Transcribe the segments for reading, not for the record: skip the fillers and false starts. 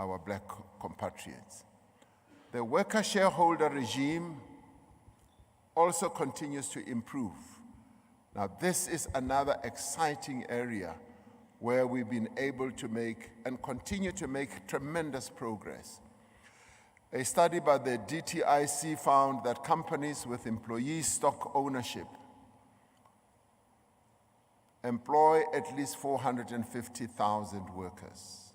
our black compatriots. The worker shareholder regime also continues to improve. Now, this is another exciting area where we've been able to make and continue to make tremendous progress. A study by the DTIC found that companies with employee stock ownership employ at least 450,000 workers.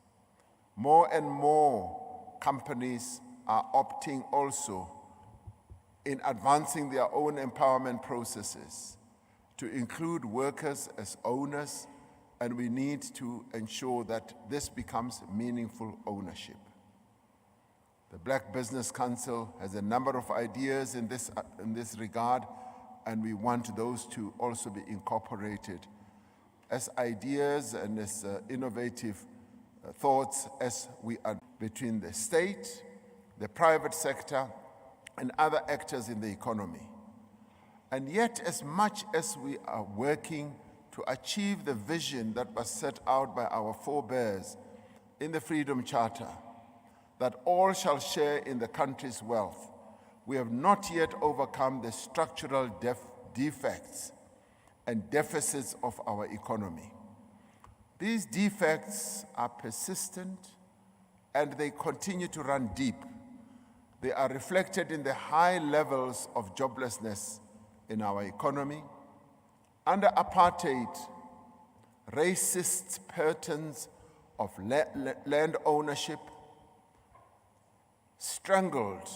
More and more companies are opting also in advancing their own empowerment processes to include workers as owners, and we need to ensure that this becomes meaningful ownership. The Black Business Council has a number of ideas in this regard, and we want those to also be incorporated as ideas and as innovative thoughts as we are between the state, the private sector, and other actors in the economy. And yet, as much as we are working to achieve the vision that was set out by our forebears in the Freedom Charter, that all shall share in the country's wealth, we have not yet overcome the structural defects and deficits of our economy. These defects are persistent and they continue to run deep. They are reflected in the high levels of joblessness in our economy. Under apartheid, racist patterns of land ownership strangled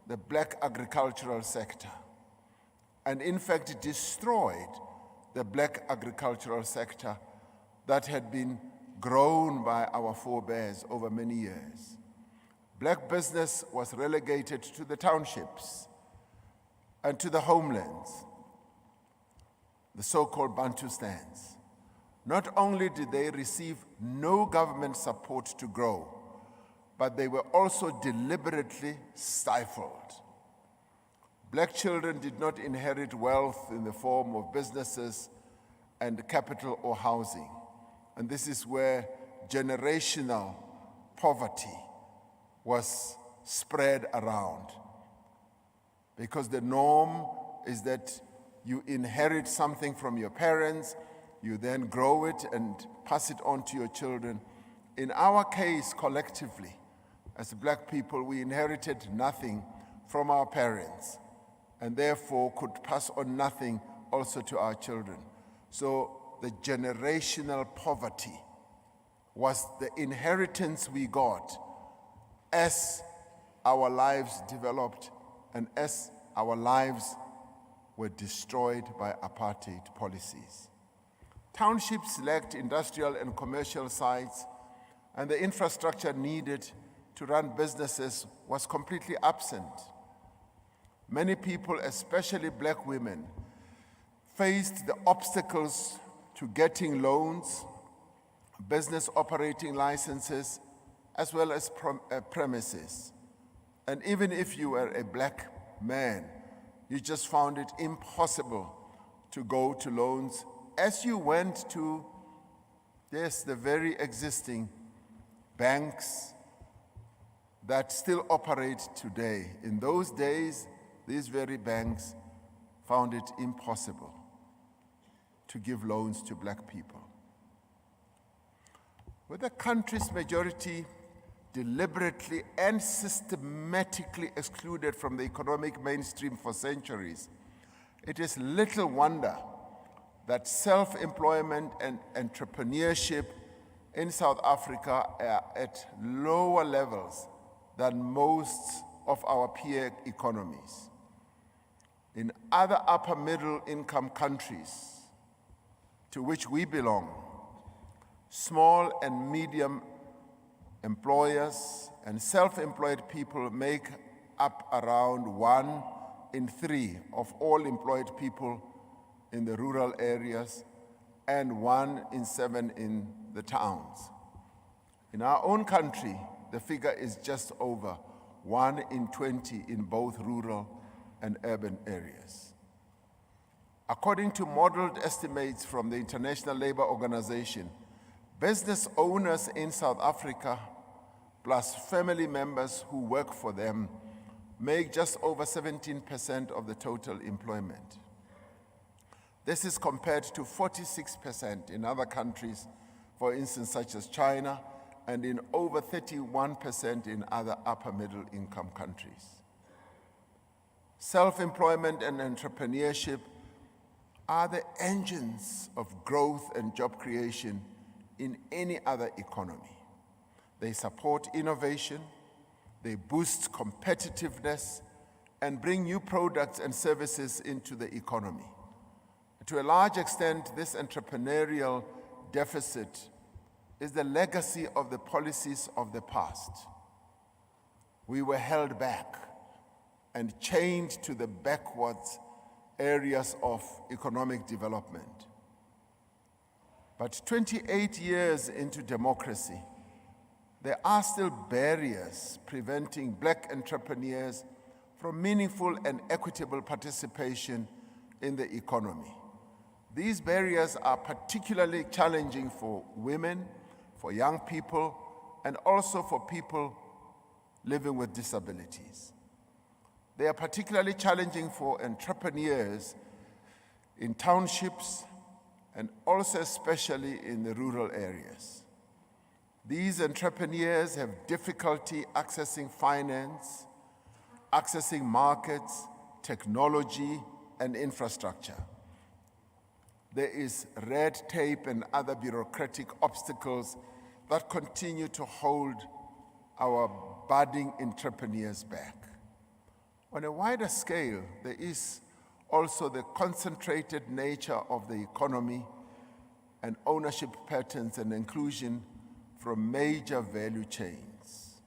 the black agricultural sector and in fact destroyed the black agricultural sector that had been grown by our forebears over many years. Black business was relegated to the townships and to the homelands, the so-called Bantustans. Not only did they receive no government support to grow, but they were also deliberately stifled. Black children did not inherit wealth in the form of businesses and capital or housing. And this is where generational poverty was spread around. Because the norm is that you inherit something from your parents, you then grow it and pass it on to your children. In our case, collectively, as black people, we inherited nothing from our parents and therefore could pass on nothing also to our children. So the generational poverty was the inheritance we got as our lives developed and as our lives were destroyed by apartheid policies. Townships lacked industrial and commercial sites, and the infrastructure needed to run businesses was completely absent. Many people, especially black women, faced the obstacles to getting loans, business operating licenses, as well as premises. And even if you were a black man, you just found it impossible to go to loans as you went to, yes, the very existing banks that still operate today. In those days, these very banks found it impossible to give loans to black people. With the country's majority deliberately and systematically excluded from the economic mainstream for centuries, it is little wonder that self-employment and entrepreneurship in South Africa are at lower levels than most of our peer economies. In other upper middle income countries to which we belong, small and medium employers and self-employed people make up around 1 in 3 of all employed people in the rural areas and 1 in 7 in the towns. In our own country, the figure is just over 1 in 20 in both rural and urban areas. According to modeled estimates from the International Labour Organization, business owners in South Africa plus family members who work for them, make just over 17% of the total employment. This is compared to 46% in other countries, for instance, such as China, and in over 31% in other upper middle income countries. Self-employment and entrepreneurship are the engines of growth and job creation in any other economy. They support innovation, they boost competitiveness, and bring new products and services into the economy. To a large extent, this entrepreneurial deficit is the legacy of the policies of the past. We were held back and chained to the backwards areas of economic development. But 28 years into democracy, there are still barriers preventing Black entrepreneurs from meaningful and equitable participation in the economy. These barriers are particularly challenging for women, for young people, and also for people living with disabilities. They are particularly challenging for entrepreneurs in townships and also especially in the rural areas. These entrepreneurs have difficulty accessing finance, accessing markets, technology, and infrastructure. There is red tape and other bureaucratic obstacles that continue to hold our budding entrepreneurs back. On a wider scale, there is also the concentrated nature of the economy and ownership patterns and inclusion from major value chains.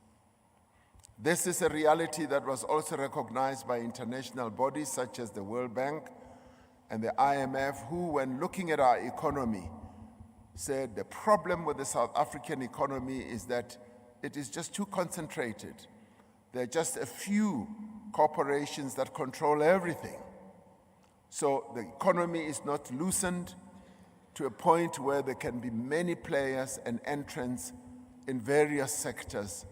This is a reality that was also recognized by international bodies such as the World Bank and the IMF, who, when looking at our economy, said the problem with the South African economy is that it is just too concentrated. There are just a few corporations that control everything. So the economy is not loosened to a point where there can be many players and entrants in various sectors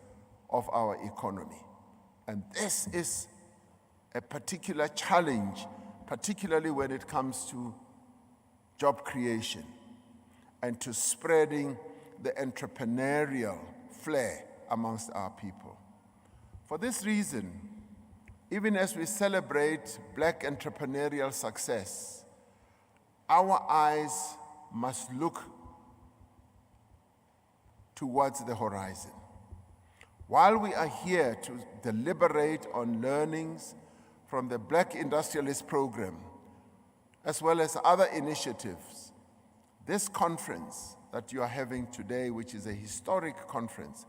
of our economy. And this is a particular challenge, particularly when it comes to job creation and to spreading the entrepreneurial flair amongst our people. For this reason, even as we celebrate Black entrepreneurial success, our eyes must look towards the horizon. While we are here to deliberate on learnings from the Black Industrialist program, as well as other initiatives, this conference that you are having today, which is a historic conference,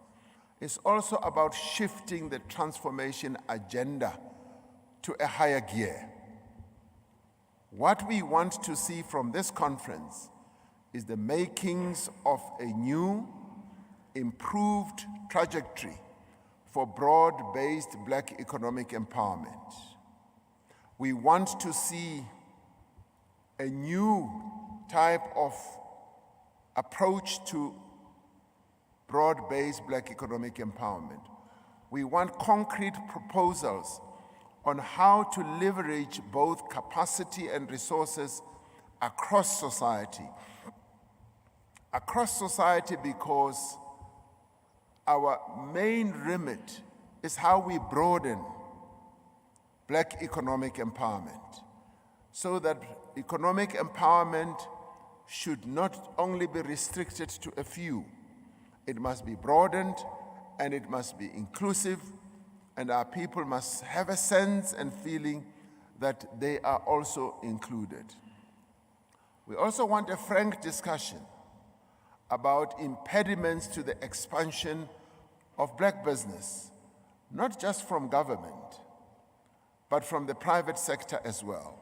is also about shifting the transformation agenda to a higher gear. What we want to see from this conference is the makings of a new, improved trajectory for broad-based Black economic empowerment. We want to see a new type of approach to broad-based Black economic empowerment. We want concrete proposals on how to leverage both capacity and resources across society. Across society, because our main remit is how we broaden Black economic empowerment, so that economic empowerment should not only be restricted to a few. It must be broadened and it must be inclusive, and our people must have a sense and feeling that they are also included. We also want a frank discussion about impediments to the expansion of Black business, not just from government, but from the private sector as well.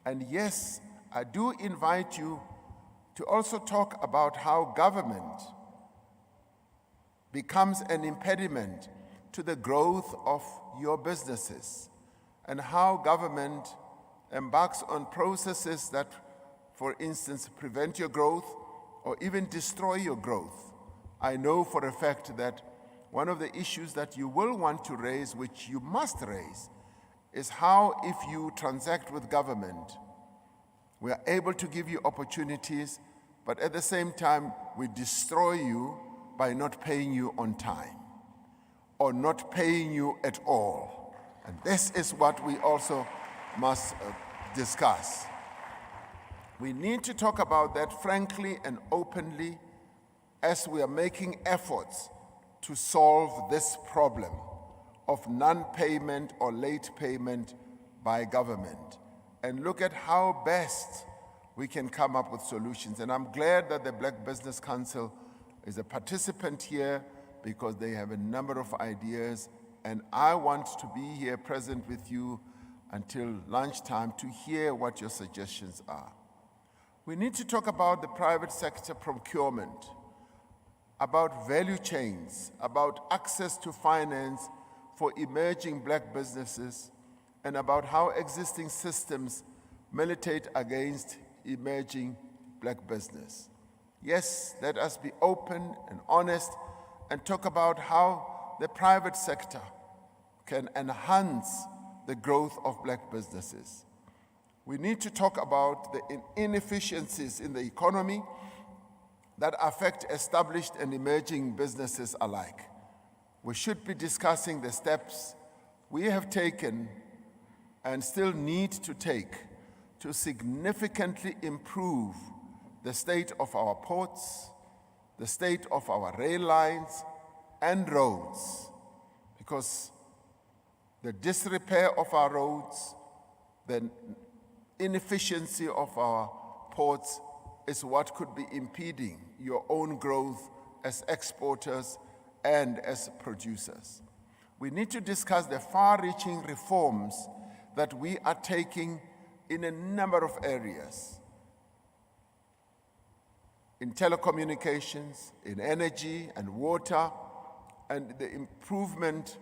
And yes, I do invite you to also talk about how government becomes an impediment to the growth of your businesses, and how government embarks on processes that, for instance, prevent your growth or even destroy your growth. I know for a fact that one of the issues that you will want to raise, which you must raise, is how, if you transact with government, we are able to give you opportunities, but at the same time, we destroy you by not paying you on time or not paying you at all. And this is what we also must discuss. We need to talk about that frankly and openly as we are making efforts to solve this problem of non-payment or late payment by government, and look at how best we can come up with solutions. And I'm glad that the Black Business Council is a participant here because they have a number of ideas, and I want to be here present with you until lunchtime to hear what your suggestions are. We need to talk about the private sector procurement, about value chains, about access to finance for emerging Black businesses, and about how existing systems militate against emerging Black business. Yes, let us be open and honest and talk about how the private sector can enhance the growth of Black businesses. We need to talk about the inefficiencies in the economy that affect established and emerging businesses alike. We should be discussing the steps we have taken and still need to take to significantly improve the state of our ports, the state of our rail lines and roads, because the disrepair of our roads, the inefficiency of our ports is what could be impeding your own growth as exporters and as producers. We need to discuss the far-reaching reforms that we are taking in a number of areas. In telecommunications, in energy and water, and the improvement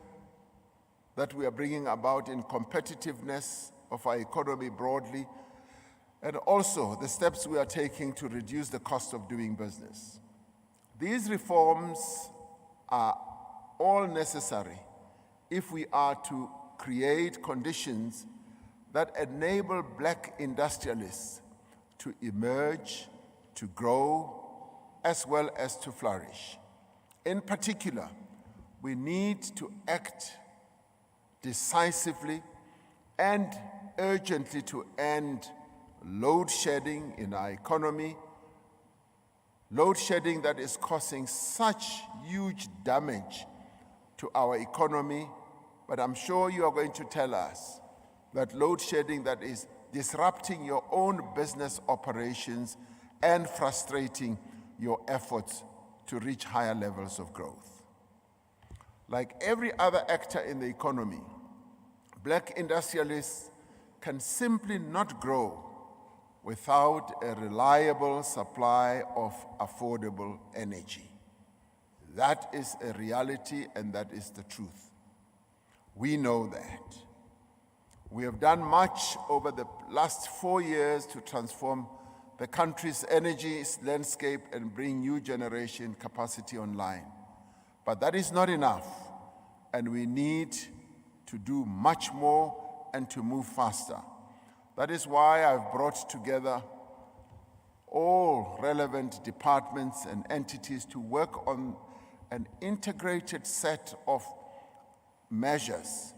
that we are bringing about in competitiveness of our economy broadly, and also the steps we are taking to reduce the cost of doing business. These reforms are all necessary if we are to create conditions that enable Black industrialists to emerge, to grow, as well as to flourish. In particular, we need to act decisively and urgently to end load shedding in our economy, load shedding that is causing such huge damage to our economy. But I'm sure you are going to tell us that load shedding that is disrupting your own business operations and frustrating your efforts to reach higher levels of growth. Like every other actor in the economy, Black industrialists can simply not grow without a reliable supply of affordable energy. That is a reality, and that is the truth. We know that. We have done much over the last 4 years to transform the country's energy landscape and bring new generation capacity online. But that is not enough, and we need to do much more and to move faster. That is why I've brought together all relevant departments and entities to work on an integrated set of measures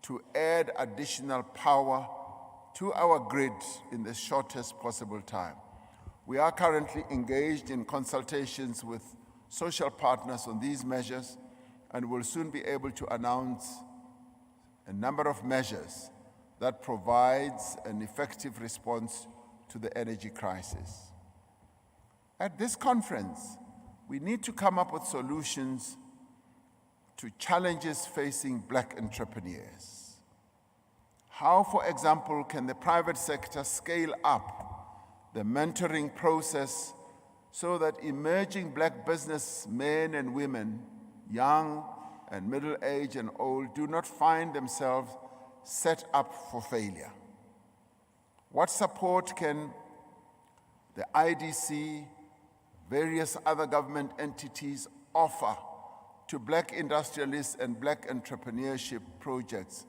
to add additional power to our grid in the shortest possible time. We are currently engaged in consultations with social partners on these measures, and will soon be able to announce a number of measures that provides an effective response to the energy crisis. At this conference, we need to come up with solutions to challenges facing Black entrepreneurs. How, for example, can the private sector scale up the mentoring process so that emerging Black businessmen and women, young and middle-aged and old, do not find themselves set up for failure? What support can the IDC, various other government entities offer to black industrialists and black entrepreneurship projects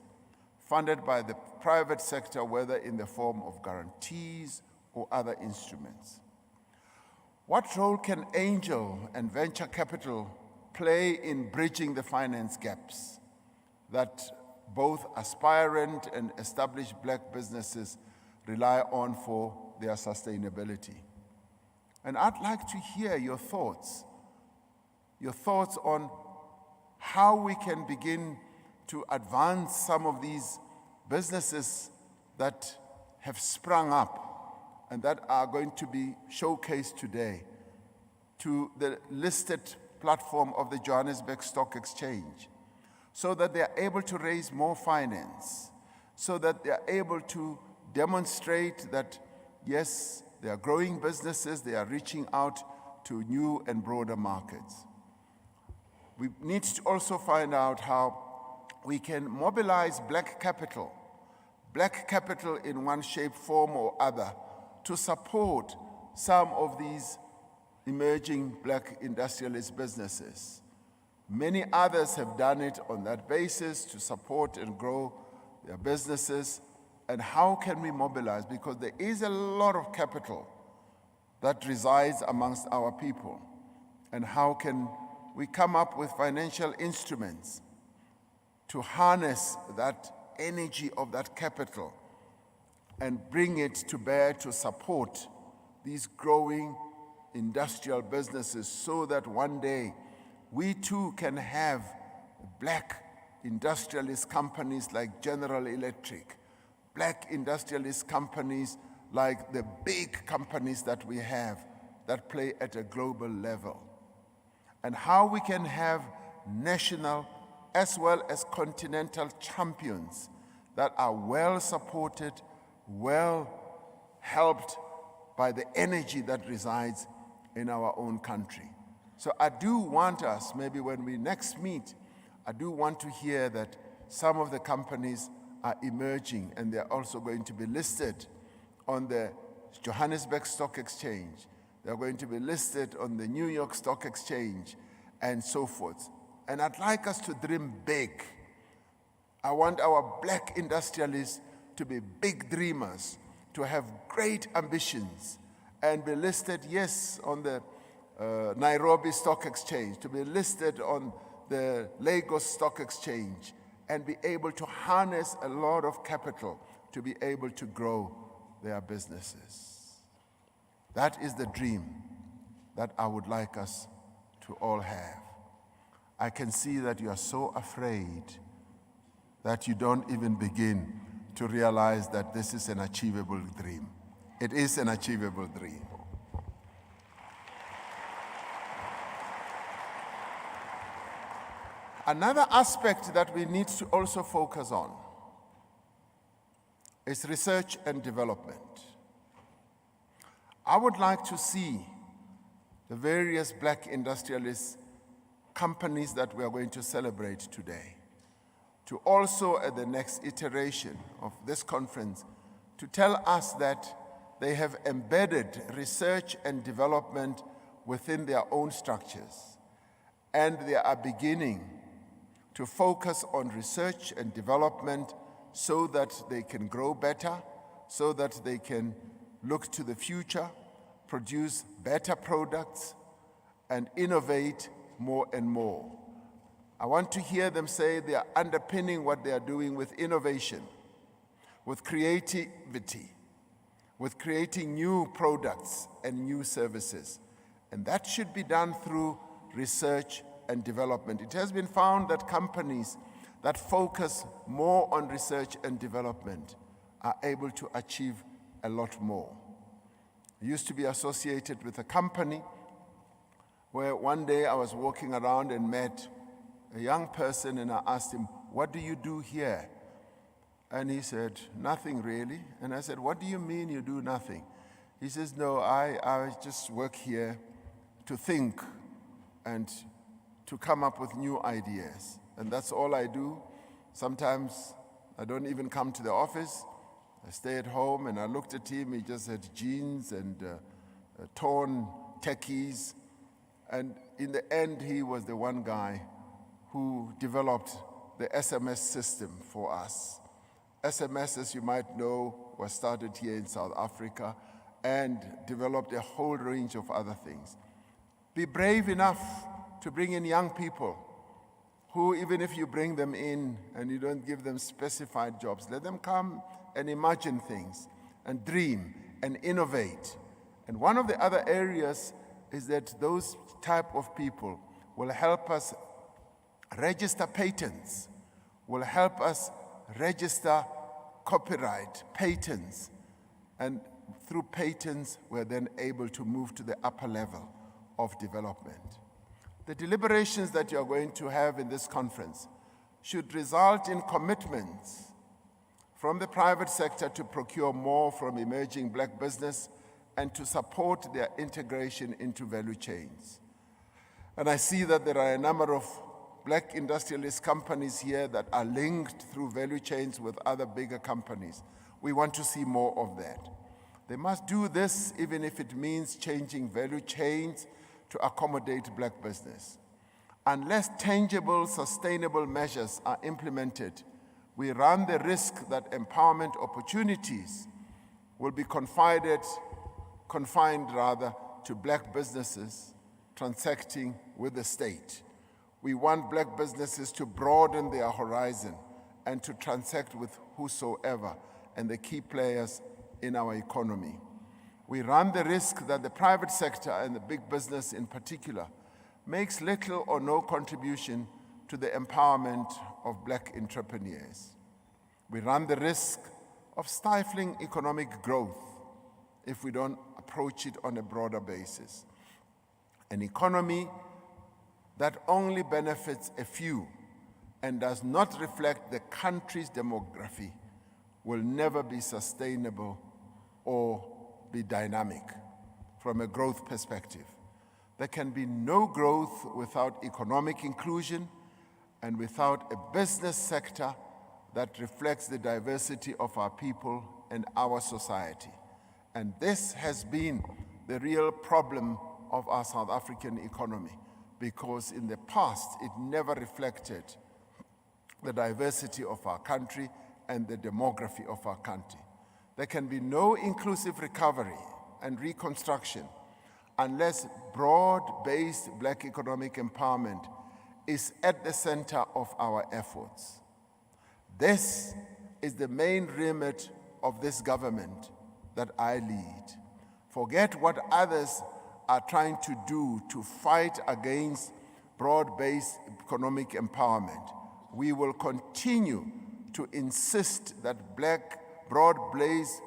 funded by the private sector, whether in the form of guarantees or other instruments. What role can angel and venture capital play in bridging the finance gaps that both aspirant and established black businesses rely on for their sustainability? And I'd like to hear your thoughts on how we can begin to advance some of these businesses that have sprung up and that are going to be showcased today to the listed platform of the Johannesburg Stock Exchange, so that they are able to raise more finance, so that they are able to demonstrate that, yes, they are growing businesses, they are reaching out to new and broader markets. We need to also find out how we can mobilize black capital in one shape, form, or other, to support some of these emerging black industrialist businesses. Many others have done it on that basis to support and grow their businesses. And how can we mobilize? Because there is a lot of capital that resides amongst our people. And how can we come up with financial instruments to harness that energy of that capital and bring it to bear to support these growing industrial businesses, so that one day we too can have black industrialist companies like General Electric, black industrialist companies like the big companies that we have that play at a global level, and how we can have national as well as continental champions that are well supported, well helped by the energy that resides in our own country. So I do want us, maybe when we next meet, I do want to hear that some of the companies are emerging and they're also going to be listed on the Johannesburg Stock Exchange. They're going to be listed on the New York Stock Exchange and so forth. And I'd like us to dream big. I want our black industrialists to be big dreamers, to have great ambitions, and be listed, yes, on the Nairobi Stock Exchange, to be listed on the Lagos Stock Exchange, and be able to harness a lot of capital to be able to grow their businesses. That is the dream that I would like us to all have. I can see that you are so afraid that you don't even begin to realize that this is an achievable dream. It is an achievable dream. Another aspect that we need to also focus on is research and development. I would like to see the various black industrialist companies that we are going to celebrate today to also, at the next iteration of this conference, to tell us that they have embedded research and development within their own structures, and they are beginning to focus on research and development so that they can grow better, so that they can look to the future, produce better products, and innovate more and more. I want to hear them say they are underpinning what they are doing with innovation, with creativity, with creating new products and new services. And that should be done through research and development. It has been found that companies that focus more on research and development are able to achieve a lot more. I used to be associated with a company where one day I was walking around and met a young person, and I asked him, "What do you do here?" And he said, "Nothing really." And I said, "What do you mean you do nothing?" He says, "No, I just work here to think and to come up with new ideas. And that's all I do. Sometimes I don't even come to the office. I stay at home." And I looked at him, he just had jeans and torn techies. And in the end, he was the one guy who developed the SMS system for us. SMS, as you might know, was started here in South Africa and developed a whole range of other things. Be brave enough to bring in young people who, even if you bring them in and you don't give them specified jobs, let them come and imagine things and dream and innovate. And one of the other areas is that those type of people will help us register patents, will help us register copyright, patents, and through patents, we're then able to move to the upper level of development. The deliberations that you're going to have in this conference should result in commitments from the private sector to procure more from emerging black business and to support their integration into value chains. And I see that there are a number of black industrialist companies here that are linked through value chains with other bigger companies. We want to see more of that. They must do this even if it means changing value chains to accommodate black business. Unless tangible, sustainable measures are implemented, we run the risk that empowerment opportunities will be confined to black businesses transacting with the state. We want black businesses to broaden their horizon and to transact with whosoever and the key players in our economy. We run the risk that the private sector and the big business in particular makes little or no contribution to the empowerment of black entrepreneurs. We run the risk of stifling economic growth if we don't approach it on a broader basis. An economy that only benefits a few and does not reflect the country's demography will never be sustainable or be dynamic from a growth perspective. There can be no growth without economic inclusion and without a business sector that reflects the diversity of our people and our society. And this has been the real problem of our South African economy, because in the past it never reflected the diversity of our country and the demography of our country. There can be no inclusive recovery and reconstruction unless broad-based black economic empowerment is at the center of our efforts. This is the main remit of this government that I lead. Forget what others are trying to do to fight against broad-based economic empowerment. We will continue to insist that broad-based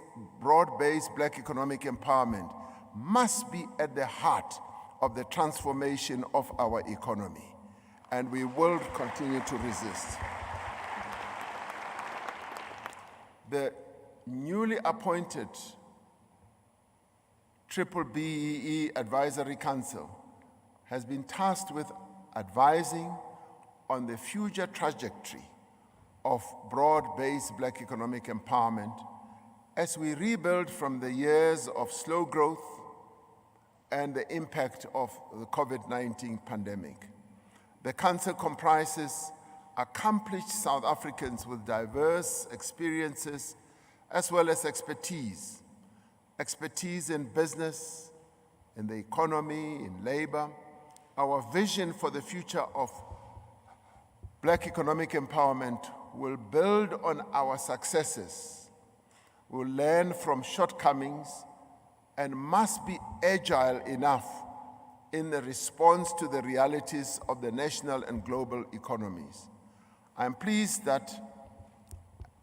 black economic empowerment must be at the heart of the transformation of our economy, and we will continue to resist. The newly appointed BBBEE Advisory Council has been tasked with advising on the future trajectory of broad-based black economic empowerment as we rebuild from the years of slow growth and the impact of the COVID-19 pandemic. The Council comprises accomplished South Africans with diverse experiences as well as expertise in business, in the economy, in labor. Our vision for the future of black economic empowerment will build on our successes, will learn from shortcomings, and must be agile enough in the response to the realities of the national and global economies. I'm pleased that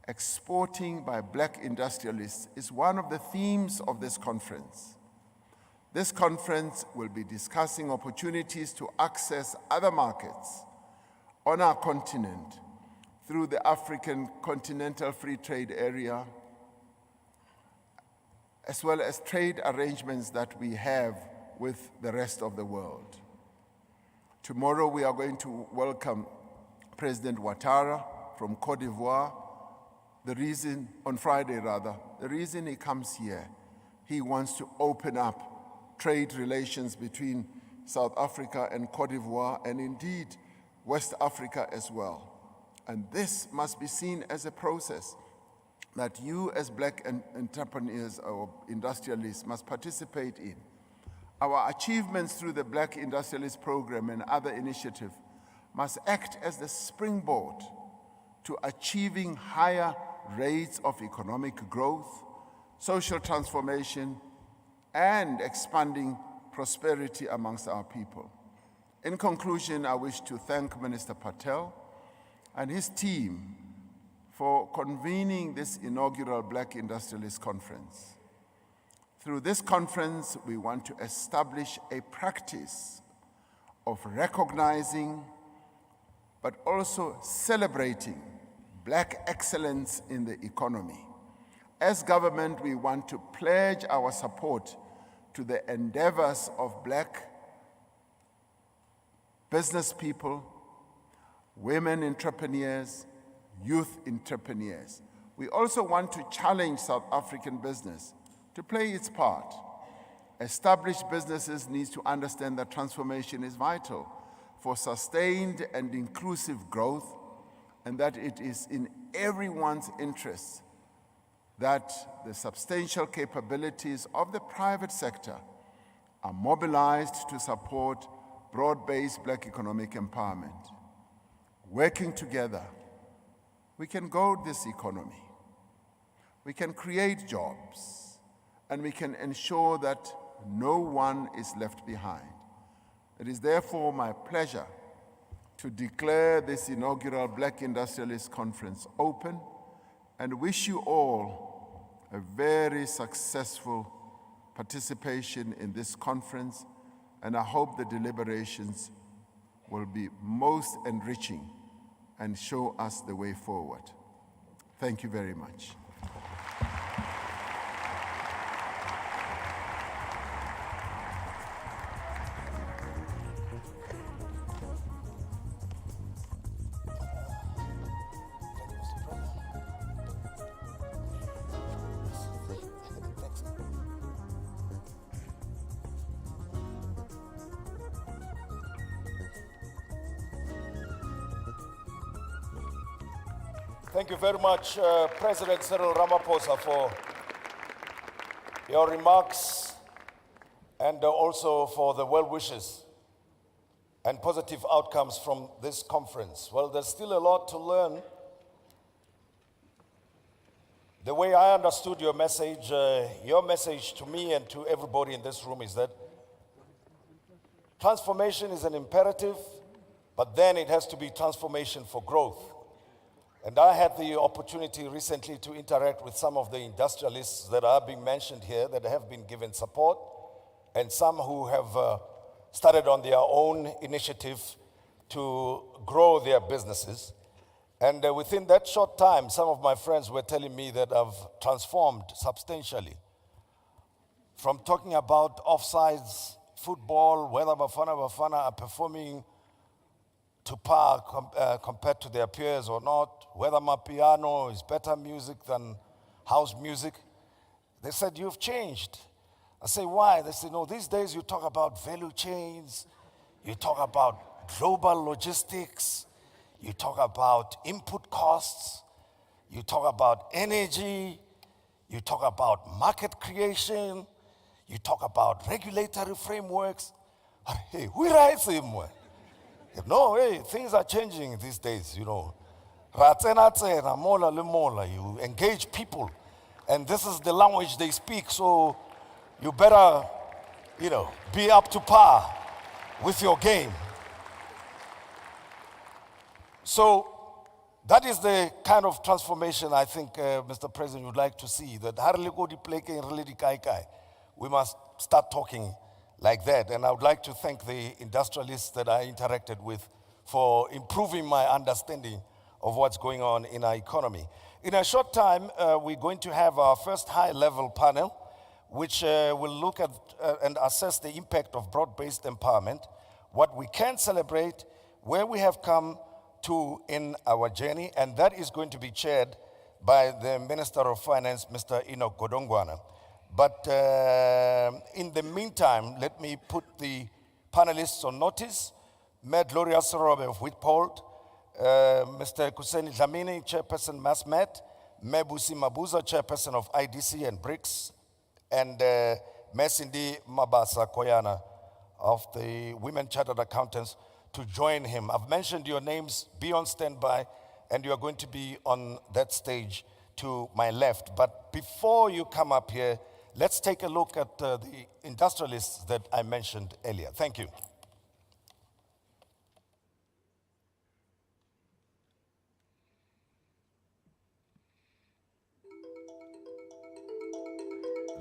exporting by black industrialists is one of the themes of this conference. This conference will be discussing opportunities to access other markets on our continent through the African Continental Free Trade Area, as well as trade arrangements that we have with the rest of the world. Tomorrow we are going to welcome President Ouattara from Côte d'Ivoire. On Friday, the reason he comes here, he wants to open up trade relations between South Africa and Côte d'Ivoire, and indeed West Africa as well. And this must be seen as a process that you as black entrepreneurs or industrialists must participate in. Our achievements through the Black Industrialist Program and other initiatives must act as the springboard to achieving higher rates of economic growth, social transformation, and expanding prosperity amongst our people. In conclusion, I wish to thank Minister Patel and his team for convening this inaugural Black Industrialist Conference. Through this conference, we want to establish a practice of recognizing but also celebrating Black excellence in the economy. As government, we want to pledge our support to the endeavors of Black business people, women entrepreneurs, youth entrepreneurs. We also want to challenge South African business to play its part. Established businesses need to understand that transformation is vital for sustained and inclusive growth, and that it is in everyone's interest that the substantial capabilities of the private sector are mobilized to support broad-based Black economic empowerment. Working together, we can grow this economy, we can create jobs, and we can ensure that no one is left behind. It is therefore my pleasure to declare this inaugural Black Industrialist Conference open and wish you all a very successful participation in this conference, and I hope the deliberations will be most enriching and show us the way forward. Thank you very much. Thank you very much, President Cyril Ramaphosa, for your remarks and also for the well wishes and positive outcomes from this conference. Well, there's still a lot to learn. The way I understood your message to me and to everybody in this room is that transformation is an imperative, but then it has to be transformation for growth. And I had the opportunity recently to interact with some of the industrialists that are being mentioned here that have been given support, and some who have started on their own initiative to grow their businesses. And within that short time, some of my friends were telling me that I've transformed substantially. From talking about offsides football, whether Bafana are performing to par compared to their peers or not, whether my piano is better music than house music. They said, you've changed. I say, why? They said, no, these days you talk about value chains, you talk about global logistics, you talk about input costs, you talk about energy, you talk about market creation, you talk about regulatory frameworks. Hey, who writes him? No, hey, things are changing these days, you know. You engage people, and this is the language they speak, so you better, be up to par with your game. So that is the kind of transformation I think, Mr. President, would like to see, that we must start talking like that. And I would like to thank the industrialists that I interacted with for improving my understanding of what's going on in our economy. In a short time, we're going to have our first high-level panel, which will look at and assess the impact of broad-based empowerment, what we can celebrate, where we have come to in our journey, and that is going to be chaired by the Minister of Finance, Mr. Enoch Godongwana. But in the meantime, let me put the panelists on notice Med Gloria Sorobe of Witpold, Mr. Kuseni Dlamini, Chairperson MassMed, Mebusi Mabuza, Chairperson of IDC and BRICS, and Mesindi Mabasa Koyana of the Women Chartered Accountants to join him. I've mentioned your names, be on standby, and you are going to be on that stage to my left. But before you come up here, let's take a look at the industrialists that I mentioned earlier. Thank you.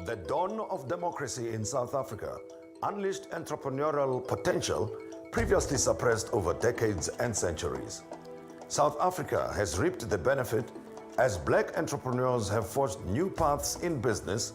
The dawn of democracy in South Africa unleashed entrepreneurial potential previously suppressed over decades and centuries. South Africa has reaped the benefit as black entrepreneurs have forged new paths in business,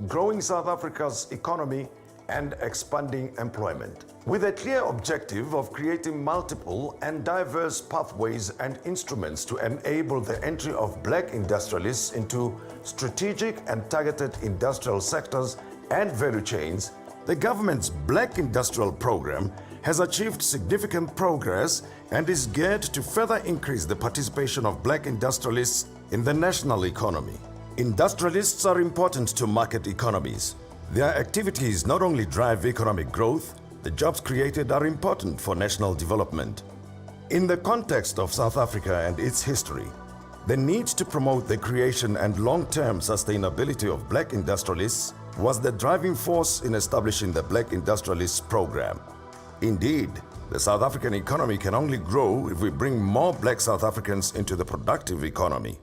growing South Africa's economy and expanding employment. With a clear objective of creating multiple and diverse pathways and instruments to enable the entry of black industrialists into strategic and targeted industrial sectors and value chains, the government's Black Industrial Program has achieved significant progress and is geared to further increase the participation of black industrialists in the national economy. Industrialists are important to market economies. Their activities not only drive economic growth, the jobs created are important for national development. In the context of South Africa and its history, the need to promote the creation and long-term sustainability of black industrialists was the driving force in establishing the Black Industrialists Program. Indeed, the South African economy can only grow if we bring more black South Africans into the productive economy.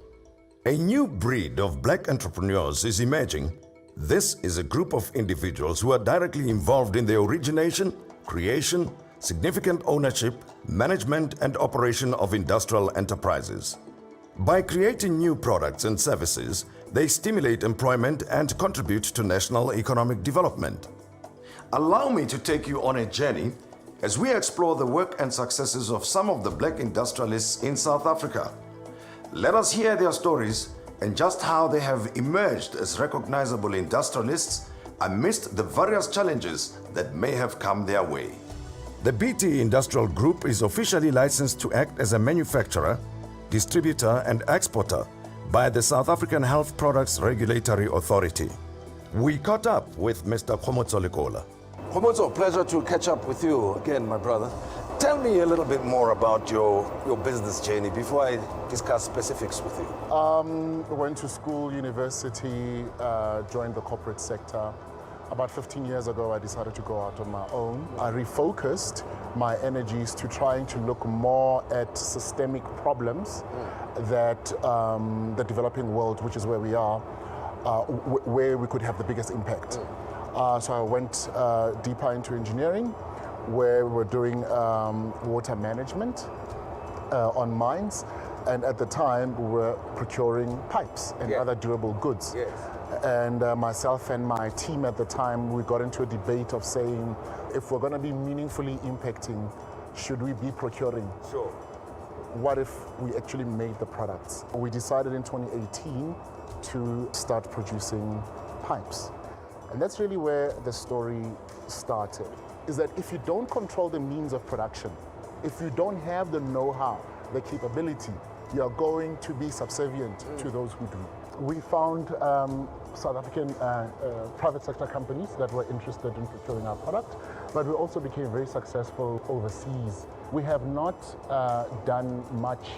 A new breed of black entrepreneurs is emerging. This is a group of individuals who are directly involved in the origination, creation, significant ownership, management, and operation of industrial enterprises. By creating new products and services, they stimulate employment and contribute to national economic development. Allow me to take you on a journey as we explore the work and successes of some of the black industrialists in South Africa. Let us hear their stories and just how they have emerged as recognizable industrialists amidst the various challenges that may have come their way. The BT Industrial Group is officially licensed to act as a manufacturer, distributor and exporter by the South African Health Products Regulatory Authority. We caught up with Mr. Khomotso Lekola. Khomotso, pleasure to catch up with you again, my brother. Tell me a little bit more about your business journey before I discuss specifics with you. Went to school, university, joined the corporate sector. About 15 years ago, I decided to go out on my own. I refocused my energies to trying to look more at systemic problems that the developing world, which is where we are, where we could have the biggest impact. So I went deeper into engineering, where we were doing water management on mines. And at the time, we were procuring pipes and other durable goods. Yes. And myself and my team at the time, we got into a debate of saying, if we're going to be meaningfully impacting, should we be procuring? Sure. What if we actually made the products? We decided in 2018 to start producing pipes. And that's really where the story started, is that if you don't control the means of production, if you don't have the know-how, the capability, you're going to be subservient to those who do. We found South African private sector companies that were interested in procuring our product, but we also became very successful overseas. We have not done much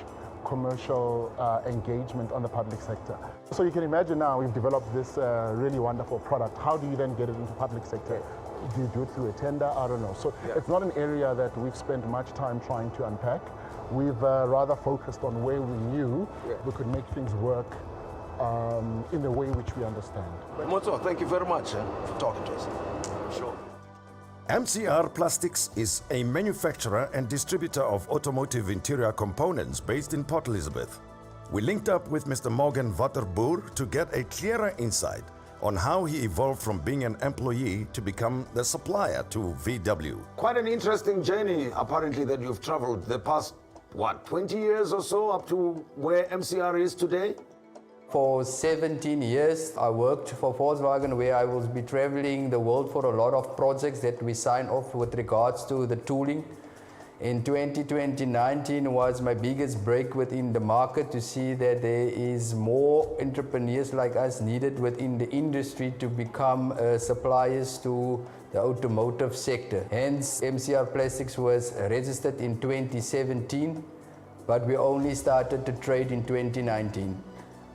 commercial engagement on the public sector. So you can imagine now we've developed this really wonderful product. How do you then get it into public sector? Do you do it through a tender? I don't know. So it's not an area that we've spent much time trying to unpack. We've rather focused on where we knew we could make things work in the way which we understand. Khomotso, thank you very much for talking to us. Sure. MCR Plastics is a manufacturer and distributor of automotive interior components based in Port Elizabeth. We linked up with Mr. Morgan Waterboer to get a clearer insight on how he evolved from being an employee to become the supplier to VW. Quite an interesting journey, apparently, that you've traveled the past, 20 years or so up to where MCR is today? For 17 years, I worked for Volkswagen, where I will be traveling the world for a lot of projects that we sign off with regards to the tooling In 2019 was my biggest break within the market, to see that there is more entrepreneurs like us needed within the industry to become suppliers to the automotive sector. Hence, MCR Plastics was registered in 2017, but we only started to trade in 2019.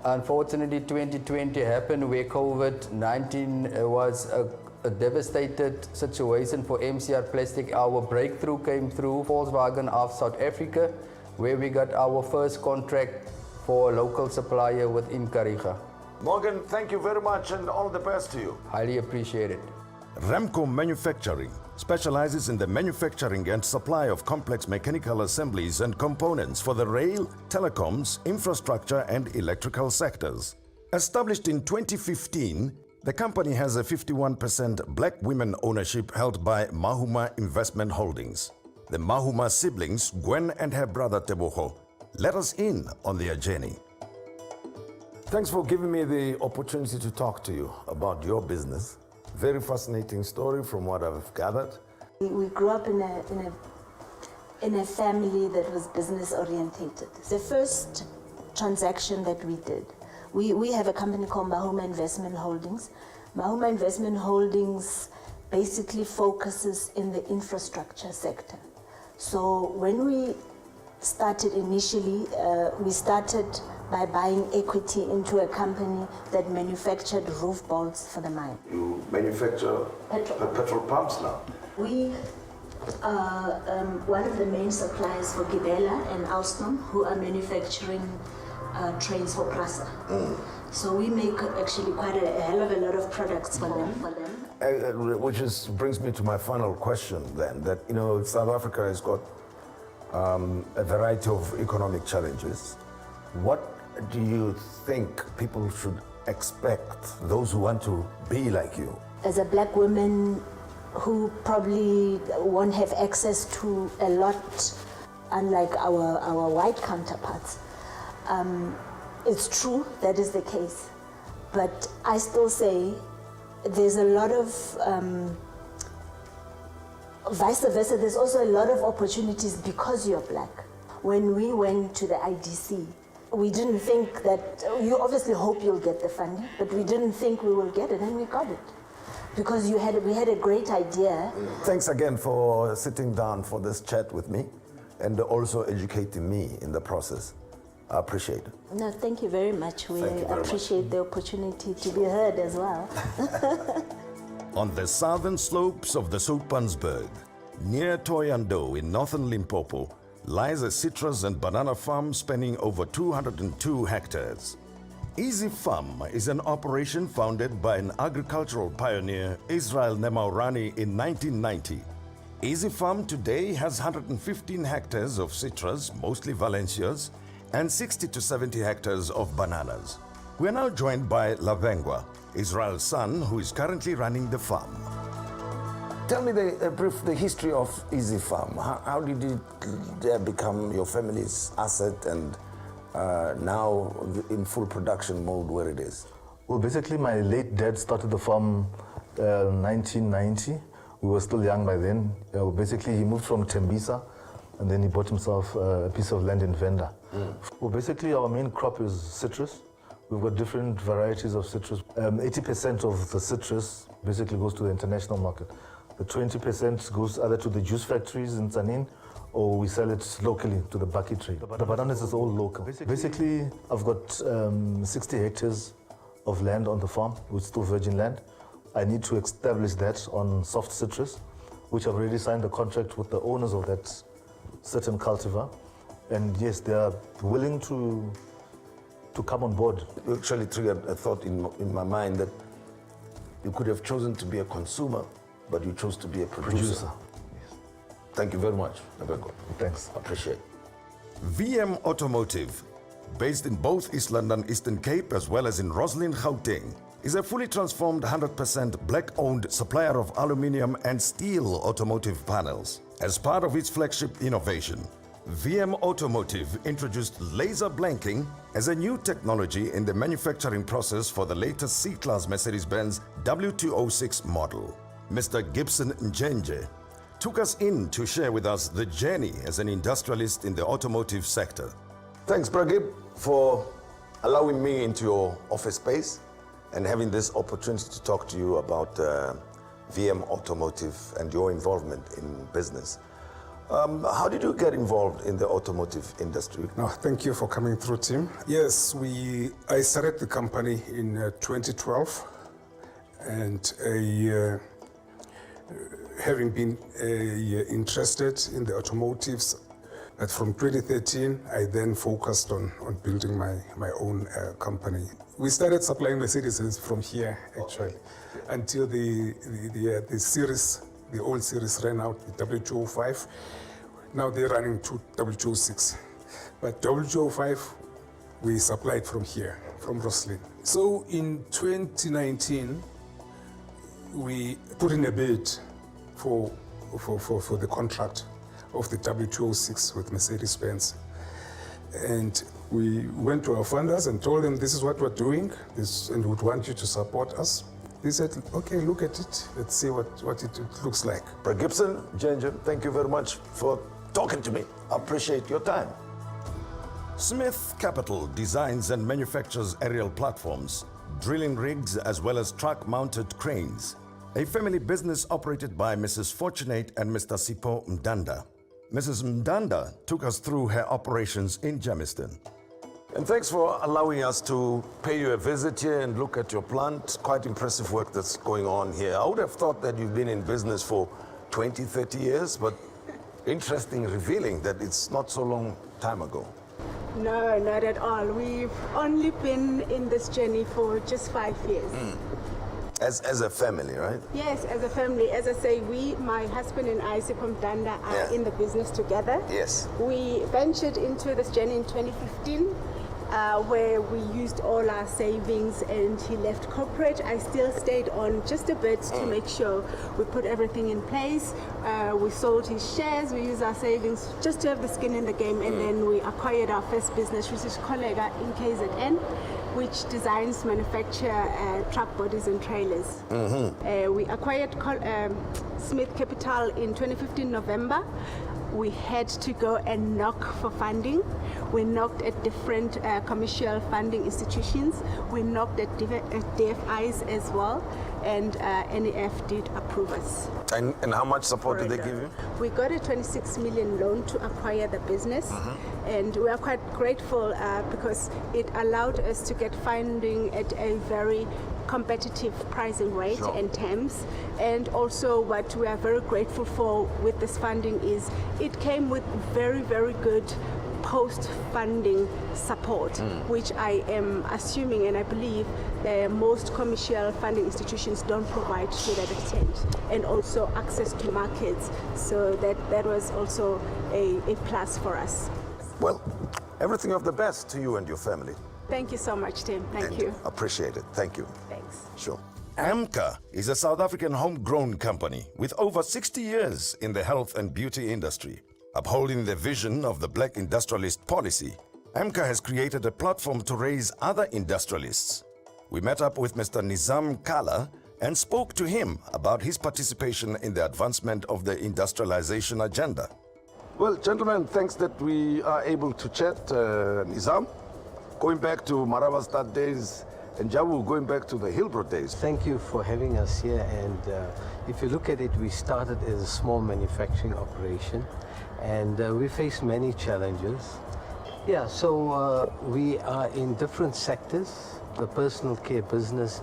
Unfortunately, 2020 happened where COVID-19 was a devastated situation for MCR Plastic. Our breakthrough came through Volkswagen of South Africa, where we got our first contract for a local supplier within Kariga. Morgan, thank you very much and all the best to you. Highly appreciate it. Ramco Manufacturing specializes in the manufacturing and supply of complex mechanical assemblies and components for the rail, telecoms, infrastructure and electrical sectors. Established in 2015, the company has a 51% black women ownership held by Mahuma Investment Holdings. The Mahuma siblings, Gwen and her brother Tebogo, let us in on their journey. Thanks for giving me the opportunity to talk to you about your business. Very fascinating story from what I've gathered. We grew up in a family that was business orientated. The first transaction that we did, we have a company called Mahuma Investment Holdings. Mahuma Investment Holdings basically focuses in the infrastructure sector. So when we started initially, we started by buying equity into a company that manufactured roof bolts for the mine. You manufacture petrol pumps now. We are one of the main suppliers for Gibela and Alstom, who are manufacturing trains for Prasa. So we make actually quite a hell of a lot of products for them. Which brings me to my final question then, that South Africa has got a variety of economic challenges. What do you think people should expect, those who want to be like you? As a black woman who probably won't have access to a lot, unlike our white counterparts, it's true, that is the case. But I still say there's a lot of, vice versa, there's also a lot of opportunities because you're black. When we went to the IDC, we didn't think that, you obviously hope you'll get the funding, but we didn't think we will get it, and we got it. Because we had a great idea. Thanks again for sitting down for this chat with me and also educating me in the process. I appreciate it. No, thank you very much. We appreciate the opportunity to be heard as well. On the southern slopes of the Soutpansberg, near Thohoyandou in northern Limpopo, lies a citrus and banana farm spanning over 202 hectares. Easy Farm is an operation founded by an agricultural pioneer, Israel Nemaurani, in 1990. Easy Farm today has 115 hectares of citrus, mostly Valencias, and 60 to 70 hectares of bananas. We are now joined by Lavengwa, Israel's son, who is currently running the farm. Tell me the history of Easy Farm. How did it become your family's asset and now in full production mode where it is? Well, basically my late dad started the farm 1990. We were still young by then. Basically he moved from Tembisa and then he bought himself a piece of land in Venda. Well, basically our main crop is citrus. We've got different varieties of citrus. 80% of the citrus basically goes to the international market. The 20% goes either to the juice factories in Tsanin, or we sell it locally to the Baki trade. The bananas is all local. Basically, I've got 60 hectares of land on the farm, which is still virgin land. I need to establish that on soft citrus, which I've already signed a contract with the owners of that certain cultivar. And yes, they are willing to come on board. You actually triggered a thought in my mind that you could have chosen to be a consumer, but you chose to be a producer. Yes. Thank you very much, Lavengwa. Thanks. Appreciate it. VM Automotive, based in both East London, Eastern Cape, as well as in Roslyn, Gauteng, is a fully transformed 100% black-owned supplier of aluminium and steel automotive panels. As part of its flagship innovation, VM Automotive introduced laser blanking as a new technology in the manufacturing process for the latest C-Class Mercedes-Benz W206 model. Mr. Gibson Njenje took us in to share with us the journey as an industrialist in the automotive sector. Thanks, Pragib, for allowing me into your office space and having this opportunity to talk to you about VM Automotive and your involvement in business. How did you get involved in the automotive industry? No, thank you for coming through, Tim. Yes, I started the company in 2012, and having been interested in the automotives, but from 2013, I then focused on building my own company. We started supplying Mercedes from here, actually, until the series, the old series ran out, the W205. Now they're running to W206. But W205, we supplied from here, from Roslyn. So in 2019, we put in a bid for the contract of the W206 with Mercedes-Benz. And we went to our funders and told them this is what we're doing, and we would want you to support us. They said, okay, look at it. Let's see what it looks like. Brad Gibson, Ginger, thank you very much for talking to me. I appreciate your time. Smith Capital designs and manufactures aerial platforms, drilling rigs, as well as truck-mounted cranes. A family business operated by Mrs. Fortunate and Mr. Sipho Mdanda. Mrs. Mdanda took us through her operations in Germiston. And thanks for allowing us to pay you a visit here and look at your plant. Quite impressive work that's going on here. I would have thought that you've been in business for 20, 30 years, but interesting revealing that it's not so long time ago. No, not at all. We've only been in this journey for just 5 years. As a family, right? Yes, as a family. As I say, my husband and I, Sipho Mdanda, are in the business together. Yes. We ventured into this journey in 2015, where we used all our savings, and he left corporate. I still stayed on just a bit to make sure we put everything in place. We sold his shares, we used our savings just to have the skin in the game, and then we acquired our first business, which is Kollega in KZN, which designs, manufacture truck bodies and trailers. We acquired Smith Capital in 2015 November. We had to go and knock for funding. We knocked at different commercial funding institutions. We knocked at DFIs as well, and NEF did approve us. And how much support did they give you? We got a 26 million loan to acquire the business, and we are quite grateful because it allowed us to get funding at a very competitive pricing rate and terms. And also what we are very grateful for with this funding is it came with very, very good post-funding support, which I am assuming and I believe most commercial funding institutions don't provide to that extent, and also access to markets. So that was also a plus for us. Well, everything of the best to you and your family. Thank you so much, Tim. Thank you. Appreciate it. Thank you. Thanks. Sure. AMCA is a South African homegrown company with over 60 years in the health and beauty industry. Upholding the vision of the Black Industrialist policy, AMCA has created a platform to raise other industrialists. We met up with Mr. Nizam Kala and spoke to him about his participation in the advancement of the industrialization agenda. Well, gentlemen, thanks that we are able to chat. Nizam, going back to Maravastad days, and Jabu, going back to the Hillbrook days. Thank you for having us here. And if you look at it, we started as a small manufacturing operation, and we faced many challenges. Yeah, so we are in different sectors. The personal care business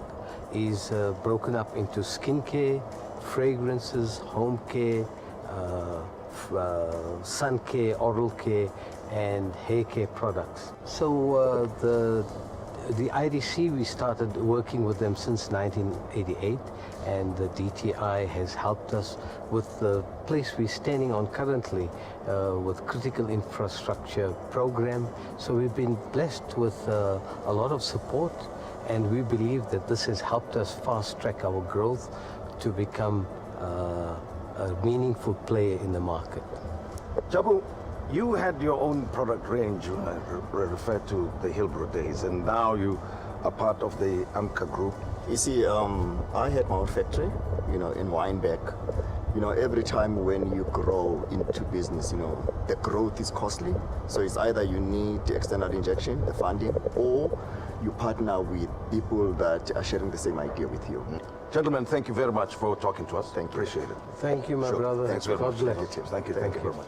is broken up into skincare, fragrances, home care, sun care, oral care, and hair care products. So the IDC, we started working with them since 1988, and the DTI has helped us with the place we're standing on currently with critical infrastructure program. So we've been blessed with a lot of support, and we believe that this has helped us fast track our growth to become a meaningful player in the market. Jabu, you had your own product range when I referred to the Hillbrook days, and now you are part of the AMCA group. You see, I had my own factory, in Wynberg, You know, every time when you grow into business, you know, the growth is costly. So it's either you need the external injection, the funding, or you partner with people that are sharing the same idea with you. Gentlemen, thank you very much for talking to us. Thank you. Appreciate it. Thank you, my brother. Thanks very God much. bless. Thank you. Thank you very much.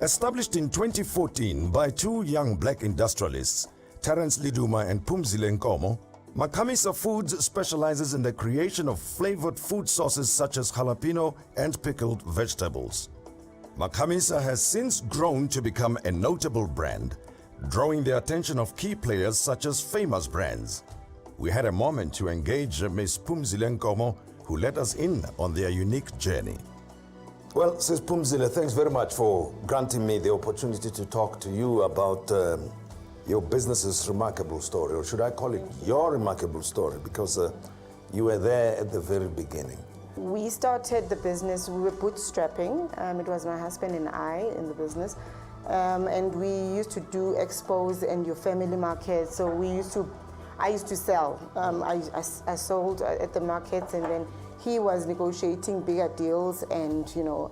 Established in 2014 by two young black industrialists, Terence Liduma and Phumzile Nkomo, Makamisa Foods specializes in the creation of flavored food sauces such as jalapeno and pickled vegetables. Makamisa has since grown to become a notable brand, drawing the attention of key players such as famous brands. We had a moment to engage Ms. Phumzile Nkomo, who let us in on their unique journey. Well, Sis Phumzile, thanks very much for granting me the opportunity to talk to you about your business's remarkable story, or should I call it your remarkable story, because you were there at the very beginning. We started the business, we were bootstrapping. It was my husband and I in the business. And we used to do expos and your family market. So I used to sell. I sold at the markets, and then he was negotiating bigger deals and, you know,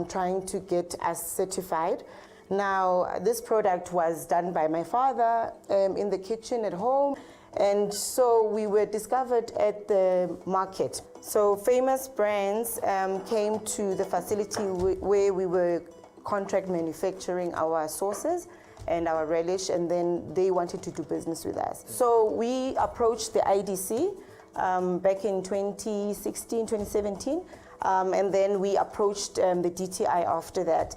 trying to get us certified. Now, this product was done by my father in the kitchen at home. And so we were discovered at the market. So famous brands came to the facility where we were contract manufacturing our sauces and our relish, and then they wanted to do business with us. So we approached the IDC back in 2016, 2017, and then we approached the DTI after that.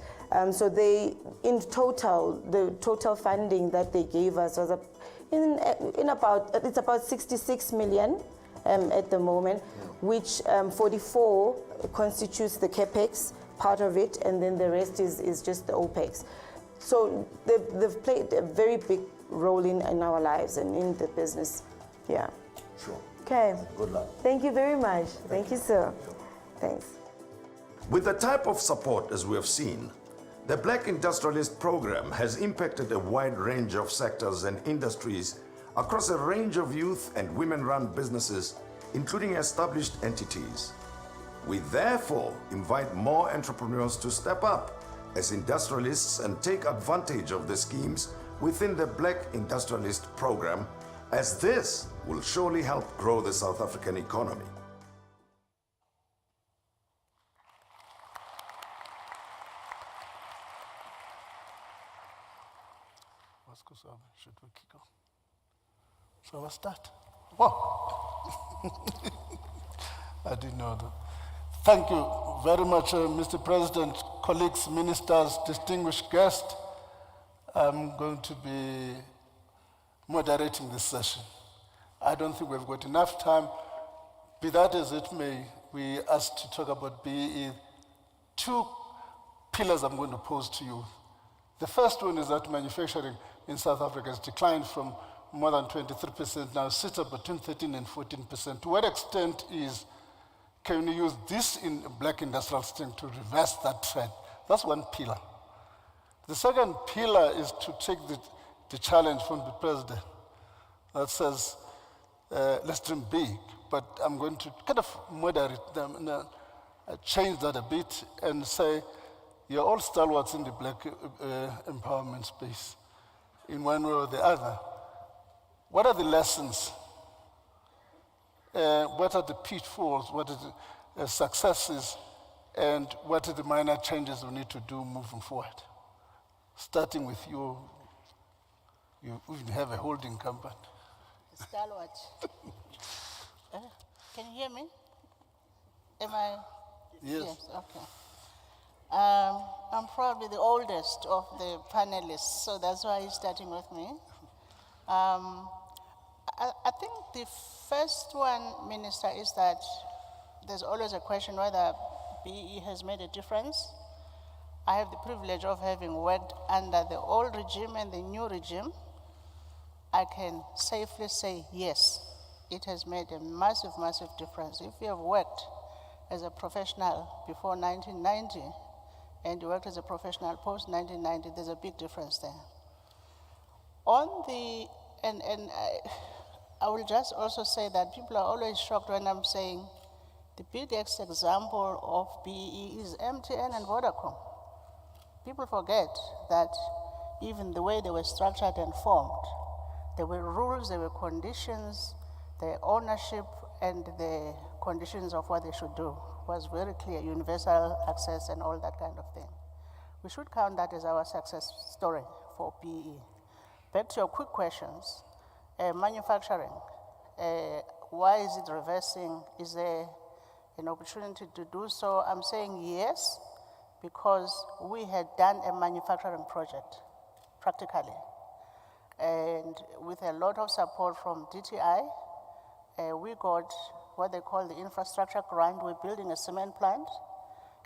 So they, in total, the total funding that they gave us was it's about 66 million at the moment, which 44 constitutes the capex part of it, and then the rest is just the OPEX. So they've played a very big role in our lives and in the business. Yeah. Sure. Okay. Good luck. Thank you very much. Thank you, sir. Thanks. With the type of support as we have seen, the Black Industrialist Program has impacted a wide range of sectors and industries across a range of youth and women-run businesses, including established entities. We therefore invite more entrepreneurs to step up as industrialists and take advantage of the schemes within the Black Industrialist Program, as this will surely help grow the South African economy. Should we kick off? Shall I start? Whoa! I didn't know that. Thank you very much, Mr. President, colleagues, ministers, distinguished guests. I'm going to be moderating this session. I don't think we've got enough time. Be that as it may, we asked to talk about BEE. Two pillars I'm going to pose to you. The first one is that manufacturing in South Africa has declined from more than 23%, now sits at between 13 and 14%. To what extent can we use this in black industrial strength to reverse that trend? That's one pillar. The second pillar is to take the challenge from the president that says, let's dream big, but I'm going to kind of moderate them, change that a bit and say, you're all stalwarts in the black empowerment space in one way or the other. What are the lessons? What are the pitfalls? What are the successes? And what are the minor changes we need to do moving forward? Starting with you even have a holding company. Stalwart. Can you hear me? Am I? Yes. Okay. I'm probably the oldest of the panelists, so that's why he's starting with me. I think the first one, Minister, is that there's always a question whether BEE has made a difference. I have the privilege of having worked under the old regime and the new regime. I can safely say yes, it has made a massive, massive difference. If you have worked as a professional before 1990 and you worked as a professional post 1990, there's a big difference there. I will just also say that people are always shocked when I'm saying The biggest example of BEE is MTN and Vodacom. People forget that even the way they were structured and formed, there were rules, there were conditions, the ownership and the conditions of what they should do was very clear, universal access and all that kind of thing. We should count that as our success story for BEE. Back to your quick questions, manufacturing, why is it reversing? Is there an opportunity to do so? I'm saying yes, because we had done a manufacturing project, practically. And with a lot of support from DTI, we got what they call the infrastructure grant. We're building a cement plant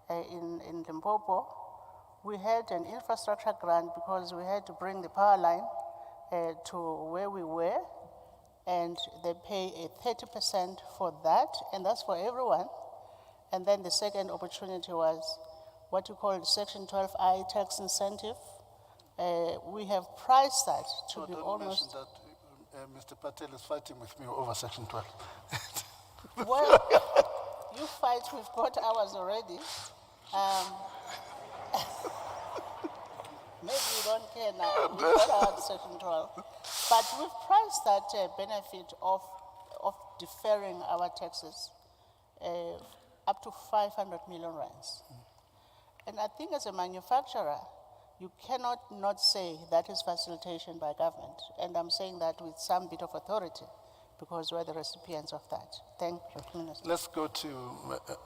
in Limpopo. We had an infrastructure grant because we had to bring the power line to where we were, and they pay a 30% for that, and that's for everyone. And then the second opportunity was what you call the Section 12I tax incentive. We have priced that to be almost... That Mr. Patel is fighting with me over Section 12. Well, you fight, we've got ours already. Maybe you don't care now. We've got our Section 12. But we've priced that benefit of deferring our taxes up to 500 million rands. And I think as a manufacturer, you cannot not say that is facilitation by government. And I'm saying that with some bit of authority, because we're the recipients of that. Thank you, Minister. Let's go to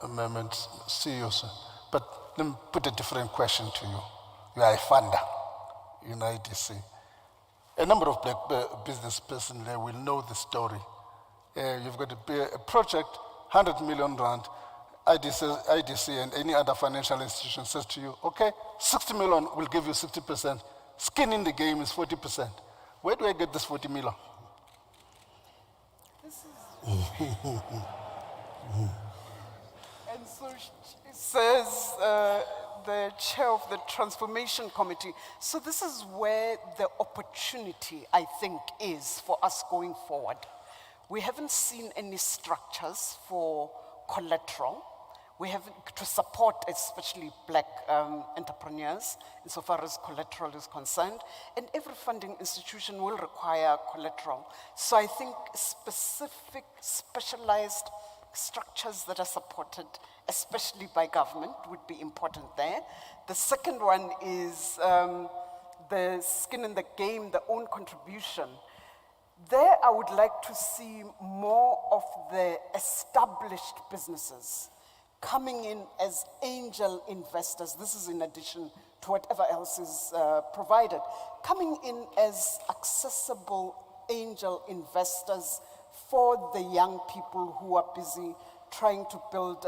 amendments, CEO, sir. But let me put a different question to you. You are a funder in IDC. A number of black business persons there will know the story. You've got a project, 100 million rand, IDC and any other financial institution says to you, okay, 60 million will give you 60%. Skin in the game is 40%. Where do I get this 40 million? And so says the chair of the Transformation Committee. So this is where the opportunity, I think, is for us going forward. We haven't seen any structures for collateral. We have to support especially black entrepreneurs insofar as collateral is concerned, and every funding institution will require collateral. So I think specific, specialized structures that are supported, especially by government, would be important there. The second one is the skin in the game, the own contribution. There I would like to see more of the established businesses coming in as angel investors. This is in addition to whatever else is provided. Coming in as accessible angel investors for the young people who are busy trying to build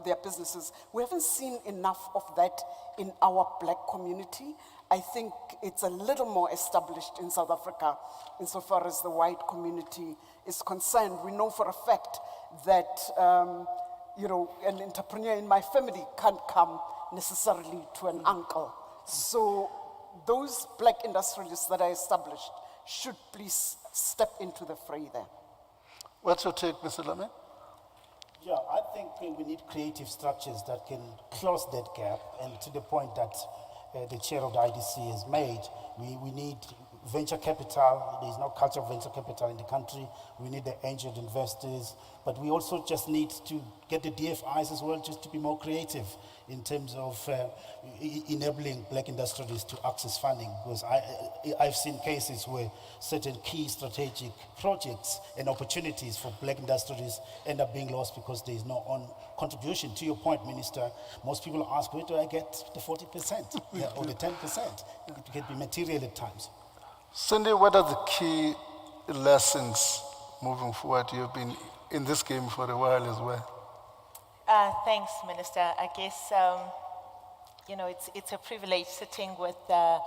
their businesses. We haven't seen enough of that in our black community. I think it's a little more established in South Africa insofar as the white community is concerned. We know for a fact that an entrepreneur in my family can't come necessarily to an uncle. So those black industrialists that are established should please step into the fray there. What's your take, Mr. Lame? Yeah, I think we need creative structures that can close that gap. And to the point that the chair of the IDC has made, we need venture capital. There's no culture of venture capital in the country. We need the angel investors, but we also just need to get the DFIs as well, just to be more creative in terms of enabling black industrialists to access funding. Because I've seen cases where certain key strategic projects and opportunities for black industrialists end up being lost because there is no own contribution. To your point, Minister, most people ask, where do I get the 40% or the 10%? It can be material at times. Cindy, what are the key lessons moving forward? You've been in this game for a while as well. Thanks, Minister. I guess, it's a privilege sitting with the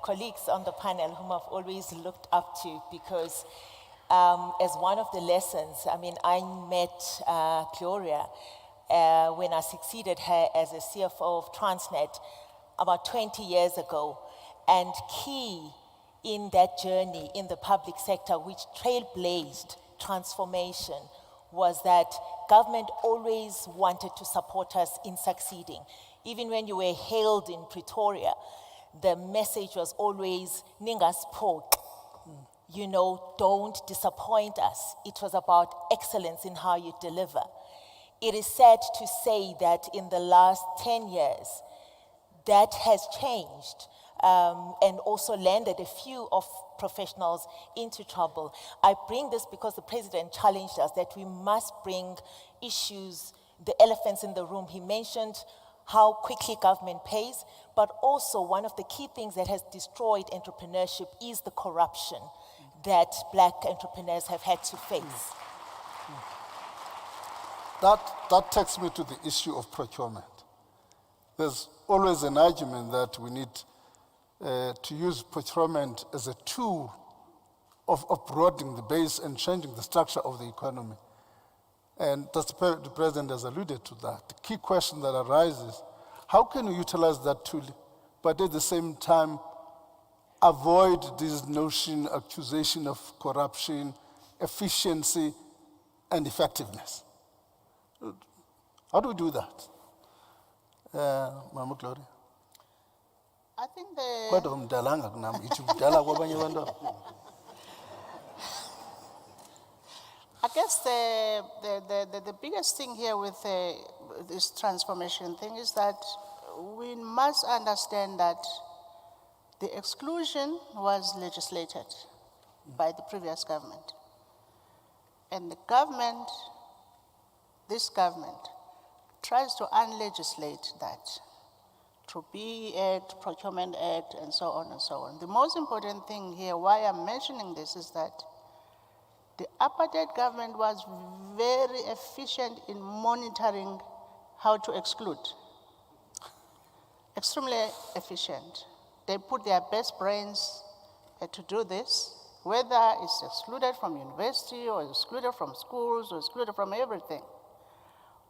colleagues on the panel whom I've always looked up to, because as one of the lessons, I met Gloria when I succeeded her as a CFO of Transnet about 20 years ago. And key in that journey in the public sector, which trailblazed transformation, was that government always wanted to support us in succeeding. Even when you were hailed in Pretoria, the message was always, Ningas Port, you know, don't disappoint us. It was about excellence in how you deliver. It is sad to say that in the last 10 years, that has changed and also landed a few of professionals into trouble. I bring this because the president challenged us that we must bring issues, the elephants in the room. He mentioned how quickly government pays, but also one of the key things that has destroyed entrepreneurship is the corruption that black entrepreneurs have had to face. That takes me to the issue of procurement. There's always an argument that we need to use procurement as a tool of broadening the base and changing the structure of the economy. And the president has alluded to that. The key question that arises, how can we utilize that tool, but at the same time avoid this notion, accusation of corruption, efficiency, and effectiveness? How do we do that? Mama Gloria. I think the Kodwa umdala kunami, ithi umdala kwabanye abantwana. I guess the biggest thing here with this transformation thing is that we must understand that the exclusion was legislated by the previous government. And the government, this government, tries to unlegislate that through BE Act, Procurement Act, and so on and so on. The most important thing here, why I'm mentioning this, is that the apartheid government was very efficient in monitoring how to exclude. Extremely efficient. They put their best brains to do this, whether it's excluded from university or excluded from schools or excluded from everything.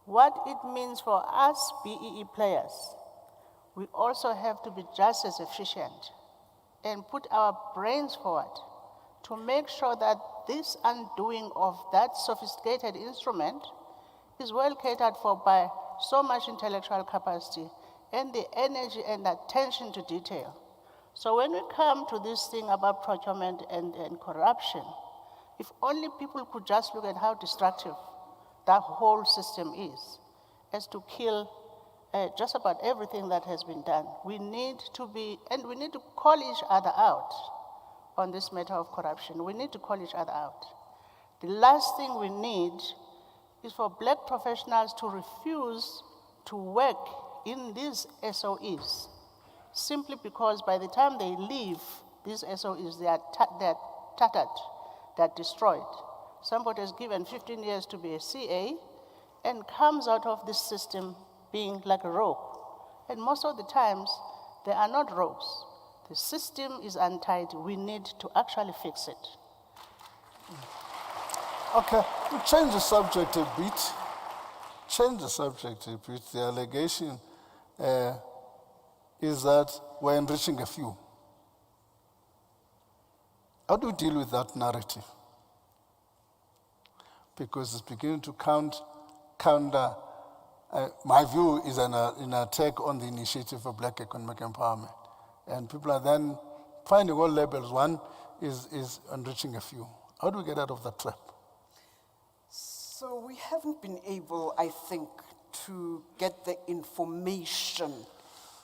What it means for us BEE players, we also have to be just as efficient and put our brains forward to make sure that this undoing of that sophisticated instrument is well catered for by so much intellectual capacity and the energy and attention to detail. So when we come to this thing about procurement and corruption, if only people could just look at how destructive that whole system is, as to kill just about everything that has been done. We need to be, and we need to call each other out on this matter of corruption. We need to call each other out. The last thing we need is for black professionals to refuse to work in these SOEs, simply because by the time they leave these SOEs, they are tattered, they are destroyed. Somebody is given 15 years to be a CA and comes out of this system being like a rogue. And most of the times, they are not rogues. The system is untied. We need to actually fix it. Okay, we change the subject a bit. Change the subject a bit. The allegation is that we're enriching a few. How do we deal with that narrative? Because it's beginning to counter, my view is an attack on the initiative for black economic empowerment. And people are then finding all labels. One is enriching a few. How do we get out of that trap? So we haven't been able, I think, to get the information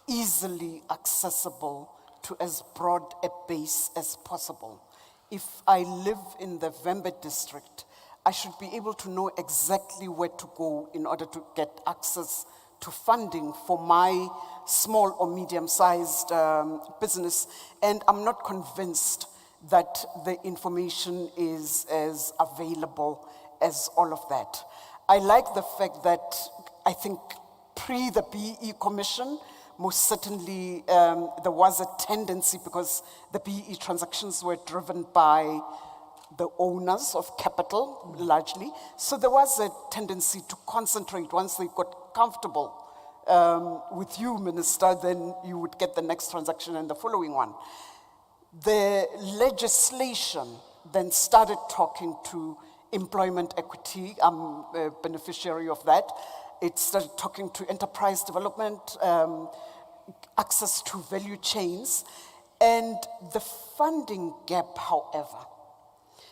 easily accessible to as broad a base as possible. If I live in the Vembe district, I should be able to know exactly where to go in order to get access to funding for my small or medium-sized business. And I'm not convinced that the information is as available as all of that. I like the fact that I think pre the BE Commission, most certainly there was a tendency, because the BE transactions were driven by the owners of capital, largely. So there was a tendency to concentrate. Once they got comfortable with you, Minister, then you would get the next transaction and the following one. The legislation then started talking to employment equity. I'm a beneficiary of that. It started talking to enterprise development, access to value chains, and the funding gap, however,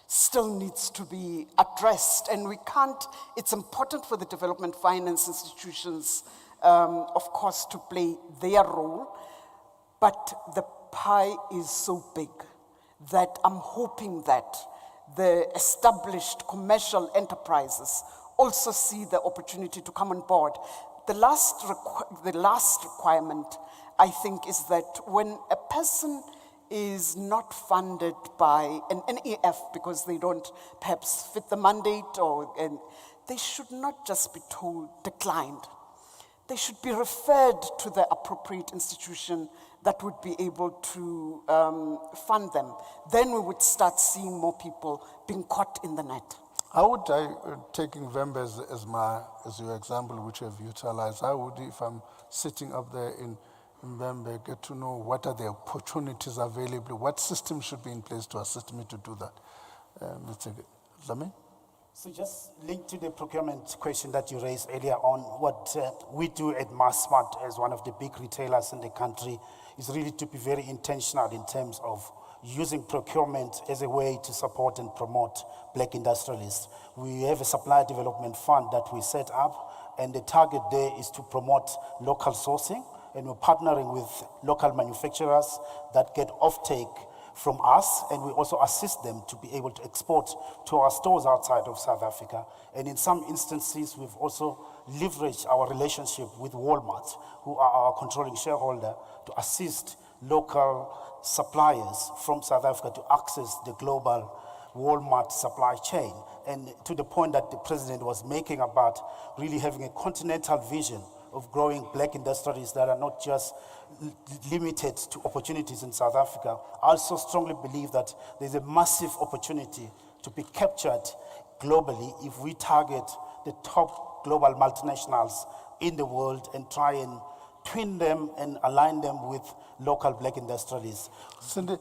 still needs to be addressed, and we can't, it's important for the development finance institutions, of course, to play their role, but the pie is so big that I'm hoping that the established commercial enterprises also see the opportunity to come on board. The last requirement, I think, is that when a person is not funded by an NEF because they don't perhaps fit the mandate, and they should not just be told declined. They should be referred to the appropriate institution that would be able to fund them. Then we would start seeing more people being caught in the net. How would I, taking Vembe as your example, which you have utilized, how would, if I'm sitting up there in Vembe, get to know what are the opportunities available, what system should be in place to assist me to do that? Mr. Zame? So just linked to the procurement question that you raised earlier on, what we do at Massmart as one of the big retailers in the country is really to be very intentional in terms of using procurement as a way to support and promote black industrialists. We have a supplier development fund that we set up, and the target there is to promote local sourcing, and we're partnering with local manufacturers that get offtake from us, and we also assist them to be able to export to our stores outside of South Africa. And in some instances, we've also leveraged our relationship with Walmart, who are our controlling shareholder, to assist local suppliers from South Africa to access the global Walmart supply chain. And to the point that the president was making about really having a continental vision of growing black industries that are not just limited to opportunities in South Africa. I also strongly believe that there's a massive opportunity to be captured globally if we target the top global multinationals in the world and try and twin them and align them with local black industrialists. Cindy,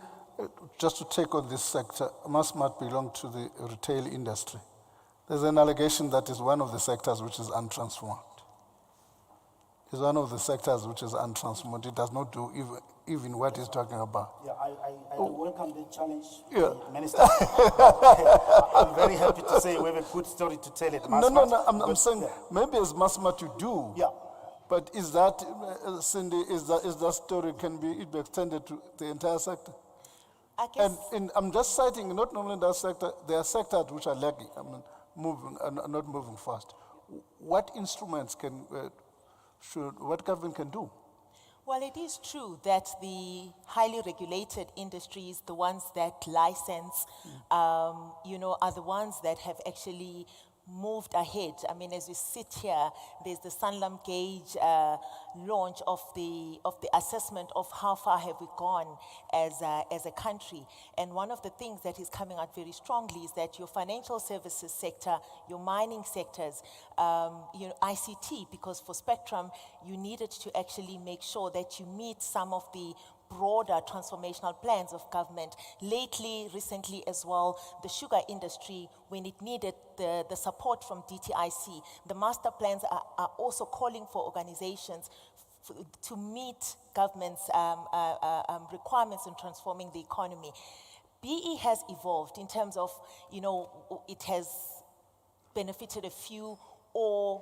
just to take on this sector, Massmart belong to the retail industry. There's an allegation that is one of the sectors which is untransformed. It's one of the sectors which is untransformed. It does not do even what he's talking about. Yeah, I welcome the challenge, Yeah. Minister. I'm very happy to say we have a good story to tell at Massmart. No, I'm saying maybe as Massmart you do. Yeah. But is that, Cindy, is that story can be extended to the entire sector? I guess, And I'm just citing not only that sector, there are sectors which are lagging, not moving fast. What instruments what government can do? well, it is true that the highly regulated industries, the ones that license, are the ones that have actually moved ahead. I mean, as we sit here, there's the Sanlam Gauge launch of the assessment of how far have we gone as a country. And one of the things that is coming out very strongly is that your financial services sector, your mining sectors, ICT, because for Spectrum, you needed to actually make sure that you meet some of the broader transformational plans of government. Recently as well, the sugar industry, when it needed the support from DTIC, the master plans are also calling for organizations to meet government's requirements in transforming the economy. BE has evolved in terms of, it has benefited a few or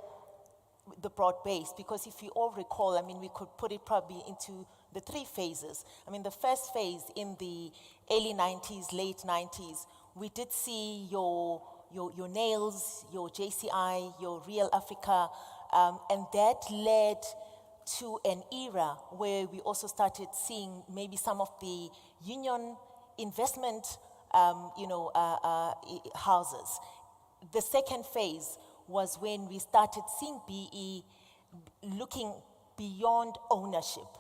the broad base, because if you all recall, I mean, we could put it probably into the 3 phases. I mean, the first phase in the early 90s, late 90s, we did see your NAILS, your JCI, your Real Africa, and that led to an era where we also started seeing maybe some of the union investment, houses. The second phase was when we started seeing BE looking beyond ownership.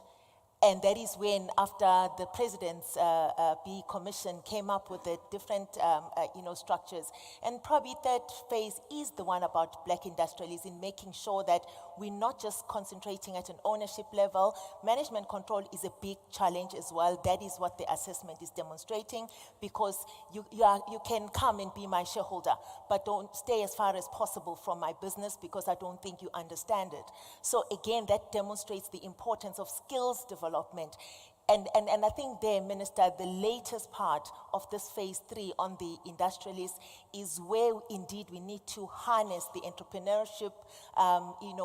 And that is when, after the President's B Commission came up with the different structures. And probably third phase is the one about black industrialists, in making sure that we're not just concentrating at an ownership level. Management control is a big challenge as well. That is what the assessment is demonstrating, because you can come and be my shareholder, but don't stay as far as possible from my business, because I don't think you understand it. So again, that demonstrates the importance of skills development. And I think there, Minister, the latest part of this phase 3 on the industrialists is where indeed we need to harness the entrepreneurship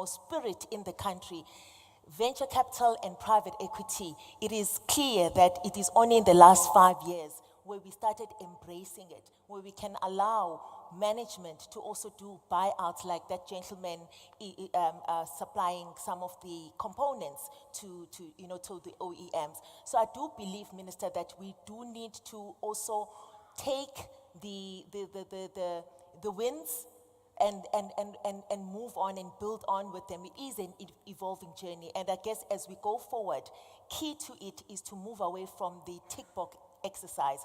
spirit in the country. Venture capital and private equity, it is clear that it is only in the last 5 years where we started embracing it, where we can allow management to also do buyouts, like that gentleman supplying some of the components to the OEMs. So I do believe, Minister, that we do need to also take the wins and move on and build on with them. It is an evolving journey, and I guess as we go forward, key to it is to move away from the tick box exercise.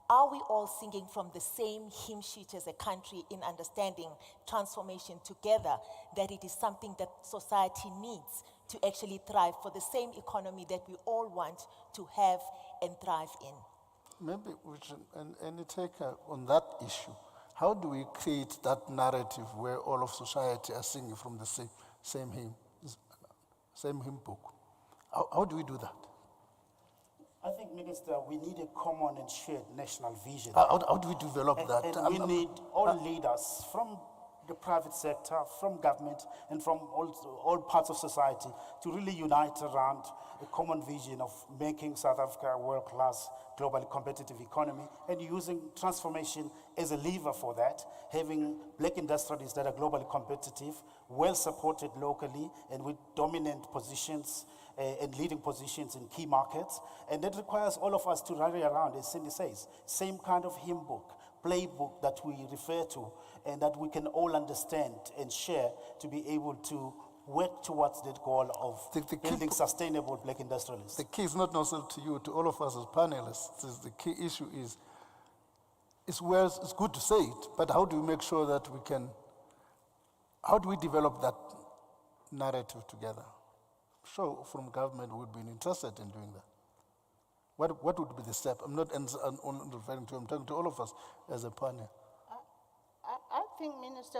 Are we all singing from the same hymn sheet as a country in understanding transformation together, that it is something that society needs to actually thrive for the same economy that we all want to have and thrive in? Maybe we should, and take on that issue, how do we create that narrative where all of society are singing from the same hymn book? How do we do that? I think, Minister, we need a common and shared national vision. How do we develop that? And we need all leaders from the private sector, from government, and from all parts of society to really unite around a common vision of making South Africa a world-class, globally competitive economy, and using transformation as a lever for that, having black industrialists that are globally competitive, well-supported locally, and with dominant positions and leading positions in key markets. And that requires all of us to rally around, as Cindy says, same kind of hymn book, playbook that we refer to, and that we can all understand and share to be able to work towards that goal of building sustainable black industrialists. The key is not necessarily to you, to all of us as panelists. The key issue is where it's good to say it, but how do we make sure that how do we develop that narrative together? Sure, from government would be interested in doing that. What would be the step? I'm not referring to, I'm talking to all of us as a panel. I think, Minister,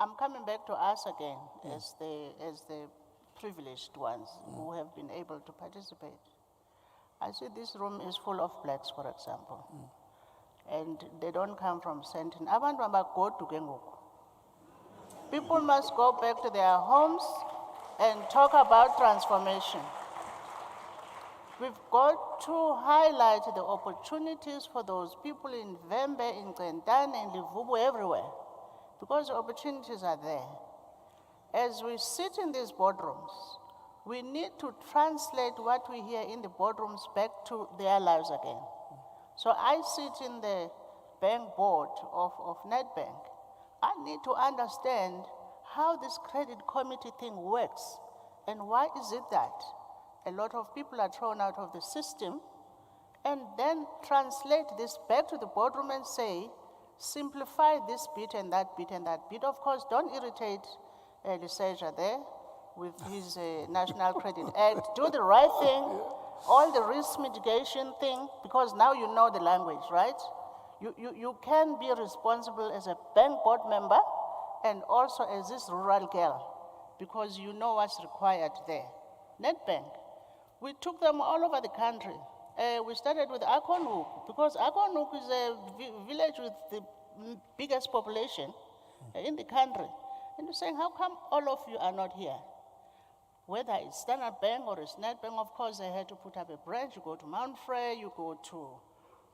I'm coming back to us again as the privileged ones who have been able to participate. I see this room is full of blacks, for example, and they don't come from Sentin. Abantu abagodu ke ngoku. People must go back to their homes and talk about transformation. We've got to highlight the opportunities for those people in Vembe, in Qentane, in Livubu, everywhere, because the opportunities are there. As we sit in these boardrooms, we need to translate what we hear in the boardrooms back to their lives again. So I sit in the bank board of Nedbank. I need to understand how this credit committee thing works, and why is it that a lot of people are thrown out of the system, and then translate this back to the boardroom and say, simplify this bit and that bit and that bit. Of course, don't irritate Lysaja there with his National Credit Act. Do the right thing, all the risk mitigation thing, because now you know the language, right? You can be responsible as a bank board member and also as this rural girl, because you know what's required there. Nedbank, we took them all over the country. We started with Akonhoek, because Akonhoek is a village with the biggest population in the country. And you're saying, how come all of you are not here? Whether it's Standard Bank or it's Nedbank, of course, they had to put up a branch. You go to Mount Frere, you go to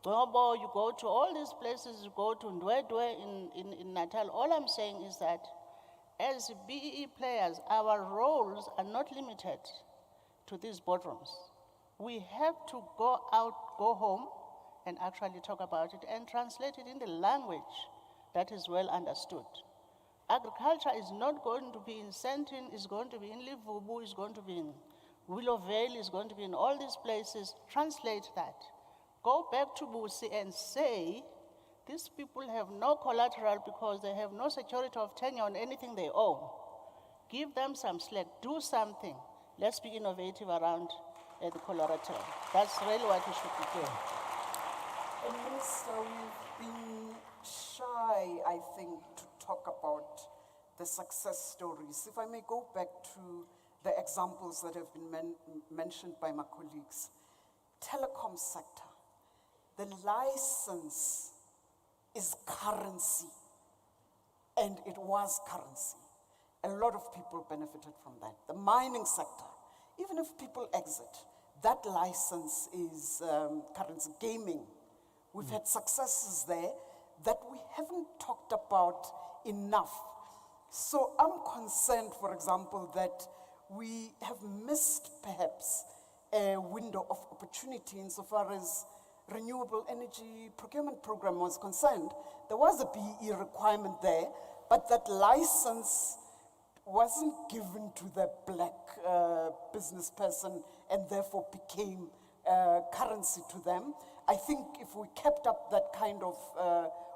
Dobo, you go to all these places, you go to Ndwedwe in Natal. All I'm saying is that as BEE players, our roles are not limited to these boardrooms. We have to go out, go home, and actually talk about it and translate it in the language that is well understood. Agriculture is not going to be in Sentin, it's going to be in Livubu, it's going to be in Willow Vale, it's going to be in all these places. Translate that. Go back to Busi and say, these people have no collateral because they have no security of tenure on anything they own. Give them some slack, do something. Let's be innovative around the collateral. That's really what we should be doing. And Minister, we've been shy, I think, to talk about the success stories. If I may go back to the examples that have been mentioned by my colleagues. Telecom sector, the license is currency, and it was currency. A lot of people benefited from that. The mining sector, even if people exit, that license is currency. Gaming, we've had successes there that we haven't talked about enough. So I'm concerned, for example, that we have missed perhaps a window of opportunity insofar as renewable energy procurement program was concerned. There was a BE requirement there, but that license wasn't given to the black business person and therefore became currency to them. I think if we kept up that kind of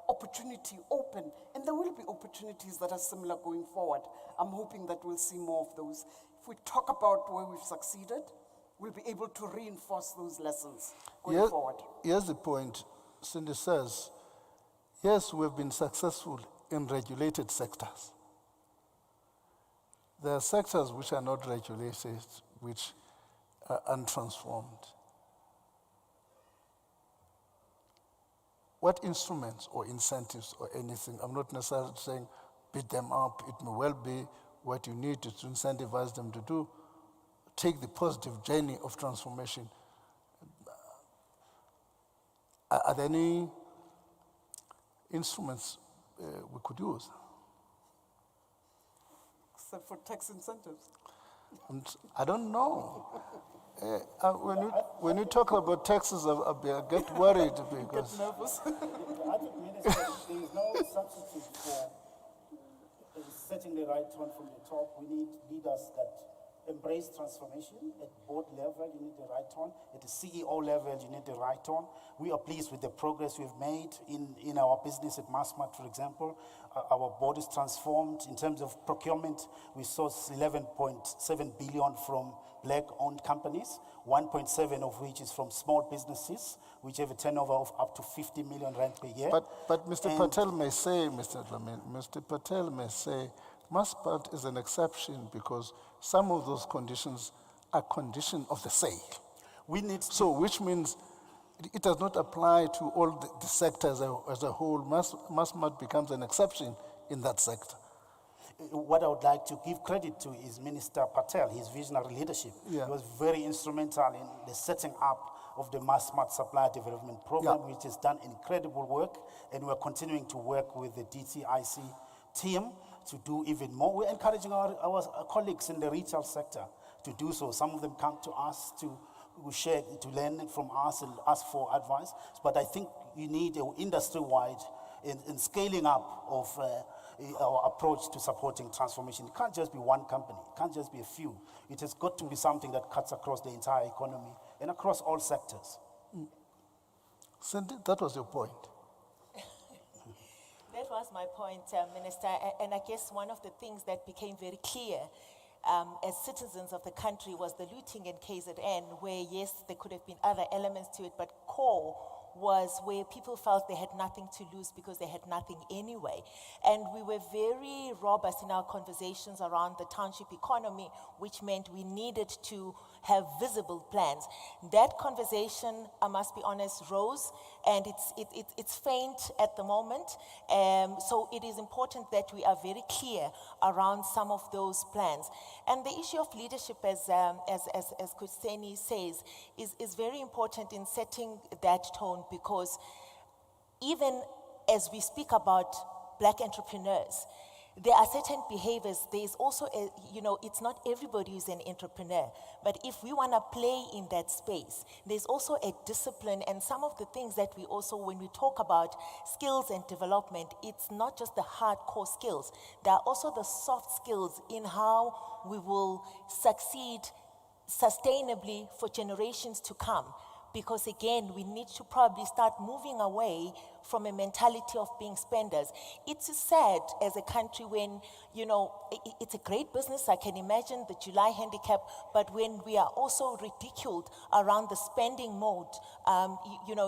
opportunity open, and there will be opportunities that are similar going forward, I'm hoping that we'll see more of those. If we talk about where we've succeeded, we'll be able to reinforce those lessons going forward. Here's the point. Cindy says, yes, we've been successful in regulated sectors. There are sectors which are not regulated, which are untransformed. What instruments or incentives or anything, I'm not necessarily saying beat them up, it may well be what you need to incentivize them to do. Take the positive journey of transformation. Are there any instruments we could use? Except for tax incentives. I don't know. When you talk about taxes, I get worried because. Get nervous. I think, Minister, there is no substitute for setting the right tone from the top. We need leaders that embrace transformation. At board level, you need the right tone. At the CEO level, you need the right tone. We are pleased with the progress we've made in our business at Massmart, for example. Our board is transformed. In terms of procurement, we source 11.7 billion from black-owned companies, 1.7 of which is from small businesses, which have a turnover of up to 50 million rand per year. But Mr. Patel may say, Mr. Patel may say, Massmart is an exception because some of those conditions are conditions of the sale. Which means it does not apply to all the sector as a whole. Massmart becomes an exception in that sector. What I would like to give credit to is Minister Patel, his visionary leadership. Yeah. He was very instrumental in the setting up of the Massmart Supply Development Program, which has done incredible work, and we're continuing to work with the DTIC team to do even more. We're encouraging our colleagues in the retail sector to do so. Some of them come to us to share, to learn from us and ask for advice. But I think you need an industry-wide in scaling up of our approach to supporting transformation. It can't just be one company. It can't just be a few. It has got to be something that cuts across the entire economy and across all sectors. Cindy, that was your point. That was my point, Minister. And I guess one of the things that became very clear as citizens of the country was the looting in KZN, where, yes, there could have been other elements to it, but core was where people felt they had nothing to lose because they had nothing anyway. And we were very robust in our conversations around the township economy, which meant we needed to have visible plans. That conversation, I must be honest, rose, and it's faint at the moment. So it is important that we are very clear around some of those plans. And the issue of leadership, as Kuseni says, is very important in setting that tone, because even as we speak about black entrepreneurs, there are certain behaviors. There's also, it's not everybody who's an entrepreneur, but if we want to play in that space, there's also a discipline, and some of the things that we also, when we talk about skills and development, it's not just the hardcore skills. There are also the soft skills in how we will succeed sustainably for generations to come. Because again, we need to probably start moving away from a mentality of being spenders. It's sad as a country when, it's a great business, I can imagine the July handicap, but when we are also ridiculed around the spending mode,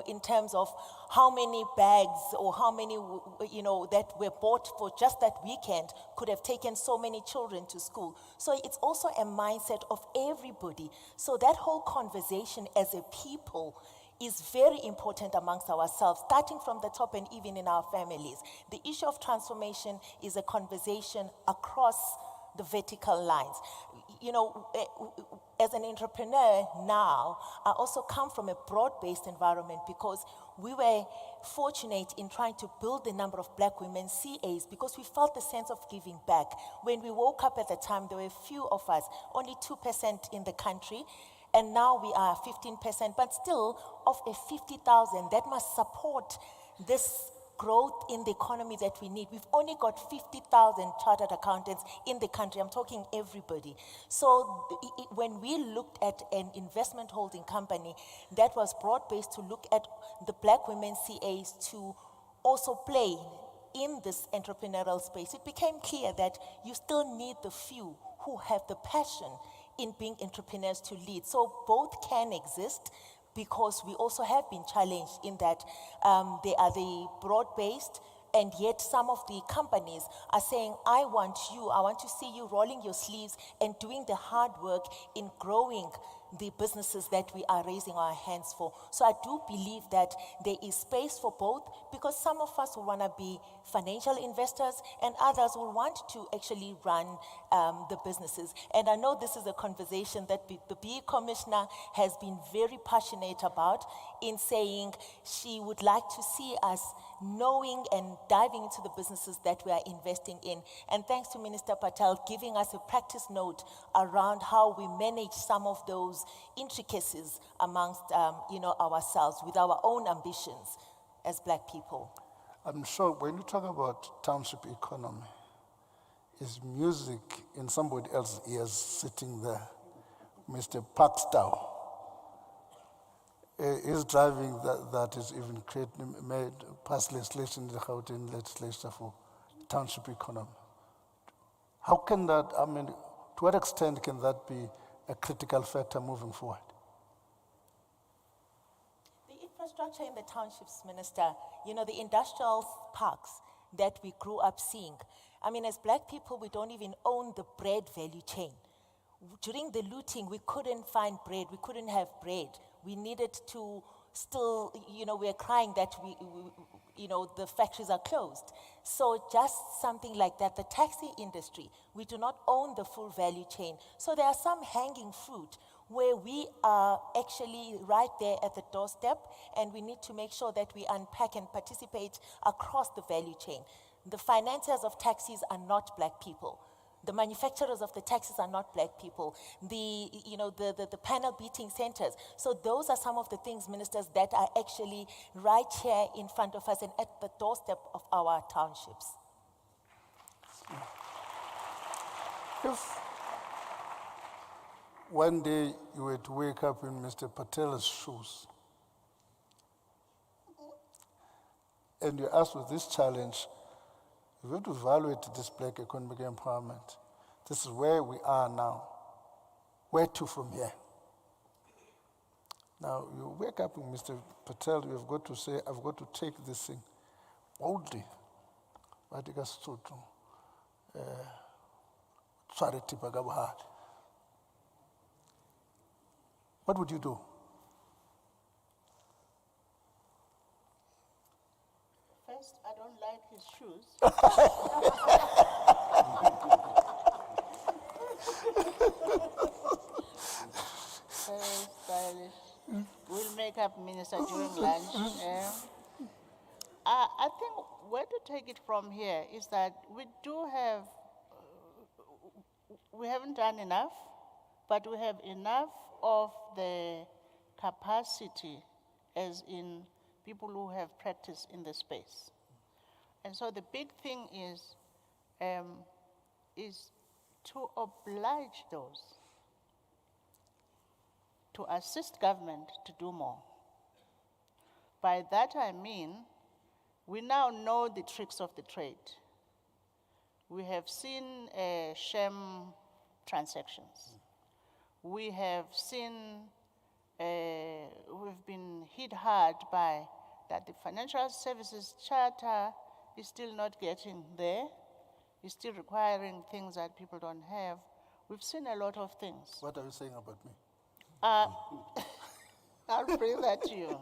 in terms of how many bags or how many, that were bought for just that weekend could have taken so many children to school. So it's also a mindset of everybody. So that whole conversation as a people is very important amongst ourselves, starting from the top and even in our families. The issue of transformation is a conversation across the vertical lines. As an entrepreneur now, I also come from a broad-based environment because we were fortunate in trying to build the number of black women CAs because we felt the sense of giving back. When we woke up at the time, there were few of us, only 2% in the country, and now we are 15%, but still of a 50,000 that must support this growth in the economy that we need. We've only got 50,000 chartered accountants in the country. I'm talking everybody. So when we looked at an investment holding company that was broad-based to look at the black women CAs to also play in this entrepreneurial space, it became clear that you still need the few who have the passion in being entrepreneurs to lead. So both can exist, because we also have been challenged in that they are the broad-based, and yet some of the companies are saying, I want to see you rolling your sleeves and doing the hard work in growing the businesses that we are raising our hands for. So I do believe that there is space for both, because some of us will want to be financial investors and others will want to actually run the businesses. And I know this is a conversation that the BE Commissioner has been very passionate about, in saying she would like to see us knowing and diving into the businesses that we are investing in. And thanks to Minister Patel giving us a practice note around how we manage some of those intricacies amongst ourselves with our own ambitions as black people. I'm sure when you talk about township economy, it's music in somebody else's ears sitting there. Mr. Pakstow is driving that is even made past legislation in the Gauteng legislature for township economy. How can that, to what extent can that be a critical factor moving forward? The infrastructure in the townships, Minister, the industrial parks that we grew up seeing. As black people, we don't even own the bread value chain. During the looting, we couldn't find bread, we couldn't have bread. We needed to still, we're crying that the factories are closed. So just something like that. The taxi industry, we do not own the full value chain. So there are some hanging fruit where we are actually right there at the doorstep, and we need to make sure that we unpack and participate across the value chain. The financiers of taxis are not black people. The manufacturers of the taxis are not black people. The panel beating centers. So those are some of the things, ministers, that are actually right here in front of us and at the doorstep of our townships. If one day you were to wake up in Mr. Patel's shoes, and you're asked with this challenge, we have to evaluate this black economic empowerment. This is where we are now. Where to from here? Now, you wake up with Mr. Patel, you've got to say, I've got to take this thing boldly. What would you do? First, I don't like his shoes. Very stylish. We'll make up, Minister, during lunch. I think where to take it from here is that we do have, we haven't done enough, but we have enough of the capacity, as in people who have practice in the space. And so the big thing is to oblige those, to assist government to do more. By that I mean, we now know the tricks of the trade. We have seen sham transactions. We have seen, we've been hit hard by that the Financial Services Charter is still not getting there. It's still requiring things that people don't have. We've seen a lot of things. What are you saying about me? I'll bring that to you.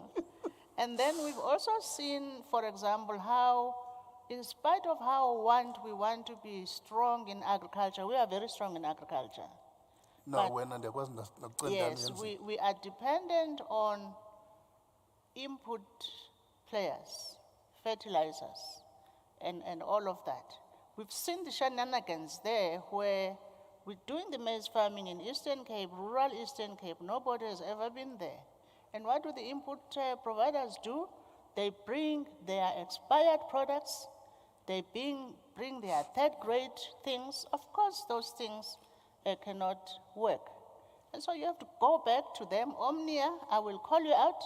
And then we've also seen, for example, how, in spite of how we want to be strong in agriculture, we are very strong in agriculture. No, But when there wasn't yes, we are dependent on input players, fertilizers, and all of that. We've seen the shenanigans there where we're doing the maize farming in Eastern Cape, rural Eastern Cape. Nobody has ever been there. And what do the input providers do? They bring their expired products, they bring their third-grade things. Of course, those things cannot work. And so you have to go back to them. Omnia, I will call you out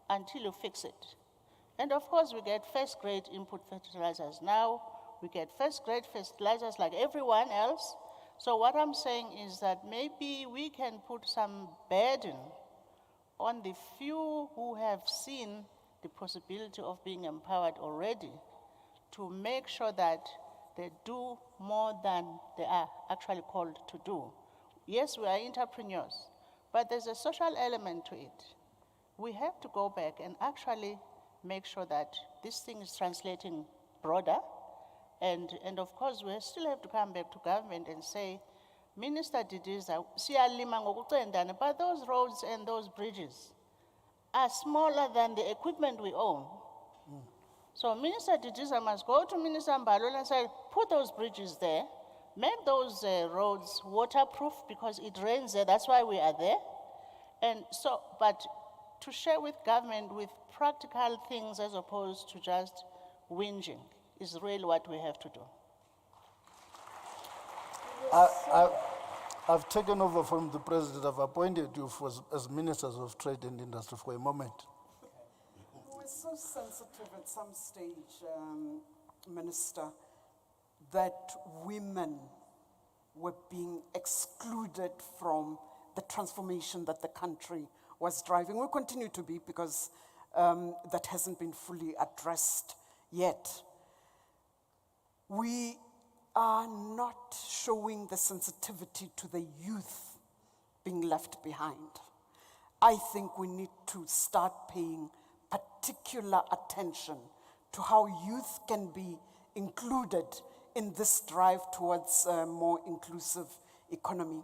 until you fix it. And of course, we get first-grade input fertilizers now. We get first-grade fertilizers like everyone else. So what I'm saying is that maybe we can put some burden on the few who have seen the possibility of being empowered already to make sure that they do more than they are actually called to do. Yes, we are entrepreneurs, but there's a social element to it. We have to go back and actually make sure that this thing is translating broader. And of course, we still have to come back to government and say, Minister Didiza, but those roads and those bridges are smaller than the equipment we own. So Minister Didiza must go to Minister Mbalula and say, put those bridges there, make those roads waterproof because it rains there, that's why we are there. And so, but to share with government with practical things as opposed to just whinging is really what we have to do. I've taken over from the president. I've appointed you as ministers of trade and industry for a moment. We're so sensitive at some stage, Minister, that women were being excluded from the transformation that the country was driving. We continue to be because that hasn't been fully addressed yet. We are not showing the sensitivity to the youth being left behind. I think we need to start paying particular attention to how youth can be included in this drive towards a more inclusive economy.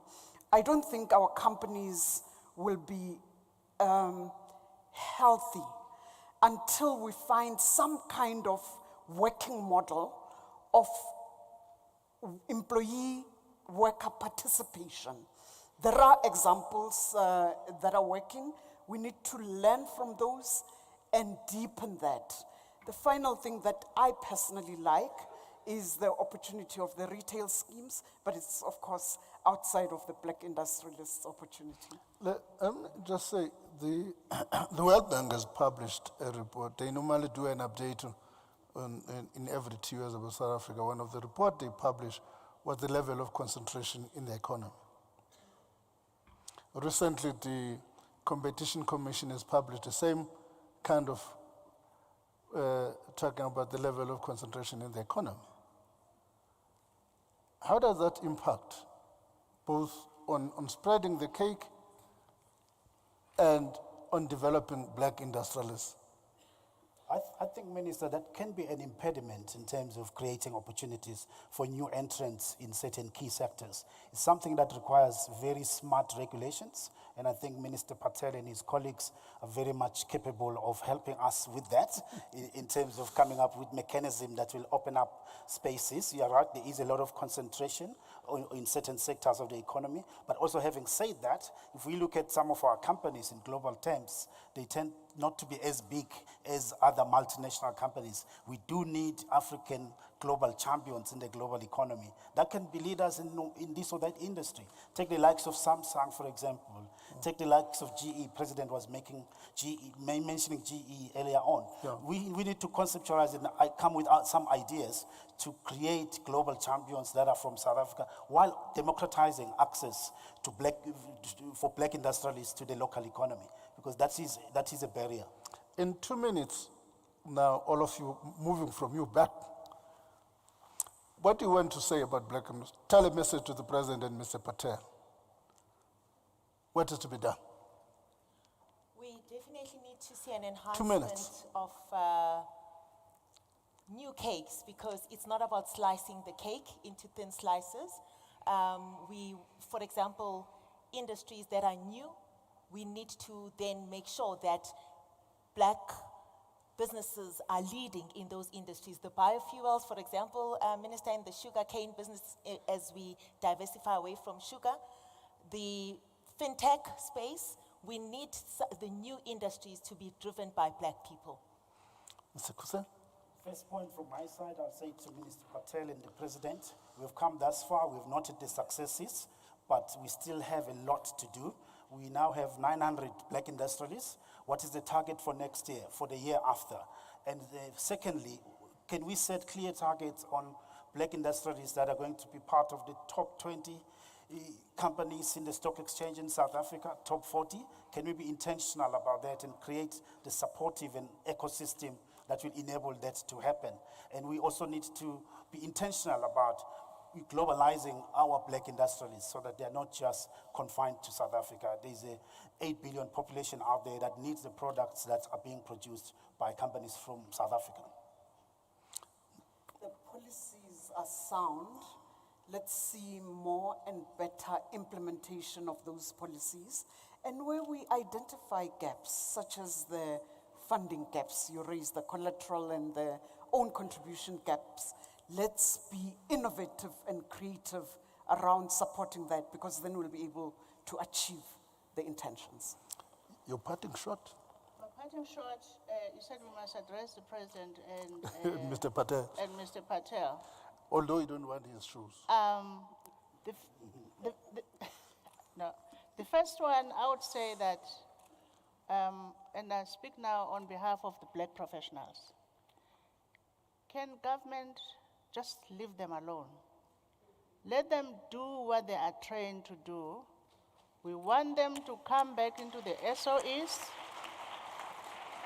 I don't think our companies will be healthy until we find some kind of working model of employee worker participation. There are examples that are working. We need to learn from those and deepen that. The final thing that I personally like is the opportunity of the retail schemes, but it's of course outside of the Black Industrialists opportunity. Let me just say, the World Bank has published a report. They normally do an update in every 2 years about South Africa. One of the reports they published was the level of concentration in the economy. Recently, the Competition Commission has published the same kind of talking about the level of concentration in the economy. How does that impact both on spreading the cake and on developing Black industrialists? I think, Minister, that can be an impediment in terms of creating opportunities for new entrants in certain key sectors. It's something that requires very smart regulations And I think Minister Patel and his colleagues are very much capable of helping us with that in terms of coming up with mechanism that will open up spaces. You are right, there is a lot of concentration in certain sectors of the economy. But also having said that, if we look at some of our companies in global terms, they tend not to be as big as other multinational companies. We do need African global champions in the global economy that can be leaders in this or that industry. Take the likes of Samsung, for example. Take the likes of GE. President was mentioning GE earlier on. Yeah. We need to conceptualize and come with some ideas to create global champions that are from South Africa while democratizing access to for black industrialists to the local economy, because that is a barrier. In 2 minutes, now all of you, moving from you back, what do you want to say about black industry? Tell a message to the President and Mr. Patel. What is to be done? We definitely need to see an enhancement 2 minutes. of new cakes, because it's not about slicing the cake into thin slices. For example, industries that are new, we need to then make sure that black businesses are leading in those industries. The biofuels, for example, Minister, in the sugar cane business, as we diversify away from sugar, the fintech space, we need the new industries to be driven by black people. Mr. Kusen? First point from my side, I'll say to Minister Patel and the President, we've come thus far, we've noted the successes, but we still have a lot to do. We now have 900 black industrialists. What is the target for next year, for the year after? And secondly, can we set clear targets on black industrialists that are going to be part of the top 20 companies in the stock exchange in South Africa, top 40? Can we be intentional about that and create the supportive and ecosystem that will enable that to happen? And we also need to be intentional about globalizing our black industrialists so that they are not just confined to South Africa. There's an 8 billion population out there that needs the products that are being produced by companies from South Africa. The policies are sound. Let's see more and better implementation of those policies. And where we identify gaps, such as the funding gaps, you raised the collateral and the own contribution gaps, let's be innovative and creative around supporting that, because then we'll be able to achieve the intentions. Your parting shot? My parting shot, you said we must address the President and Mr. Patel. And Mr. Patel. Although you don't want his shoes. No, the first one, I would say that, and I speak now on behalf of the black professionals. Can government just leave them alone? Let them do what they are trained to do. We want them to come back into the SOEs.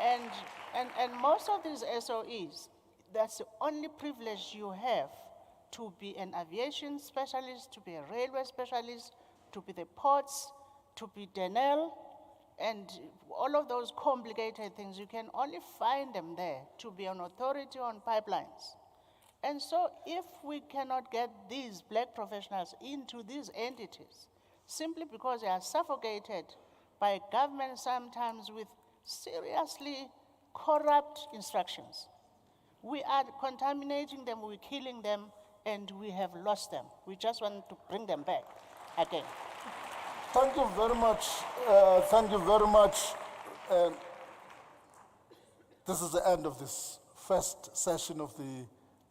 And most of these SOEs, that's the only privilege you have, to be an aviation specialist, to be a railway specialist, to be the ports, to be Denel, and all of those complicated things. You can only find them there, to be an authority on pipelines. And so if we cannot get these black professionals into these entities, simply because they are suffocated by government sometimes with seriously corrupt instructions, we are contaminating them, we're killing them, and we have lost them. We just want to bring them back again. Thank you very much. Thank you very much. This is the end of this first session of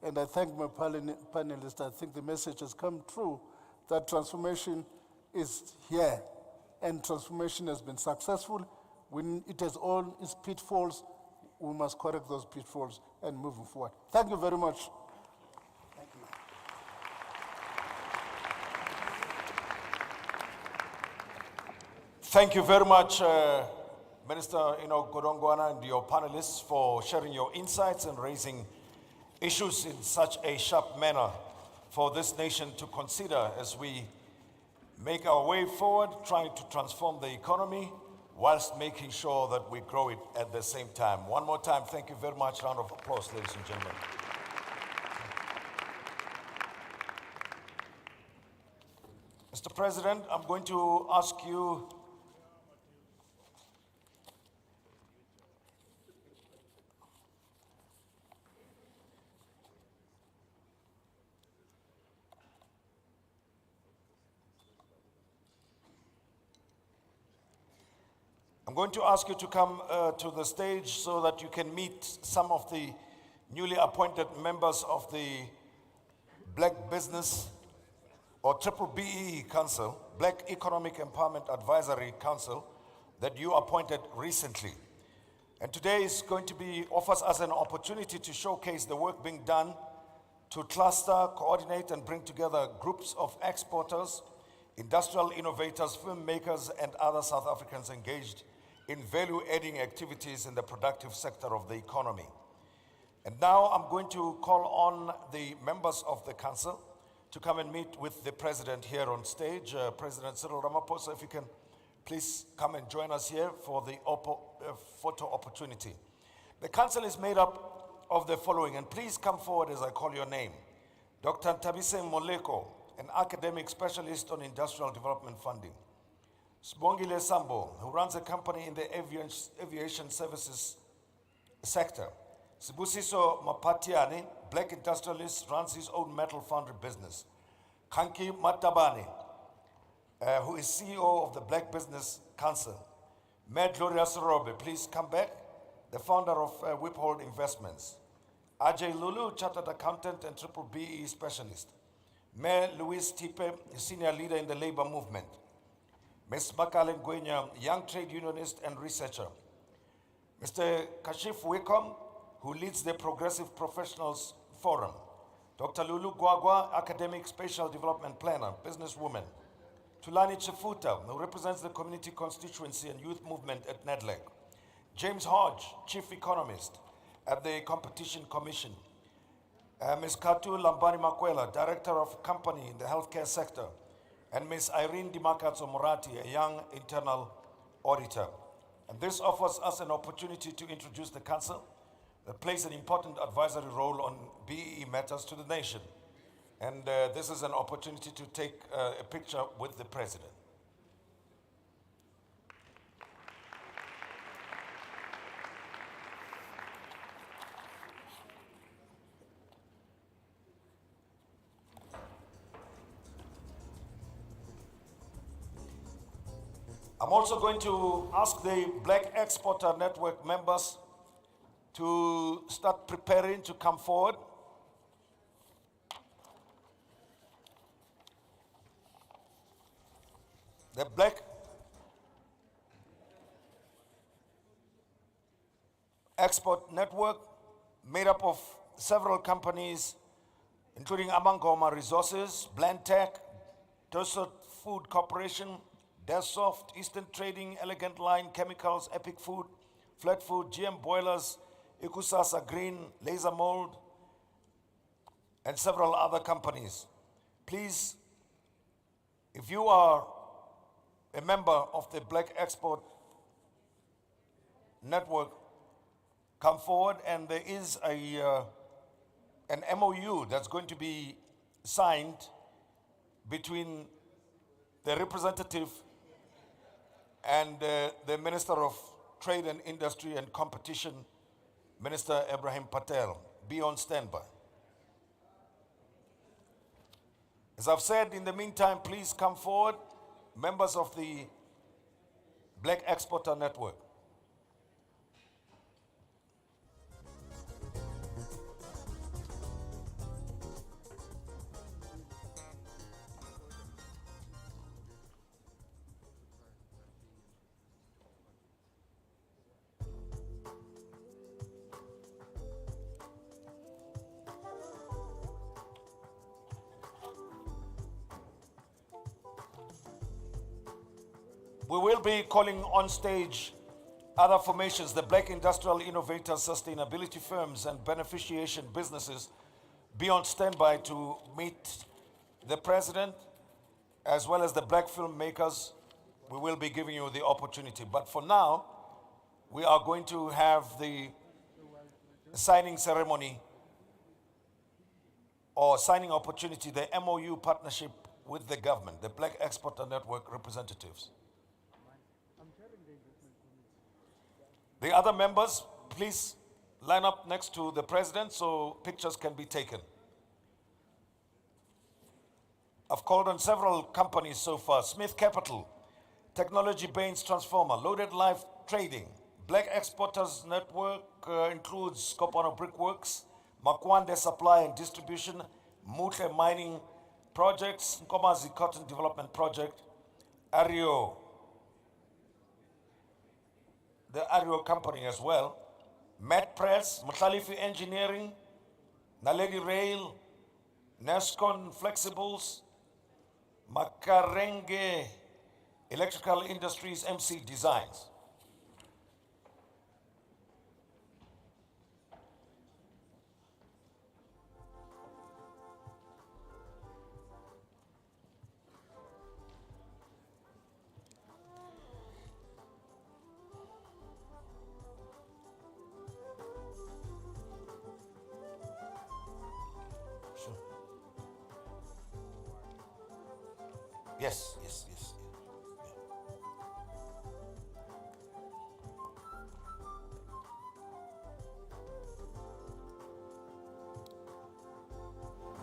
and I thank my panelists. I think the message has come through that transformation is here, and transformation has been successful. When it has all its pitfalls, we must correct those pitfalls and move forward. Thank you very much. Thank you. Thank you very much, Minister Godongwana and your panelists, for sharing your insights and raising issues in such a sharp manner for this nation to consider as we make our way forward, trying to transform the economy whilst making sure that we grow it at the same time. One more time, thank you very much. Round of applause, ladies and gentlemen. Mr. President, I'm going to ask you I'm going to ask you to come to the stage so that you can meet some of the newly appointed members of the Black Business or Triple BEE Council, Black Economic Empowerment Advisory Council, that you appointed recently. And today is going to offers us an opportunity to showcase the work being done to cluster, coordinate, and bring together groups of exporters, industrial innovators, filmmakers, and other South Africans engaged in value-adding activities in the productive sector of the economy. And now I'm going to call on the members of the council to come and meet with the president here on stage. President Cyril Ramaphosa, if you can please come and join us here for the photo opportunity. The council is made up of the following, and please come forward as I call your name. Dr. Ntabise Moleko, an academic specialist on industrial development funding. Sbongile Sambo, who runs a company in the aviation services sector. Sibusiso Mapatiane, black industrialist, runs his own metal foundry business. Kanki Matabane, who is CEO of the Black Business Council. Mayor Gloria Sorobe, please come back, the founder of Whiphold Investments. Ajay Lulu, chartered accountant and Triple BE specialist. Mayor Louis Tipe, senior leader in the labor movement. Ms. Makalen Gwenya, young trade unionist and researcher. Mr. Kashif Wickham, who leads the Progressive Professionals Forum. Dr. Lulu Gwagwa, academic spatial development planner, businesswoman. Tulani Chifuta, who represents the community constituency and youth movement at NEDLEC. James Hodge, chief economist at the Competition Commission. Ms. Katu Lambani Makwela, director of a company in the healthcare sector. And Ms. Irene Dimakatso Morati, a young internal auditor. And this offers us an opportunity to introduce the council that plays an important advisory role on BEE matters to the nation. And this is an opportunity to take a picture with the president. I'm also going to ask the Black Exporter Network members to start preparing to come forward. The Black Export Network, made up of several companies, including Amangoma Resources, Blendtech, Dosot Food Corporation, Desoft, Eastern Trading, Elegant Line, Chemicals, Epic Food, Flat Food, GM Boilers, Ikusasa Green, Laser Mold, and several other companies. Please, if you are a member of the Black Export Network, come forward, and there is an MOU that's going to be signed between the representative and the Minister of Trade and Industry and Competition, Minister Ibrahim Patel. Be on standby. As I've said, in the meantime, please come forward, members of the Black Exporter Network. We will be calling on stage other formations, the Black Industrial Innovators, Sustainability Firms, and Beneficiation Businesses. Be on standby to meet the president, as well as the Black filmmakers. We will be giving you the opportunity. But for now, we are going to have the signing ceremony or signing opportunity, the MOU partnership with the government, the Black Exporter Network representatives. The other members, please line up next to the president so pictures can be taken. I've called on several companies so far. Smith Capital, Technology Bains Transformer, Loaded Life trading. Black Exporters Network includes Kopano Brickworks, Makwande Supply and Distribution, Mutle Mining Projects, Nkomazi Cotton Development Project, Ario, the Ario Company as well, Met Press, Mutlalifi Engineering, Naledi Rail, Nescon Flexibles, Makarenge Electrical Industries, MC Designs. Yes, yes, yes.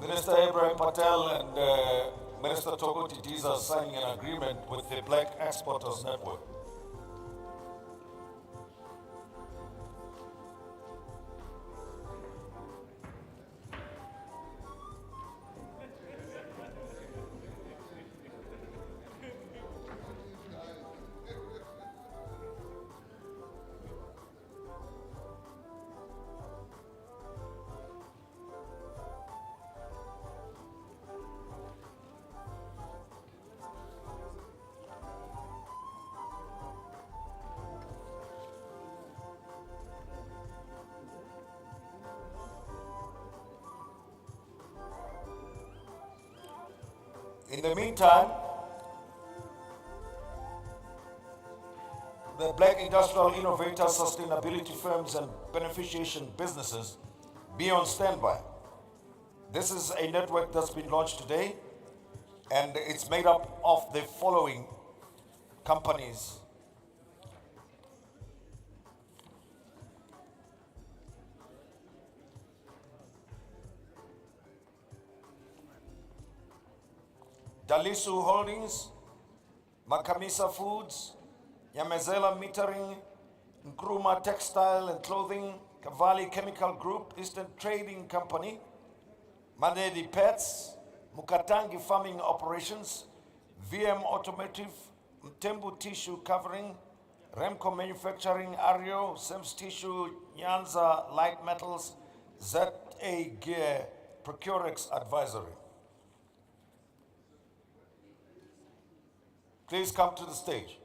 Minister Ibrahim Patel and Minister Togo Titiz are signing an agreement with the Black Exporters Network. In the meantime, the Black Industrial Innovators, Sustainability Firms and Beneficiation Businesses be on standby. This is a network that's been launched today, and it's made up of the following companies. Dalisu Holdings, Makamisa Foods, Yamezela Metering, Nkrumah Textile and Clothing, Cavalli Chemical Group, Eastern Trading Company, Madedi Pets, Mukatangi Farming Operations, VM Automotive, Mtembu Tissue Covering, Remco Manufacturing, Ario, Sems Tissue, Nyanza Light Metals, ZA Gear, Procurex Advisory. Please come to the stage.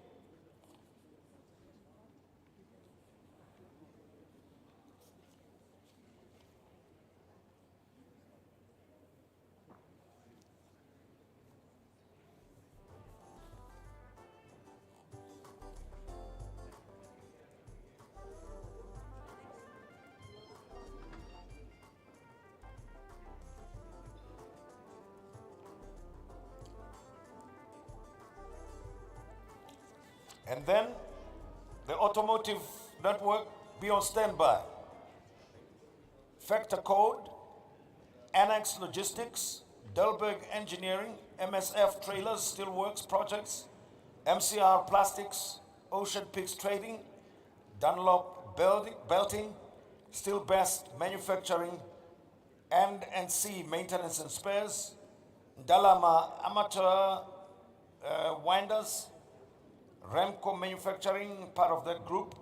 And then the automotive network be on standby. Factor Code, Annex Logistics, Delberg Engineering, MSF Trailers, Steelworks Projects, MCR Plastics, Ocean Peaks Trading, Dunlop Belting, Steel Best Manufacturing, and&C Maintenance and Spares, Dalama Amateur Winders, Remco Manufacturing, part of that group,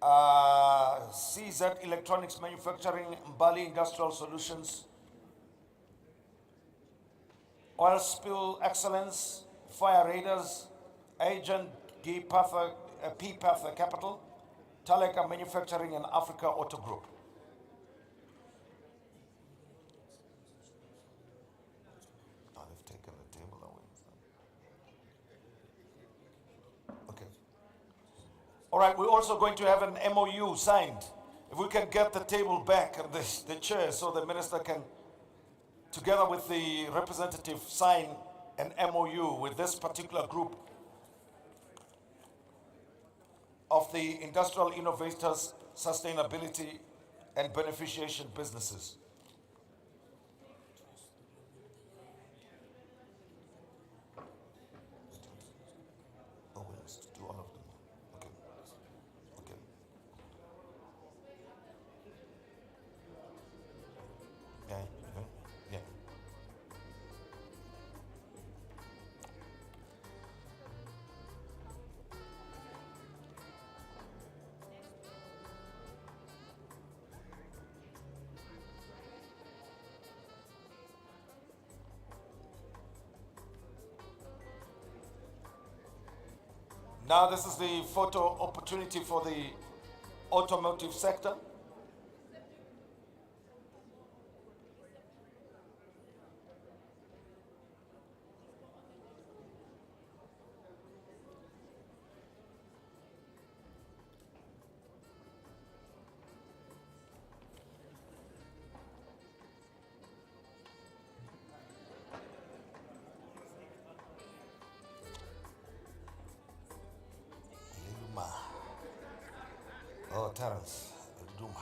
CZ Electronics Manufacturing, Mbali Industrial Solutions, Oil Spill Excellence, Fire Raiders, Agent P. Panther Capital, Taleka Manufacturing, and Africa Auto Group. Oh, they've taken the table away. Okay. All right, we're also going to have an MOU signed. If we can get the table back and the chair so the minister can, together with the representative, sign an MOU with this particular group of the Industrial Innovators, Sustainability and Beneficiation Businesses. Oh, we must do all of them. Okay. Now this is the photo opportunity for the automotive sector. Luma. Oh, Terence, Duma.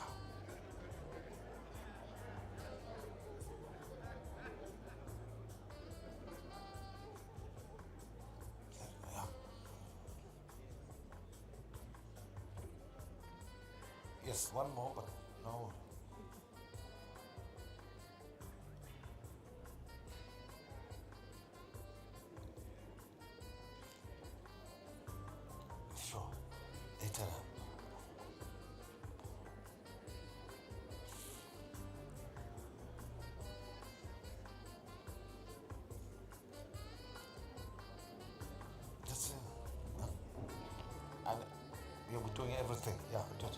Yes, one more, but no. Sure. Later. Just and we'll be doing everything. Yeah, we did.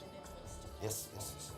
Yes, yes, yes.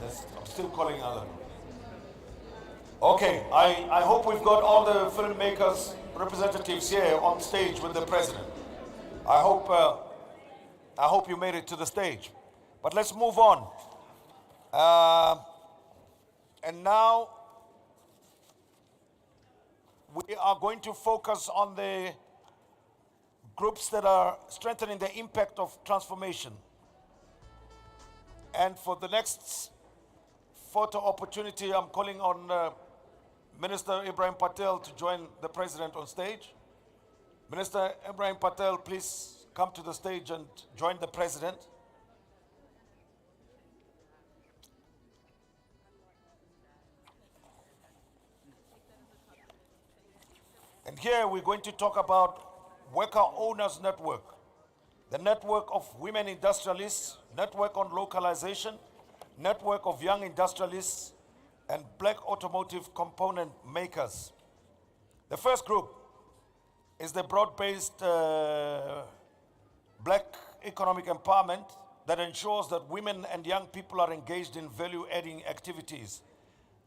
I'm still calling Alan. Okay, I hope we've got all the filmmakers representatives here on stage with the president. I hope you made it to the stage. But let's move on. And now we are going to focus on the groups that are strengthening the impact of transformation. And for the next photo opportunity, I'm calling on Minister Ibrahim Patel to join the president on stage. Minister Ibrahim Patel, please come to the stage and join the president. And here we're going to talk about Worker Owners Network, the network of women industrialists, network on localization, network of young industrialists, and black automotive component makers. The first group is the broad-based black economic empowerment that ensures that women and young people are engaged in value-adding activities,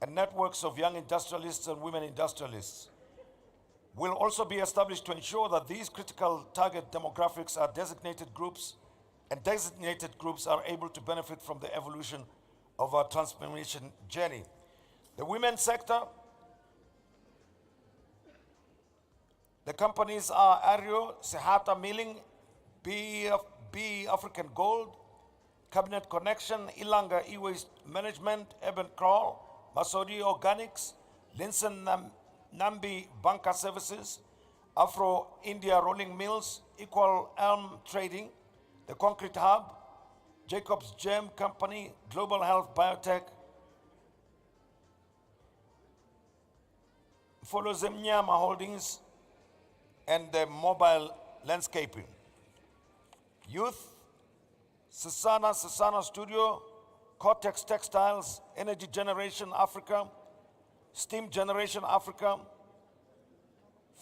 and networks of young industrialists and women industrialists will also be established to ensure that these critical target demographics are designated groups, and designated groups are able to benefit from the evolution of our transformation journey. The women's sector, the companies are Ario, Sehata Milling, B African Gold, Cabinet Connection, Ilanga E-Waste Management, Eben Crawl, Masodi Organics, Linson Nambi Banca Services, Afro India Rolling Mills, Equal Elm Trading, The Concrete Hub, Jacobs Gem Company, Global Health Biotech, follows Mnyama Holdings, and the Mobile Landscaping. Youth, Sasana Studio, Cortex Textiles, Energy Generation Africa, Steam Generation Africa,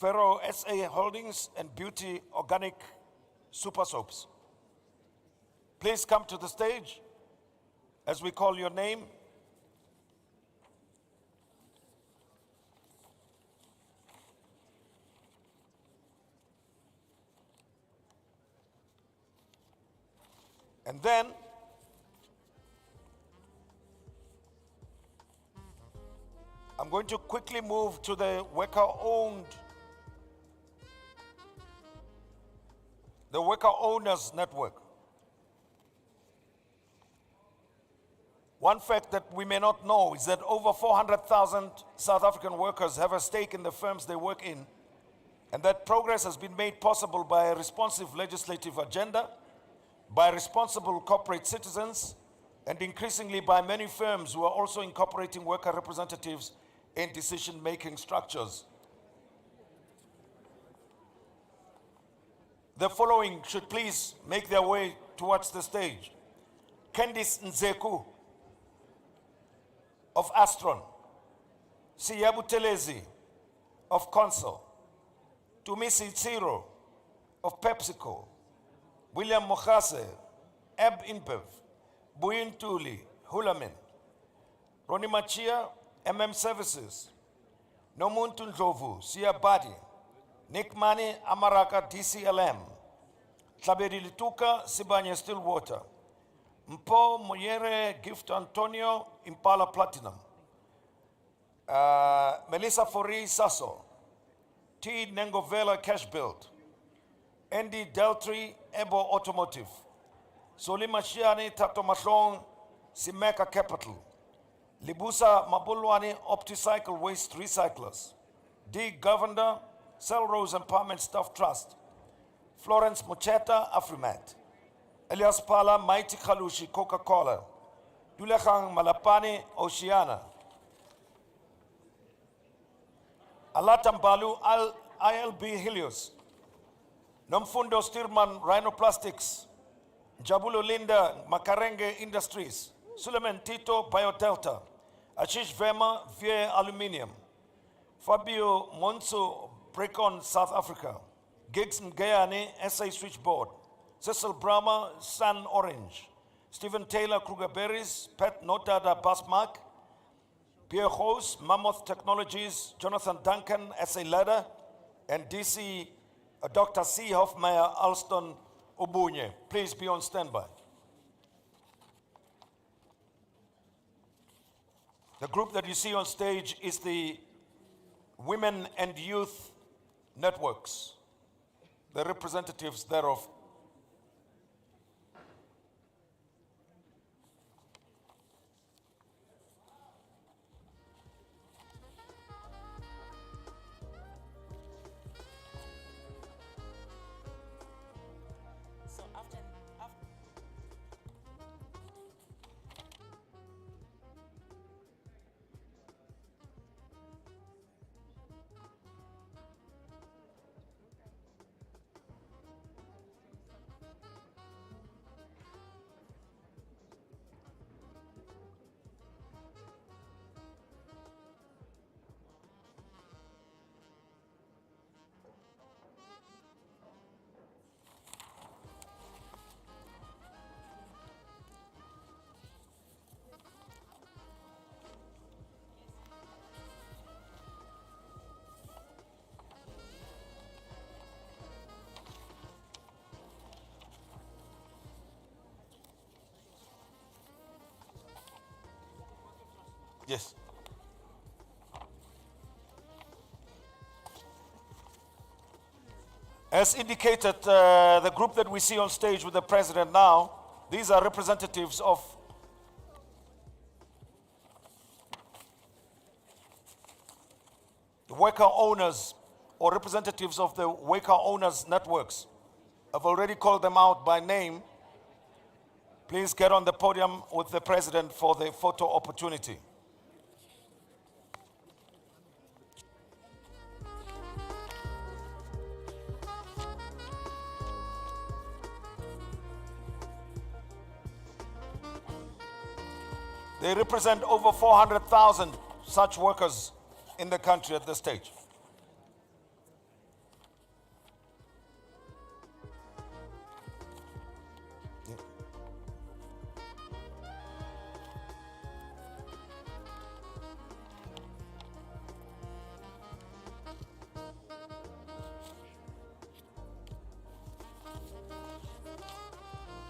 Ferro SA Holdings, and Beauty Organic Super Soaps. Please come to the stage as we call your name. And then I'm going to quickly move to the worker-owned, the Worker Owners Network. One fact that we may not know is that over 400,000 South African workers have a stake in the firms they work in, and that progress has been made possible by a responsive legislative agenda, by responsible corporate citizens, and increasingly by many firms who are also incorporating worker representatives in decision-making structures. The following should please make their way towards the stage. Candice Nzeku of Astron, Siyabu Telezi of Consul, Tumisi Tsiro of PepsiCo, William Mokhase, Eb Inbev, Buyin Tuli, Hulamin, Ronnie Machia, Services, Nomuntu Ndlovu, Sia Badi, Nick Mani, Amaraka, DCLM, Tlaberi Lituka, Sibanye Stillwater, Mpo Moyere, Gift Antonio, Impala Platinum, Melissa Fori Sasso, T. Nengovela Cash Build, Andy Deltri, Ebo Automotive, Soli Mashiani, Tato Mahlong, Simeka Capital, Libusa Mabulwani OptiCycle Waste Recyclers, D. Governor, Selrose Empowerment Staff Trust, Florence Mucheta, Afrimat, Elias Pala, Mighty Khalushi, Coca-Cola, Dulechang Malapani, Oceana, Alatambalu, ILB Helios, Nomfundo Stirman, Rhinoplastics, Jabulo Linda, Makarenge Industries, Suleiman Tito, Biodelta, Ashish Vema, VA Aluminium, Fabio Monsu, Brecon, South Africa, Gigs Ngayani, SA Switchboard, Cecil Brahma, Sun Orange, Stephen Taylor Kruger Berries, Pat Notada Basmark, Pierre Hoos, Mammoth Technologies, Jonathan Duncan, S.A. Ladder, and DC Dr. C. Hofmeyer Alston Obunye. Please be on standby. The group that you see on stage is the Women and Youth Networks, the representatives thereof. Yes. As indicated, the group that we see on stage with the president now, these are representatives of the worker owners or representatives of the worker owners networks. I've already called them out by name. Please get on the podium with the president for the photo opportunity. They represent over 400,000 such workers in the country at this stage.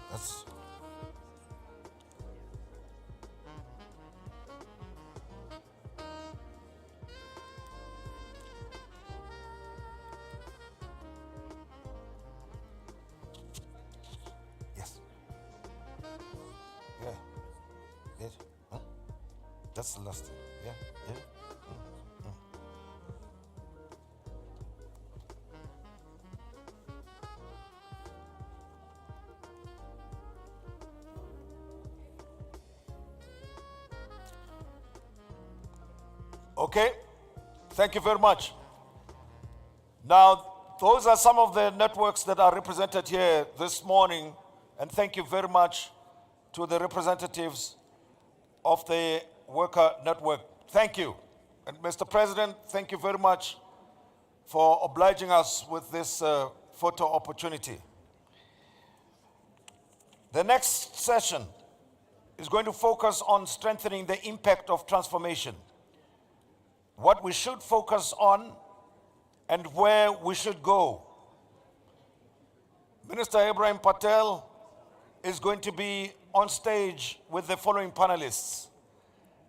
That's That's the last thing. Yeah, yeah. Okay, thank you very much. Now, those are some of the networks that are represented here this morning, and thank you very much to the representatives of the worker network. Thank you. And Mr. President, thank you very much for obliging us with this photo opportunity. The next session is going to focus on strengthening the impact of transformation, what we should focus on and where we should go. Minister Ibrahim Patel is going to be on stage with the following panelists: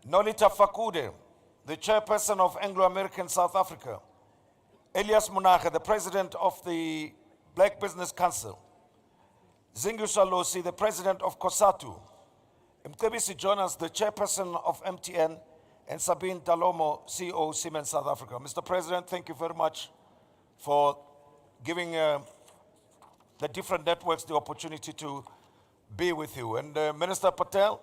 Nolita Fakude, the chairperson of Anglo-American South Africa; Elias Munake, the president of the Black Business Council; Zingiswa Losi, the president of COSATU; Mcebisi Jonas, the chairperson of MTN; and Sabine Dalomo, CEO Siemens South Africa. Mr. President, thank you very much for giving the different networks the opportunity to be with you. And Minister Patel,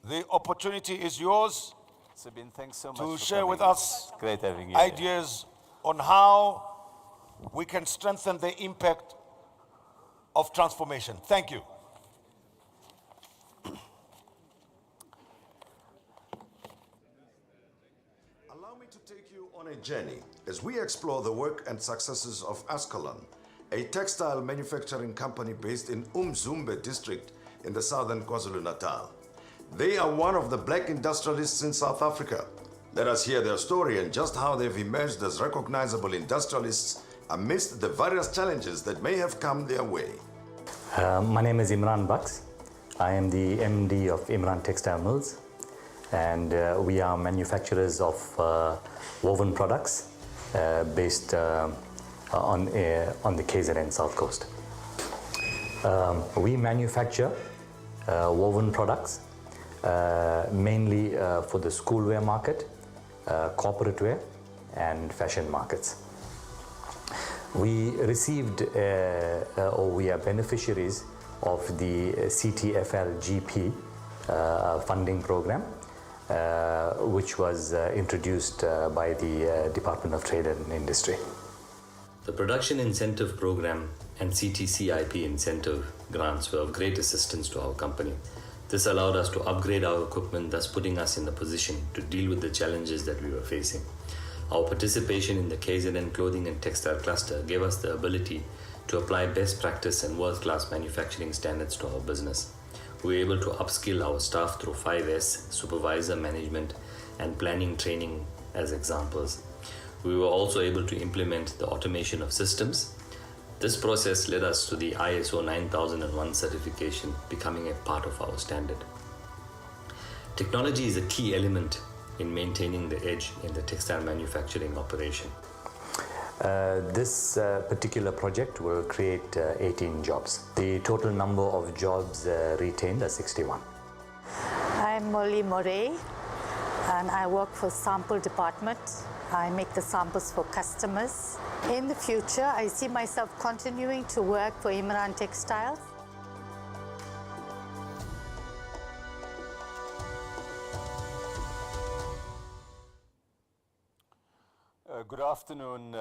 the opportunity is yours. Sabine, thanks so much to for share coming. with us Great having you ideas on how we can strengthen the impact of transformation. Thank you. Allow me to take you on a journey as we explore the work and successes of Ascalon, a textile manufacturing company based in Umzumbe district in the southern KwaZulu-Natal. They are one of the black industrialists in South Africa. Let us hear their story and just how they've emerged as recognizable industrialists amidst the various challenges that may have come their way. My name is Imran Baks. I am the MD of Imran Textile Mills, and we are manufacturers of woven products based on the KZN South Coast. We manufacture woven products mainly for the schoolwear market, corporate wear, and fashion markets. We received, or we are beneficiaries of the CTFL-GP funding program, which was introduced by the Department of Trade and Industry. The Production Incentive Program and CTCIP incentive grants were of great assistance to our company. This allowed us to upgrade our equipment, thus putting us in a position to deal with the challenges that we were facing. Our participation in the KZN Clothing and Textile Cluster gave us the ability to apply best practice and world-class manufacturing standards to our business. We were able to upskill our staff through 5S, supervisor management, and planning training as examples. We were also able to implement the automation of systems. This process led us to the ISO 9001 certification, becoming a part of our standard. Technology is a key element in maintaining the edge in the textile manufacturing operation. This particular project will create 18 jobs. The total number of jobs retained are 61. I'm Molly Moray, and I work for sample department. I make the samples for customers. In the future, I see myself continuing to work for Imran Textiles. Good afternoon,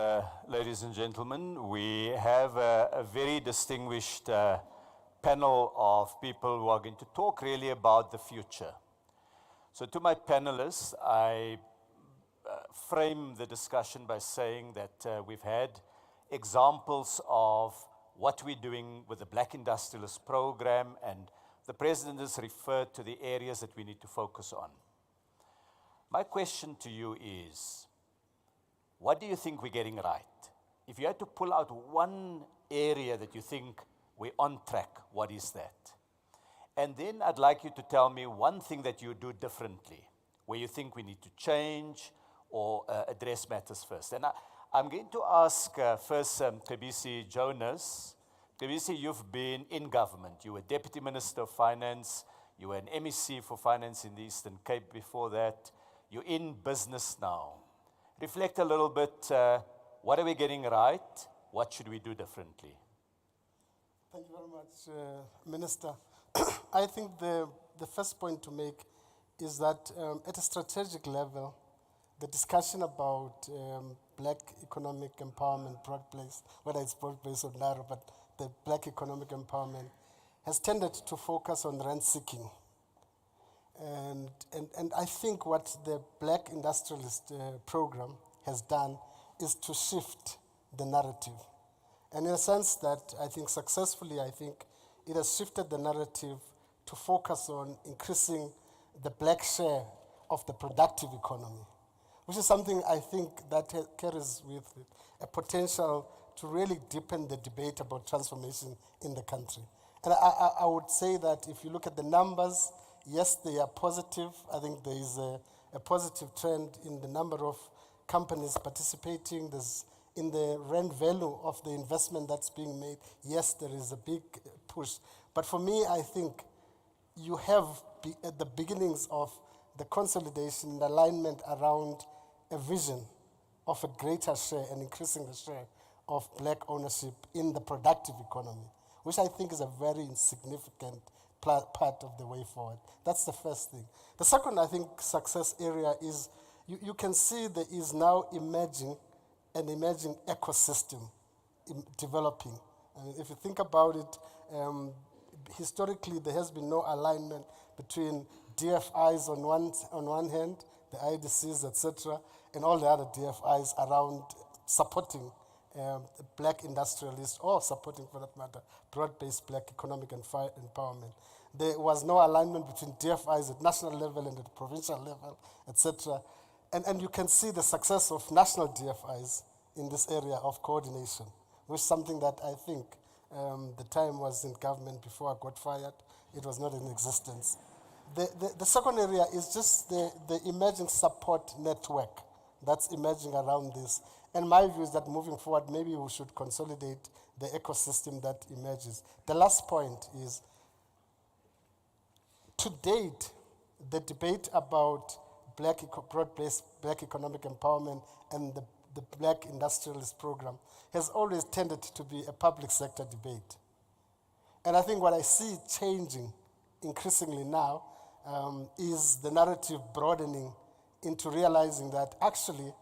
ladies and gentlemen. We have a very distinguished panel of people who are going to talk really about the future. So to my panelists, I frame the discussion by saying that we've had examples of what we're doing with the Black Industrialist program, and the President has referred to the areas that we need to focus on. My question to you is, what do you think we're getting right? If you had to pull out one area that you think we're on track, what is that? And then I'd like you to tell me one thing that you do differently, where you think we need to change or address matters first. And I'm going to ask first Kebisi Jonas. Kebisi, you've been in government. You were Deputy Minister of Finance. You were an MEC for Finance in the Eastern Cape before that. You're in business now. Reflect a little bit, what are we getting right? What should we do differently? Thank you very much, Minister. I think the first point to make is that at a strategic level, the discussion about black economic empowerment, broad-based, whether it's broad-based or narrow, but the black economic empowerment has tended to focus on rent-seeking. And I think what the Black Industrialist program has done is to shift the narrative. And in a sense that I think successfully, I think it has shifted the narrative to focus on increasing the black share of the productive economy, which is something I think that carries with it a potential to really deepen the debate about transformation in the country. And I would say that if you look at the numbers, yes, they are positive. I think there is a positive trend in the number of companies participating. There's in the rent value of the investment that's being made. Yes, there is a big push. But for me, I think you have at the beginnings of the consolidation and alignment around a vision of a greater share and increasing the share of black ownership in the productive economy, which I think is a very insignificant part of the way forward. That's the first thing. The second, I think, success area is you can see there is now an emerging ecosystem developing. If you think about it, historically there has been no alignment between DFIs on one hand, the IDCs, etc., and all the other DFIs around supporting black industrialists or supporting, for that matter, broad-based black economic and empowerment. There was no alignment between DFIs at national level and at provincial level, etc. And you can see the success of national DFIs in this area of coordination, which is something that I think the time was in government before I got fired. It was not in existence. The second area is just the emerging support network that's emerging around this. And my view is that moving forward, maybe we should consolidate the ecosystem that emerges. The last point is, to date, the debate about broad-based black economic empowerment and the Black Industrialist Program has always tended to be a public sector debate. And I think what I see changing increasingly now is the narrative broadening into realizing that actually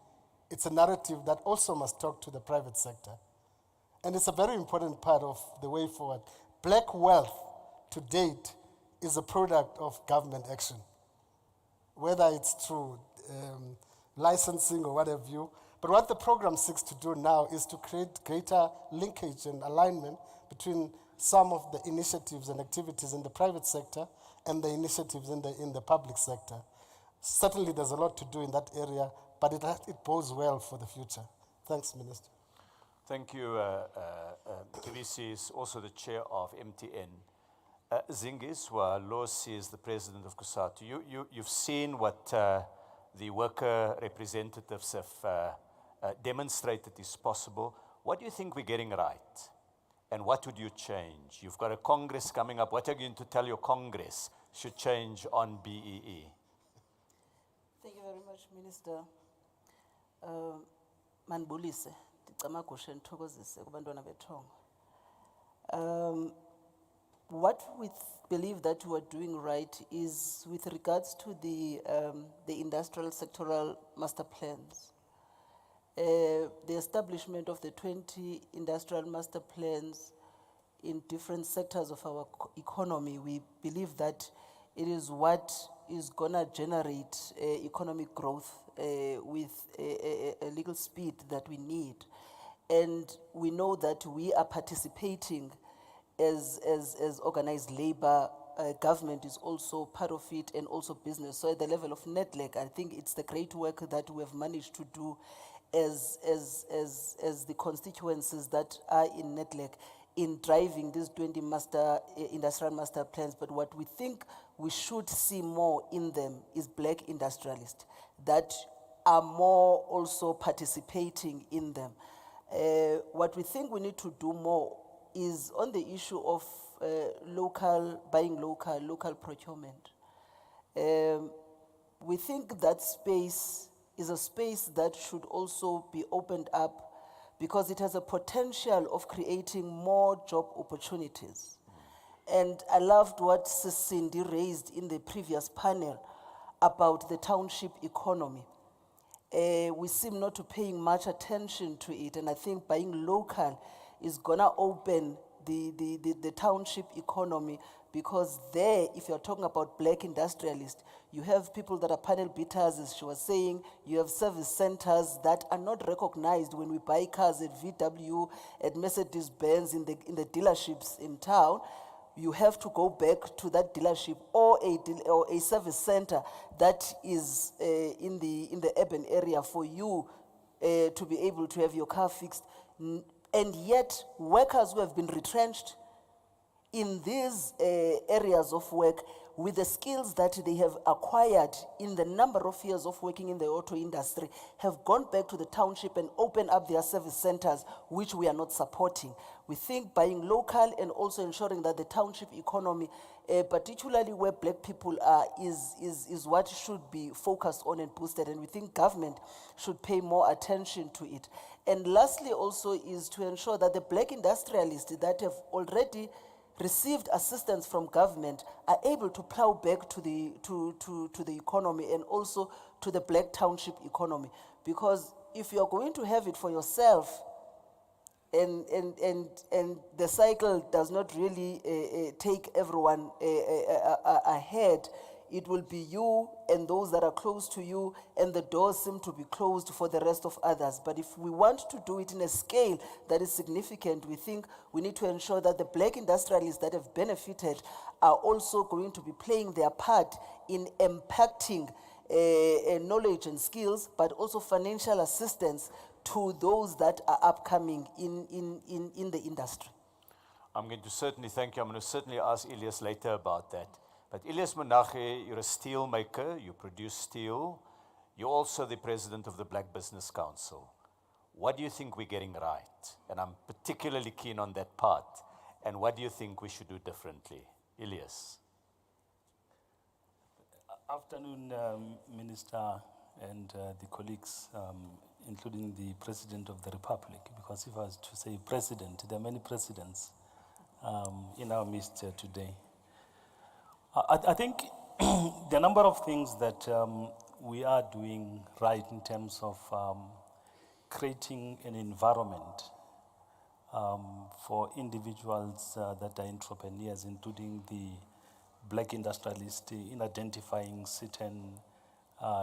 it's a narrative that also must talk to the private sector. And it's a very important part of the way forward. Black wealth to date is a product of government action, whether it's through licensing or what have you. But what the program seeks to do now is to create greater linkage and alignment between some of the initiatives and activities in the private sector and the initiatives in the public sector. Certainly there's a lot to do in that area, but it bodes well for the future. Thanks, Minister. Thank you. Kibisi is also the chair of MTN. Zingiswa Losi is the president of COSATU. You've seen what the worker representatives have demonstrated is possible. What do you think we're getting right? And what would you change? You've got a Congress coming up. What are you going to tell your Congress should change on BEE? Thank you very much, Minister. Manbulise, ndicela gushe nithokozise kubantwana bethongo. What we believe that we are doing right is with regards to the industrial sectoral master plans. The establishment of the 20 industrial master plans in different sectors of our economy, we believe that it is what is gonna generate economic growth with a legal speed that we need. And we know that we are participating as organized labor. Government is also part of it, and also business. So at the level of NETLEC, I think it's the great work that we have managed to do as the constituencies that are in NETLEC in driving these 20 industrial master plans. But what we think we should see more in them is black industrialists that are more also participating in them. What we think we need to do more is on the issue of buying local procurement. We think that space is a space that should also be opened up because it has a potential of creating more job opportunities. And I loved what Cindy raised in the previous panel about the township economy. We seem not to paying much attention to it, and I think buying local is gonna open the township economy, because there, if you're talking about black industrialists, you have people that are panel beaters, as she was saying, you have service centers that are not recognized when we buy cars at VW, at Mercedes-Benz, in the dealerships in town. You have to go back to that dealership or a service center that is in the urban area for you to be able to have your car fixed. And yet, workers who have been retrenched in these areas of work with the skills that they have acquired in the number of years of working in the auto industry have gone back to the township and opened up their service centers, which we are not supporting. We think buying local and also ensuring that the township economy, particularly where black people are, is what should be focused on and boosted, and we think government should pay more attention to it. And lastly also is to ensure that the black industrialists that have already received assistance from government are able to plow back to the economy and also to the black township economy. Because if you're going to have it for yourself and the cycle does not really take everyone ahead, it will be you and those that are close to you, and the doors seem to be closed for the rest of others. But if we want to do it in a scale that is significant, we think we need to ensure that the black industrialists that have benefited are also going to be playing their part in impacting knowledge and skills, but also financial assistance to those that are upcoming in the industry. I'm going to certainly thank you. I'm going to certainly ask Ilyas later about that. But Ilyas Monage, you're a steel maker, you produce steel. You're also the president of the Black Business Council. What do you think we're getting right? And I'm particularly keen on that part. And what do you think we should do differently? Ilyas. Afternoon, Minister and the colleagues, including the President of the Republic, because if I was to say president, there are many presidents in our midst today. I think the number of things that we are doing right in terms of creating an environment for individuals that are entrepreneurs, including the black industrialists, in identifying certain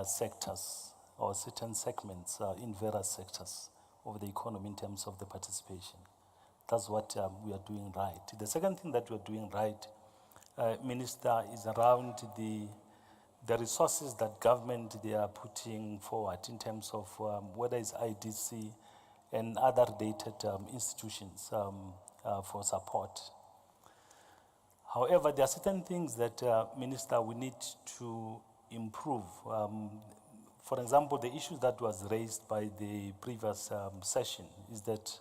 sectors or certain segments in various sectors of the economy in terms of the participation. That's what we are doing right. The second thing that we are doing right, Minister, is around the resources that government they are putting forward in terms of whether it's IDC and other related institutions for support. However, there are certain things that, Minister, we need to improve. For example, the issue that was raised by the previous session is that,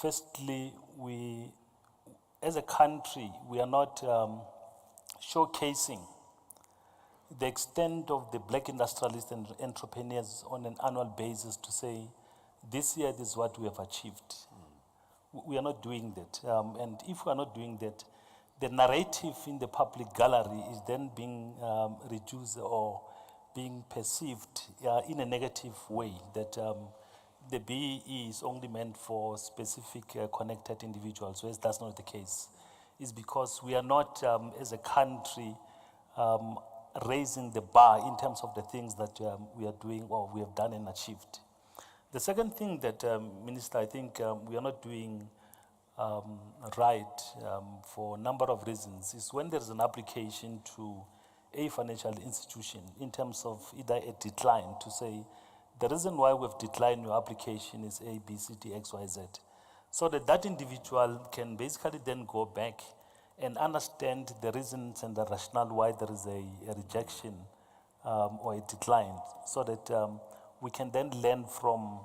firstly, we, as a country, we are not showcasing the extent of the black industrialists and entrepreneurs on an annual basis to say, this year, this is what we have achieved. We are not doing that. And if we are not doing that, the narrative in the public gallery is then being reduced or being perceived in a negative way, that the BEE is only meant for specific connected individuals, whereas that's not the case. It's because we are not, as a country, raising the bar in terms of the things that we are doing or we have done and achieved. The second thing that, Minister, I think we are not doing right for a number of reasons is when there's an application to a financial institution in terms of either a decline to say, the reason why we've declined your application is A, B, C, D, X, Y, Z. So that that individual can basically then go back and understand the reasons and the rationale why there is a rejection or a decline, so that we can then learn from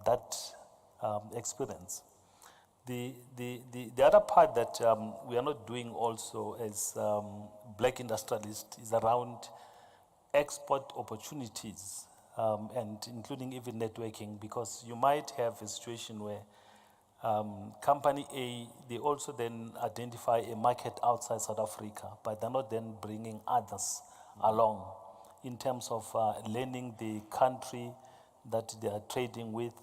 that experience. The other part that we are not doing also as black industrialists is around export opportunities and including even networking, because you might have a situation where company A, they also then identify a market outside South Africa, but they're not then bringing others along in terms of learning the country that they are trading with,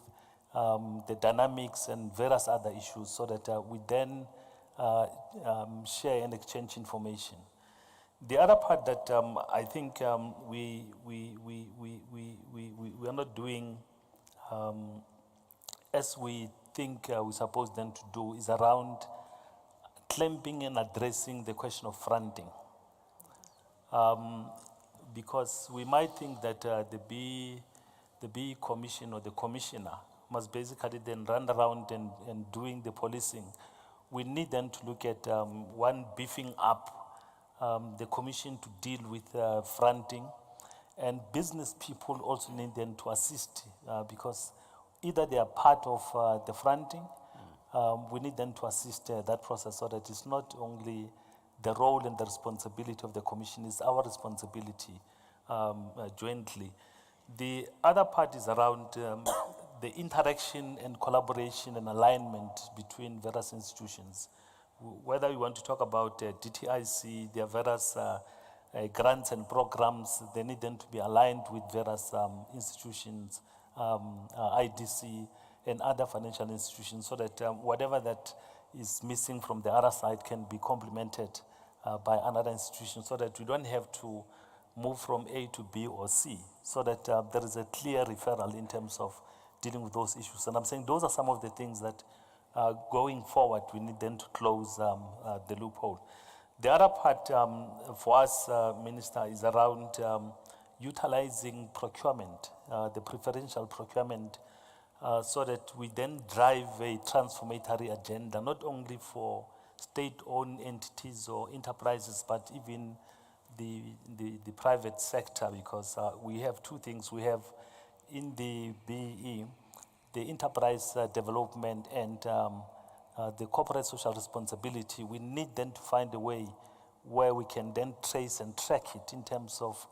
the dynamics and various other issues, so that we then share and exchange information. The other part that I think we are not doing as we think we're supposed then to do is around clamping and addressing the question of fronting. Because we might think that the B commission or the commissioner must basically then run around and doing the policing. We need then to look at one, beefing up the commission to deal with fronting, and business people also need then to assist because either they are part of the fronting, we need them to assist that process, so that it's not only the role and the responsibility of the commission, it's our responsibility jointly. The other part is around the interaction and collaboration and alignment between various institutions. Whether you want to talk about DTIC, there are various grants and programs, they need them to be aligned with various institutions, IDC and other financial institutions, so that whatever that is missing from the other side can be complemented by another institution, so that we don't have to move from A to B or C, so that there is a clear referral in terms of dealing with those issues. And I'm saying those are some of the things that going forward, we need then to close the loophole. The other part for us, Minister, is around utilizing procurement, the preferential procurement, so that we then drive a transformatory agenda, not only for state-owned entities or enterprises, but even the private sector, because we have two things. We have in the BE, the enterprise development and the corporate social responsibility. We need then to find a way where we can then trace and track it in terms of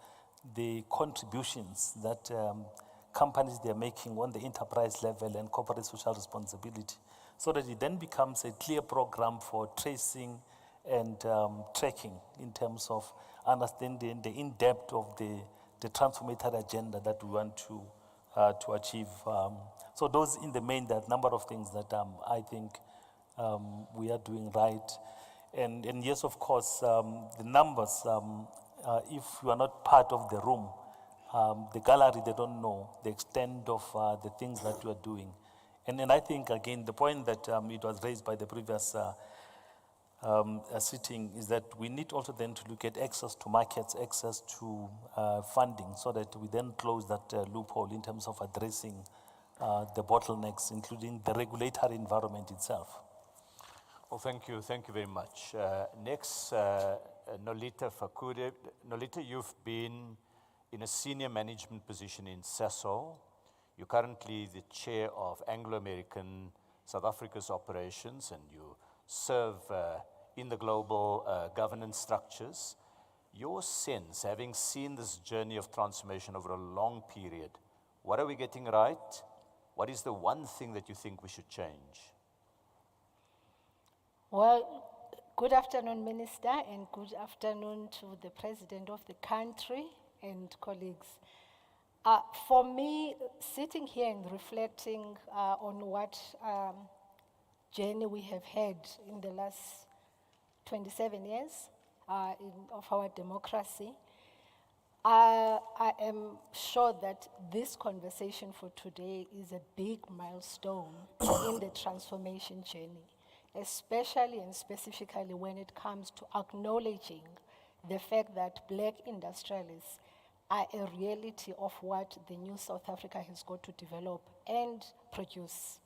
the contributions that companies they're making on the enterprise level and corporate social responsibility, so that it then becomes a clear program for tracing and tracking in terms of understanding the in-depth of the transformative agenda that we want to achieve. So those in the main, there are a number of things that I think we are doing right. And yes, of course, the numbers, if you are not part of the room, the gallery, they don't know the extent of the things that you are doing. And I think, again, the point that it was raised by the previous sitting is that we need also then to look at access to markets, access to funding, so that we then close that loophole in terms of addressing the bottlenecks, including the regulatory environment itself. Well, thank you very much. Next, Nolita Fakude. Nolita, you've been in a senior management position in Sasol. You're currently the chair of Anglo-American South Africa's operations, and you serve in the global governance structures. Your sense, having seen this journey of transformation over a long period, what are we getting right? What is the one thing that you think we should change? Well, good afternoon, Minister, and good afternoon to the President of the country and colleagues. For me, sitting here and reflecting on what journey we have had in the last 27 years of our democracy, I am sure that this conversation for today is a big milestone in the transformation journey, especially and specifically when it comes to acknowledging the fact that Black industrialists are a reality of what the new South Africa has got to develop and produce.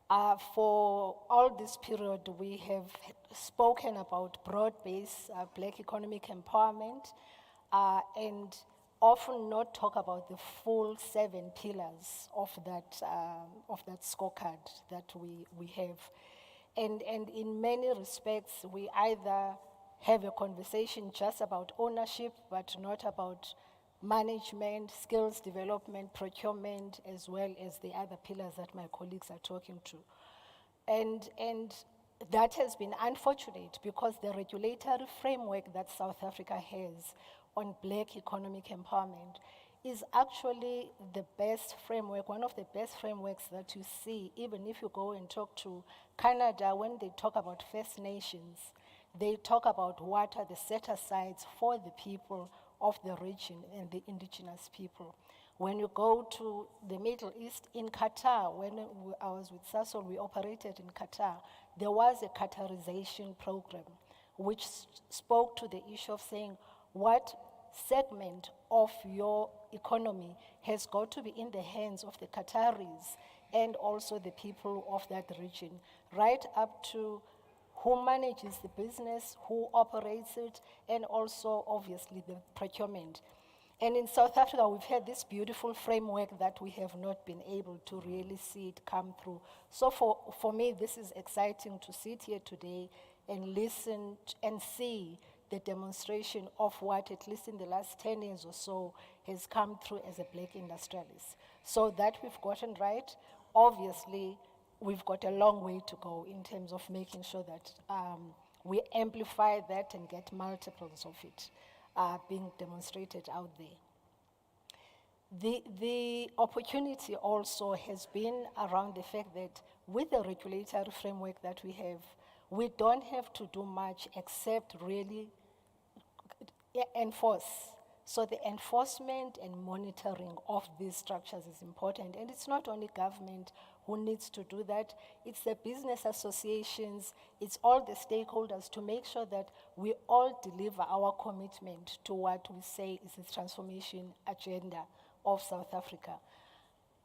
For all this period, we have spoken about broad-based Black economic empowerment and often not talk about the full 7 pillars of that scorecard that we have. And in many respects, we either have a conversation just about ownership, but not about management, skills development, procurement, as well as the other pillars that my colleagues are talking to. And that has been unfortunate because the regulatory framework that South Africa has on Black economic empowerment is actually the best framework, one of the best frameworks that you see, even if you go and talk to Canada, when they talk about First Nations, they talk about what are the set-asides for the people of the region and the indigenous people. When you go to the Middle East, in Qatar, when I was with Sasol, we operated in Qatar, there was a Qatarization program which spoke to the issue of saying what segment of your economy has got to be in the hands of the Qataris and also the people of that region, right up to who manages the business, who operates it, and also, obviously, the procurement. And in South Africa, we've had this beautiful framework that we have not been able to really see it come through. So for me, this is exciting to sit here today and listen and see the demonstration of what, at least in the last 10 years or so, has come through as a Black industrialist. So that we've gotten right, obviously, we've got a long way to go in terms of making sure that we amplify that and get multiples of it being demonstrated out there. The opportunity also has been around the fact that with the regulatory framework that we have, We don't have to do much except really enforce. So the enforcement and monitoring of these structures is important. And it's not only government who needs to do that, it's the business associations, it's all the stakeholders to make sure that we all deliver our commitment to what we say is the transformation agenda of South Africa.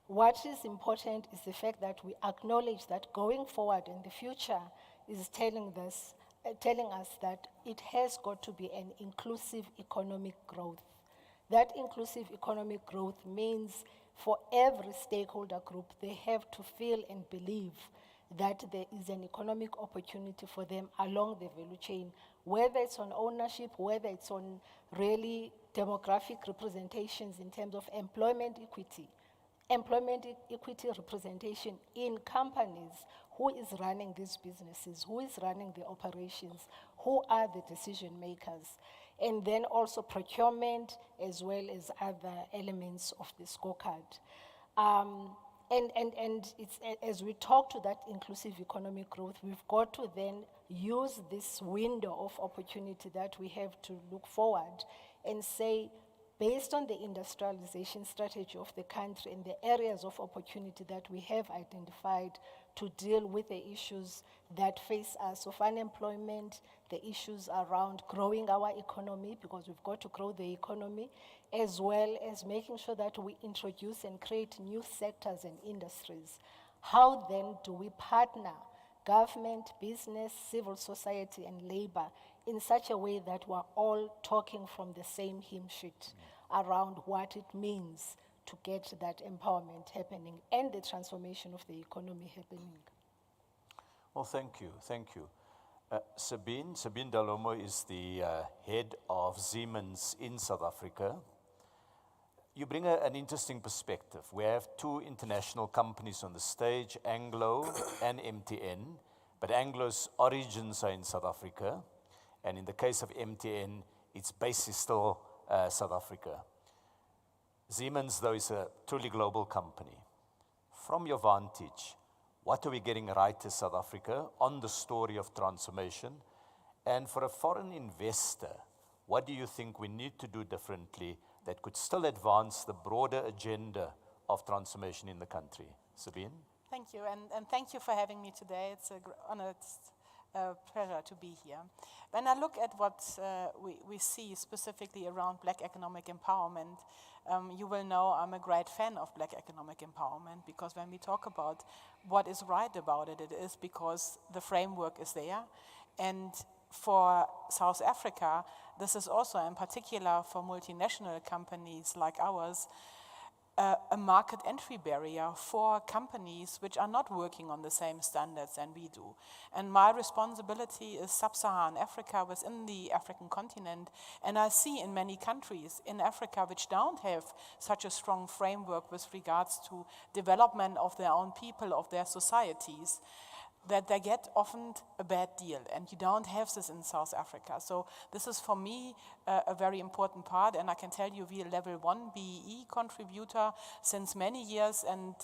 What is important is the fact that we acknowledge that going forward in the future is telling us that it has got to be an inclusive economic growth. That inclusive economic growth means for every stakeholder group, they have to feel and believe that there is an economic opportunity for them along the value chain, whether it's on ownership, whether it's on really demographic representations in terms of employment equity representation in companies, who is running these businesses, who is running the operations, who are the decision makers, and then also procurement as well as other elements of the scorecard. And it's, as we talk to that inclusive economic growth, we've got to then use this window of opportunity that we have to look forward and say, based on the industrialization strategy of the country and the areas of opportunity that we have identified to deal with the issues that face us of unemployment, the issues around growing our economy, because we've got to grow the economy, as well as making sure that we introduce and create new sectors and industries. How then do we partner government, business, civil society, and labor in such a way that we're all talking from the same hymn sheet around what it means to get that empowerment happening and the transformation of the economy happening? Well, thank you, thank you. Sabine Dalomo is the head of Siemens in South Africa. You bring an interesting perspective. We have two international companies on the stage, Anglo and MTN, but Anglo's origins are in South Africa, and in the case of MTN, its base is still South Africa. Siemens, though, is a truly global company. From your vantage, what are we getting right as South Africa on the story of transformation? And for a foreign investor, what do you think we need to do differently that could still advance the broader agenda of transformation in the country? Sabine? Thank you, and thank you for having me today. It's an honor, it's a pleasure to be here. When I look at what we see specifically around Black economic empowerment, you will know I'm a great fan of Black economic empowerment, because when we talk about what is right about it, it is because the framework is there. And for South Africa, this is also in particular for multinational companies like ours, a market entry barrier for companies which are not working on the same standards than we do. And my responsibility is sub-Saharan Africa, within the African continent, and I see in many countries in Africa which don't have such a strong framework with regards to development of their own people, of their societies, that they get often a bad deal, and you don't have this in South Africa. So this is for me a very important part, and I can tell you we're a level 1 BEE contributor since many years, and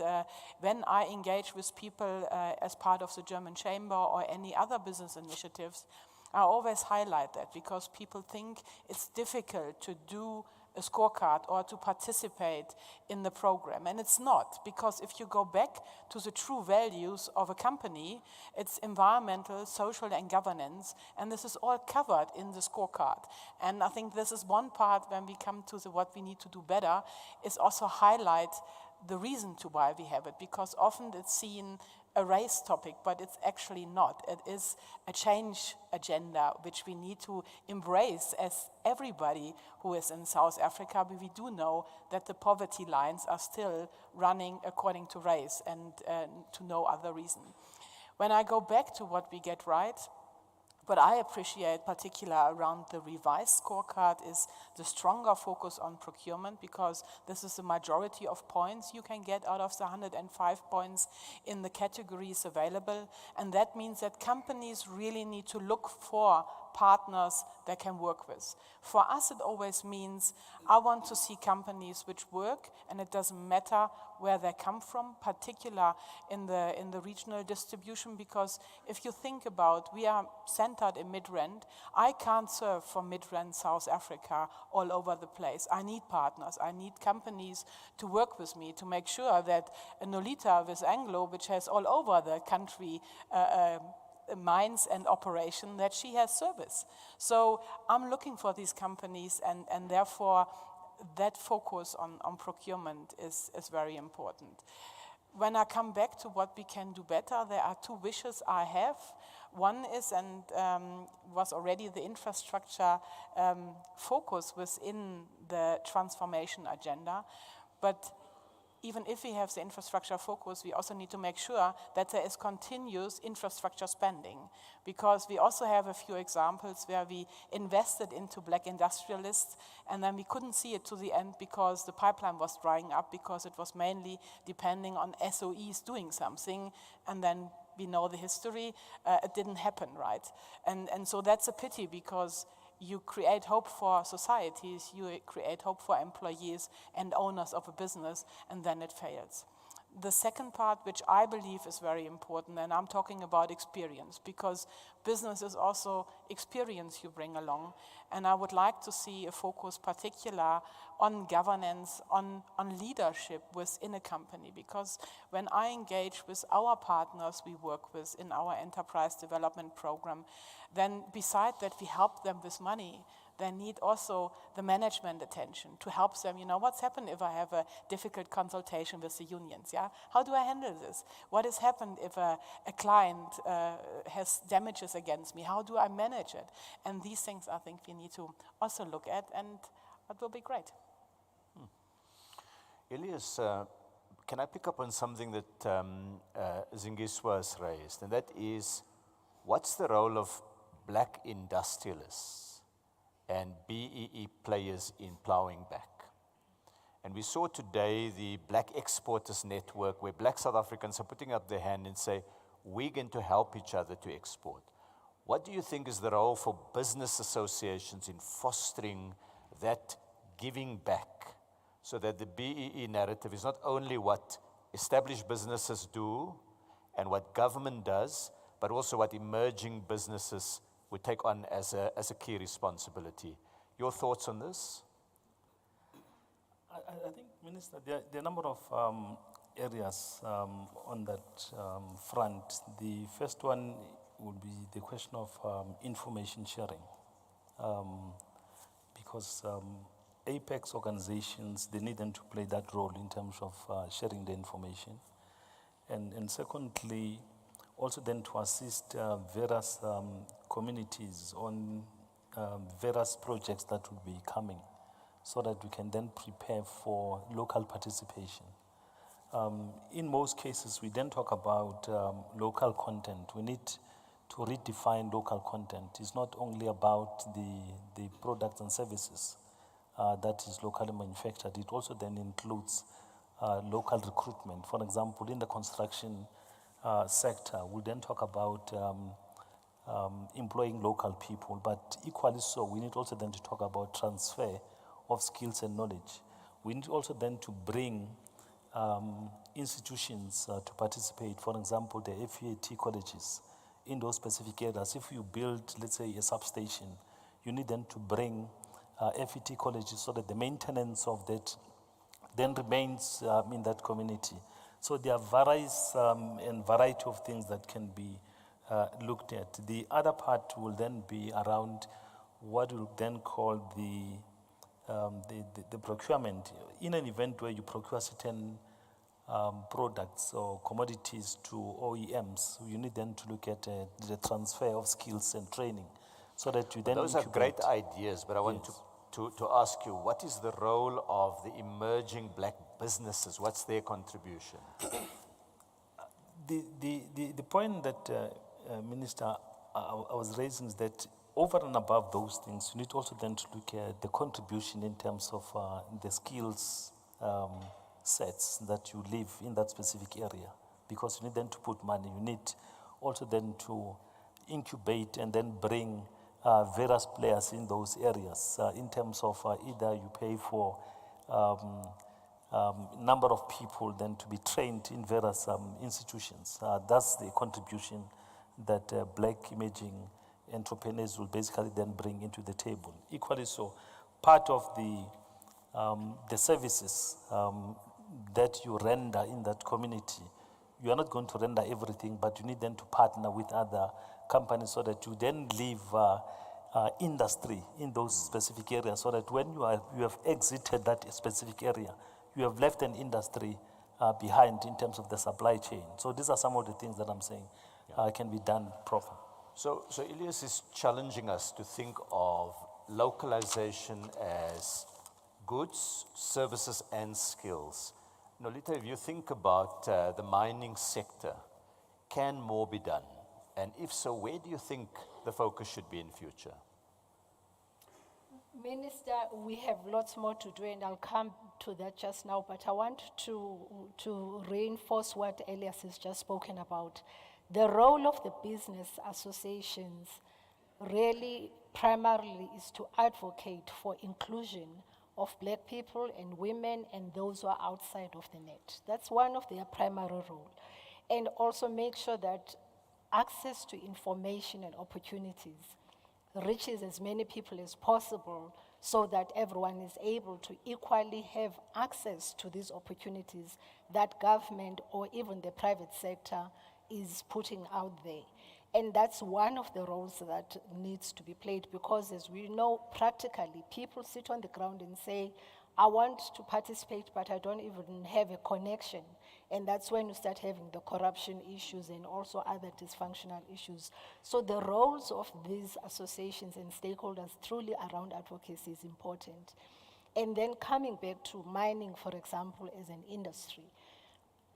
when I engage with people as part of the German Chamber or any other business initiatives, I always highlight that, because people think it's difficult to do a scorecard or to participate in the program. And it's not, because if you go back to the true values of a company, it's environmental, social, and governance, and this is all covered in the scorecard. And I think this is one part when we come to what we need to do better, is also highlight the reason to why we have it, because often it's seen a race topic, but it's actually not. It is a change agenda which we need to embrace as everybody who is in South Africa, but we do know that the poverty lines are still running according to race and to no other reason. When I go back to what we get right, what I appreciate particularly around the revised scorecard is the stronger focus on procurement, because this is the majority of points you can get out of the 105 points in the categories available. And that means that companies really need to look for partners they can work with. For us, it always means I want to see companies which work, and it doesn't matter where they come from, particular in the regional distribution, because if you think about, we are centered in Midrand. I can't serve from Midrand, South Africa, all over the place. I need partners. I need companies to work with me to make sure that Nolita with Anglo, which has all over the country mines and operation, that she has service. So I'm looking for these companies, and therefore that focus on procurement is very important. When I come back to what we can do better, there are two wishes I have. One is, and was already the infrastructure focus within the transformation agenda, but even if we have the infrastructure focus, we also need to make sure that there is continuous infrastructure spending, because we also have a few examples where we invested into black industrialists and then we couldn't see it to the end because the pipeline was drying up, because it was mainly depending on SOEs doing something, and then we know the history, it didn't happen, right? And so that's a pity, because you create hope for societies, you create hope for employees and owners of a business, and then it fails. The second part, which I believe is very important, and I'm talking about experience, because business is also experience you bring along, and I would like to see a focus particular on governance, on leadership within a company, because when I engage with our partners we work with in our enterprise development program, then beside that we help them with money, they need also the management attention to help them. You know, what's happened if I have a difficult consultation with the unions? Yeah, how do I handle this? What has happened if a client has damages against me? How do I manage it? And these things I think we need to also look at, and that will be great. Elias, can I pick up on something that Zingiswa has raised, and that is, what's the role of black industrialists and BEE players in plowing back? And we saw today the Black Exporters Network, where black South Africans are putting up their hand and say, we're going to help each other to export. What do you think is the role for business associations in fostering that giving back, so that the BEE narrative is not only what established businesses do and what government does, but also what emerging businesses would take on as a key responsibility? Your thoughts on this? I think, Minister, there are a number of areas on that front. The first one would be the question of information sharing, because apex organizations, they need them to play that role in terms of sharing the information. And secondly, also then to assist various communities on various projects that will be coming, so that we can then prepare for local participation. In most cases, we then talk about local content. We need to redefine local content. It's not only about the products and services that is locally manufactured. It also then includes local recruitment. For example, in the construction sector, we then talk about employing local people, but equally so, we need also then to talk about transfer of skills and knowledge. We need also then to bring institutions to participate, for example, the FET colleges in those specific areas. If you build, let's say, a substation, you need then to bring FET colleges so that the maintenance of that then remains in that community. So there are various and variety of things that can be looked at. The other part will then be around what we'll then call the procurement. In an event where you procure certain products or commodities to OEMs, you need then to look at the transfer of skills and training, so that you then Those are great ideas, but I want to ask you, what is the role of the emerging black businesses? What's their contribution? The point that, Minister, I was raising is that over and above those things, you need also then to look at the contribution in terms of the skills sets that you live in that specific area, because you need then to put money. You need also then to incubate and then bring various players in those areas in terms of either you pay for number of people then to be trained in various institutions. That's the contribution that black emerging entrepreneurs will basically then bring into the table. Equally so, part of the services that you render in that community, you are not going to render everything, but you need then to partner with other companies so that you then leave industry in those specific areas, so that when you have exited that specific area, you have left an industry behind in terms of the supply chain. So these are some of the things that I'm saying can be done proper. So Elias is challenging us to think of localization as goods, services, and skills. Nolita, if you think about the mining sector, can more be done? And if so, where do you think the focus should be in future? Minister, we have lots more to do, and I'll come to that just now, but I want to reinforce what Elias has just spoken about. The role of the business associations really primarily is to advocate for inclusion of black people and women and those who are outside of the net. That's one of their primary role. And also make sure that access to information and opportunities reaches as many people as possible so that everyone is able to equally have access to these opportunities that government or even the private sector is putting out there. And that's one of the roles that needs to be played, because as we know, practically, people sit on the ground and say, I want to participate, but I don't even have a connection. And that's when you start having the corruption issues and also other dysfunctional issues. So the roles of these associations and stakeholders truly around advocacy is important. And then coming back to mining, for example, as an industry,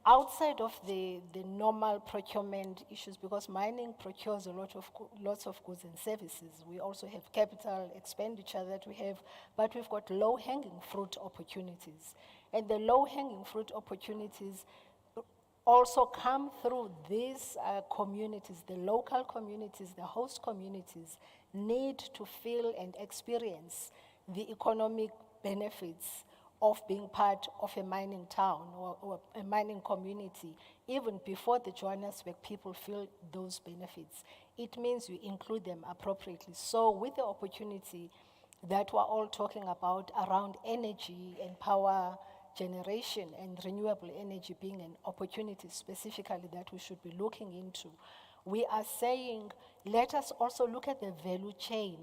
outside of the normal procurement issues, because mining procures lots of goods and services, we also have capital expenditure that we have, but we've got low-hanging fruit opportunities. And the low-hanging fruit opportunities also come through these communities, the local communities, the host communities need to feel and experience the economic benefits of being part of a mining town or a mining community. Even before the Johannesburg people feel those benefits, it means you include them appropriately. So with the opportunity that we're all talking about around energy and power generation and renewable energy being an opportunity specifically that we should be looking into, we are saying, let us also look at the value chain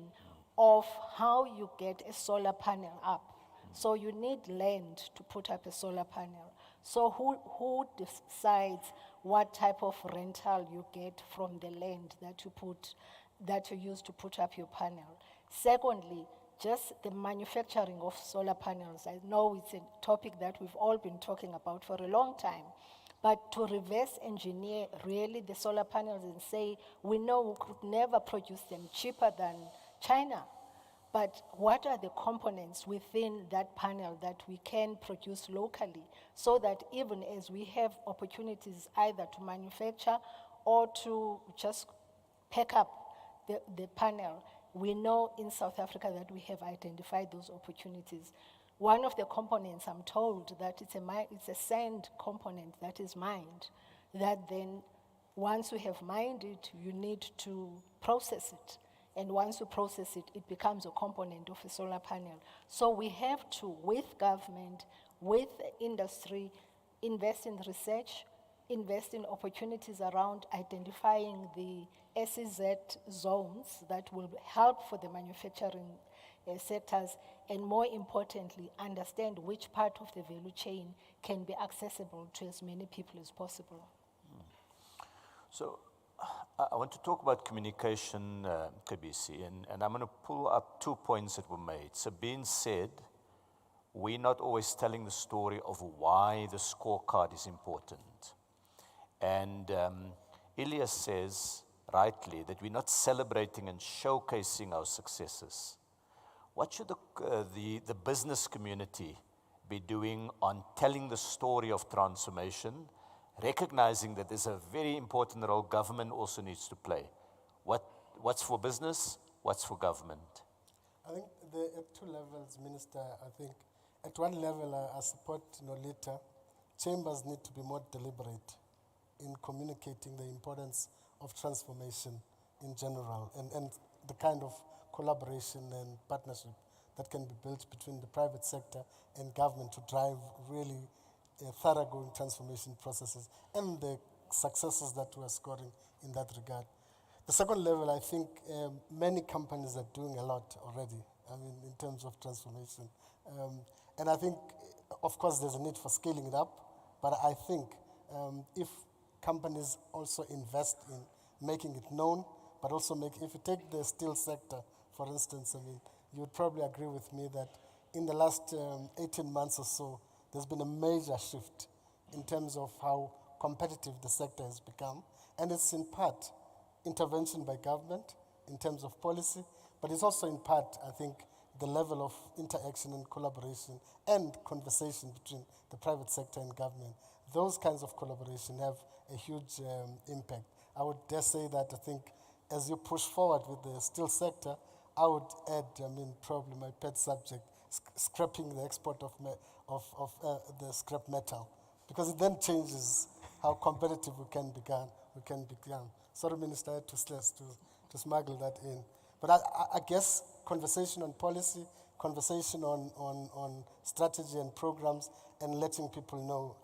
of how you get a solar panel up. So you need land to put up a solar panel. So who decides what type of rental you get from the land that you use to put up your panel? Secondly, just the manufacturing of solar panels. I know it's a topic that we've all been talking about for a long time, but to reverse engineer really the solar panels and say, we know we could never produce them cheaper than China, but what are the components within that panel that we can produce locally so that even as we have opportunities either to manufacture or to just pack up the panel, we know in South Africa that we have identified those opportunities. One of the components, I'm told, that it's a sand component that is mined, that then once you have mined it, you need to process it. And once you process it, it becomes a component of a solar panel. So we have to, with government, with industry, invest in research, invest in opportunities around identifying the SEZ zones that will help for the manufacturing sectors, and more importantly, understand which part of the value chain can be accessible to as many people as possible. So I want to talk about communication, KBC, and I'm going to pull up 2 points that were made. Sabine said, we're not always telling the story of why the scorecard is important. And Elias says, rightly, that we're not celebrating and showcasing our successes. What should the business community be doing on telling the story of transformation, recognizing that there's a very important role government also needs to play? What's for business, what's for government? I think at two levels, Minister. I think at one level, I support Nolita. Chambers need to be more deliberate in communicating the importance of transformation in general and the kind of collaboration and partnership that can be built between the private sector and government to drive really thoroughgoing transformation processes and the successes that we are scoring in that regard. The second level, I think many companies are doing a lot already, I mean, in terms of transformation. And I think, of course, there's a need for scaling it up, but I think if companies also invest in making it known, but also if you take the steel sector, for instance, I mean, you would probably agree with me that in the last 18 months or so, there's been a major shift in terms of how competitive the sector has become. And it's in part intervention by government in terms of policy, but it's also in part, I think, the level of interaction and collaboration and conversation between the private sector and government. Those kinds of collaboration have a huge impact. I would dare say that I think as you push forward with the steel sector, I would add, probably my pet subject, scrapping the export of the scrap metal, because it then changes how competitive we can become. Sorry, Minister, I had to smuggle that in. But I guess conversation on policy, conversation on strategy and programs, and letting people know,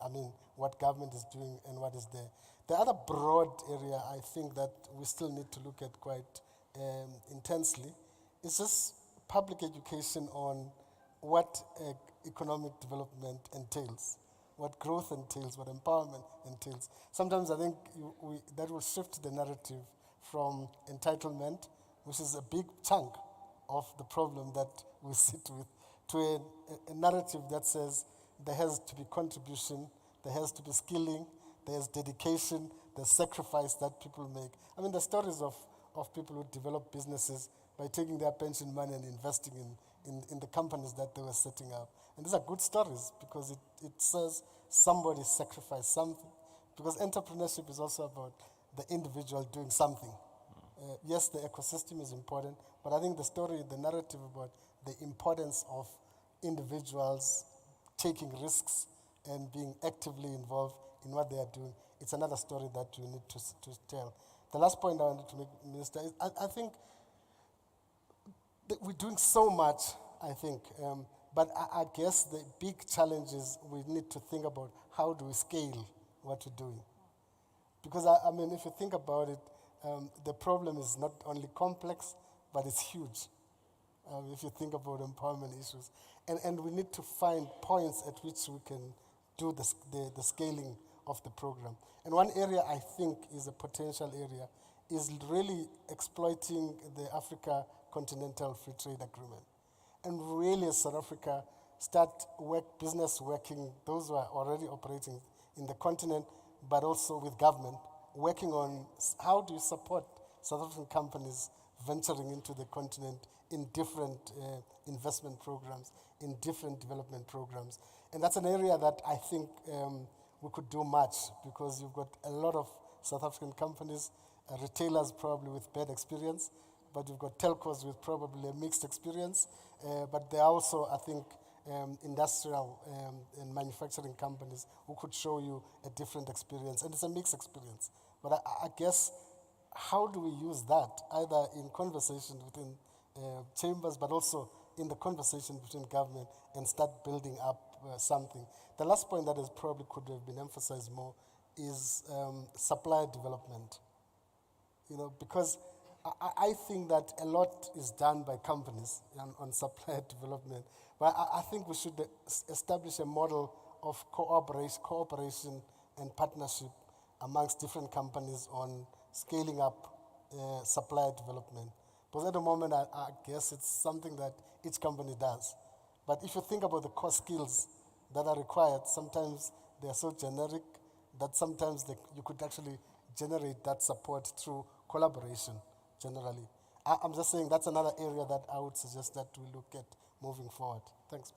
what government is doing and what is there. The other broad area I think that we still need to look at quite intensely is just public education on what economic development entails, what growth entails, what empowerment entails. Sometimes I think that will shift the narrative from entitlement, which is a big chunk of the problem that we sit with, to a narrative that says there has to be contribution, there has to be skilling, there's dedication, there's sacrifice that people make. The stories of people who develop businesses by taking their pension money and investing in the companies that they were setting up. And these are good stories because it says somebody sacrificed something. Because entrepreneurship is also about the individual doing something. Yes, the ecosystem is important, but I think the story, the narrative about the importance of individuals taking risks and being actively involved in what they are doing, it's another story that we need to tell. The last point I wanted to make, Minister, is I think that we're doing so much, I think, but I guess the big challenge is we need to think about how do we scale what we're doing. Because, if you think about it, the problem is not only complex, but it's huge. If you think about empowerment issues. And we need to find points at which we can do the scaling of the program. And one area I think is a potential area is really exploiting the Africa Continental Free Trade Agreement. And really, as South Africa, start business working, those who are already operating in the continent, but also with government, working on how do you support South African companies venturing into the continent in different investment programs, in different development programs. And that's an area that I think we could do much, because you've got a lot of South African companies, retailers probably with bad experience, but you've got telcos with probably a mixed experience. But there are also, I think, industrial and manufacturing companies who could show you a different experience. And it's a mixed experience. But I guess, how do we use that, either in conversation within chambers, but also in the conversation between government, and start building up something. The last point that is probably could have been emphasized more is supply development. Because I think that a lot is done by companies on supply development, but I think we should establish a model of cooperation and partnership amongst different companies on scaling up supply development. Because at the moment, I guess it's something that each company does. But if you think about the core skills that are required, sometimes they are so generic that sometimes you could actually generate that support through collaboration, generally. I'm just saying that's another area that I would suggest that we look at moving forward. Thanks.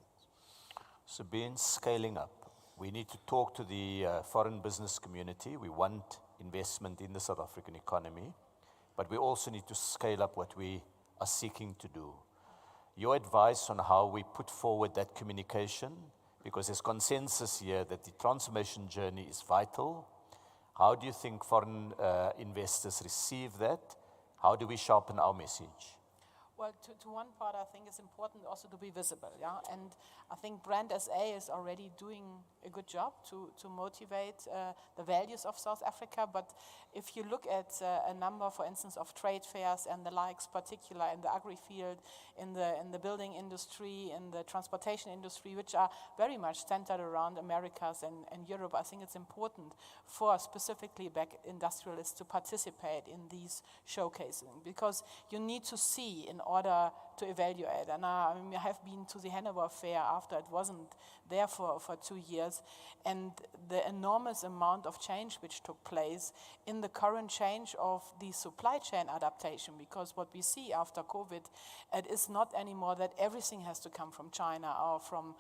So being scaling up, we need to talk to the foreign business community. We want investment in the South African economy, but we also need to scale up what we are seeking to do. Your advice on how we put forward that communication, because there's consensus here that the transformation journey is vital. How do you think foreign investors receive that? How do we sharpen our message? Well, to one part, I think it's important also to be visible, yeah? And I think Brand SA is already doing a good job to motivate the values of South Africa. But if you look at a number, for instance, of trade fairs and the likes, particular in the agri field, in the building industry, in the transportation industry, which are very much centered around Americas and Europe, I think it's important for specifically Black industrialists to participate in these showcasing, because you need to see in order to evaluate. And I have been to the Hanover Fair after it wasn't there for 2 years, and the enormous amount of change which took place in the current change of the supply chain adaptation, because what we see after COVID, it is not anymore that everything has to come from China or from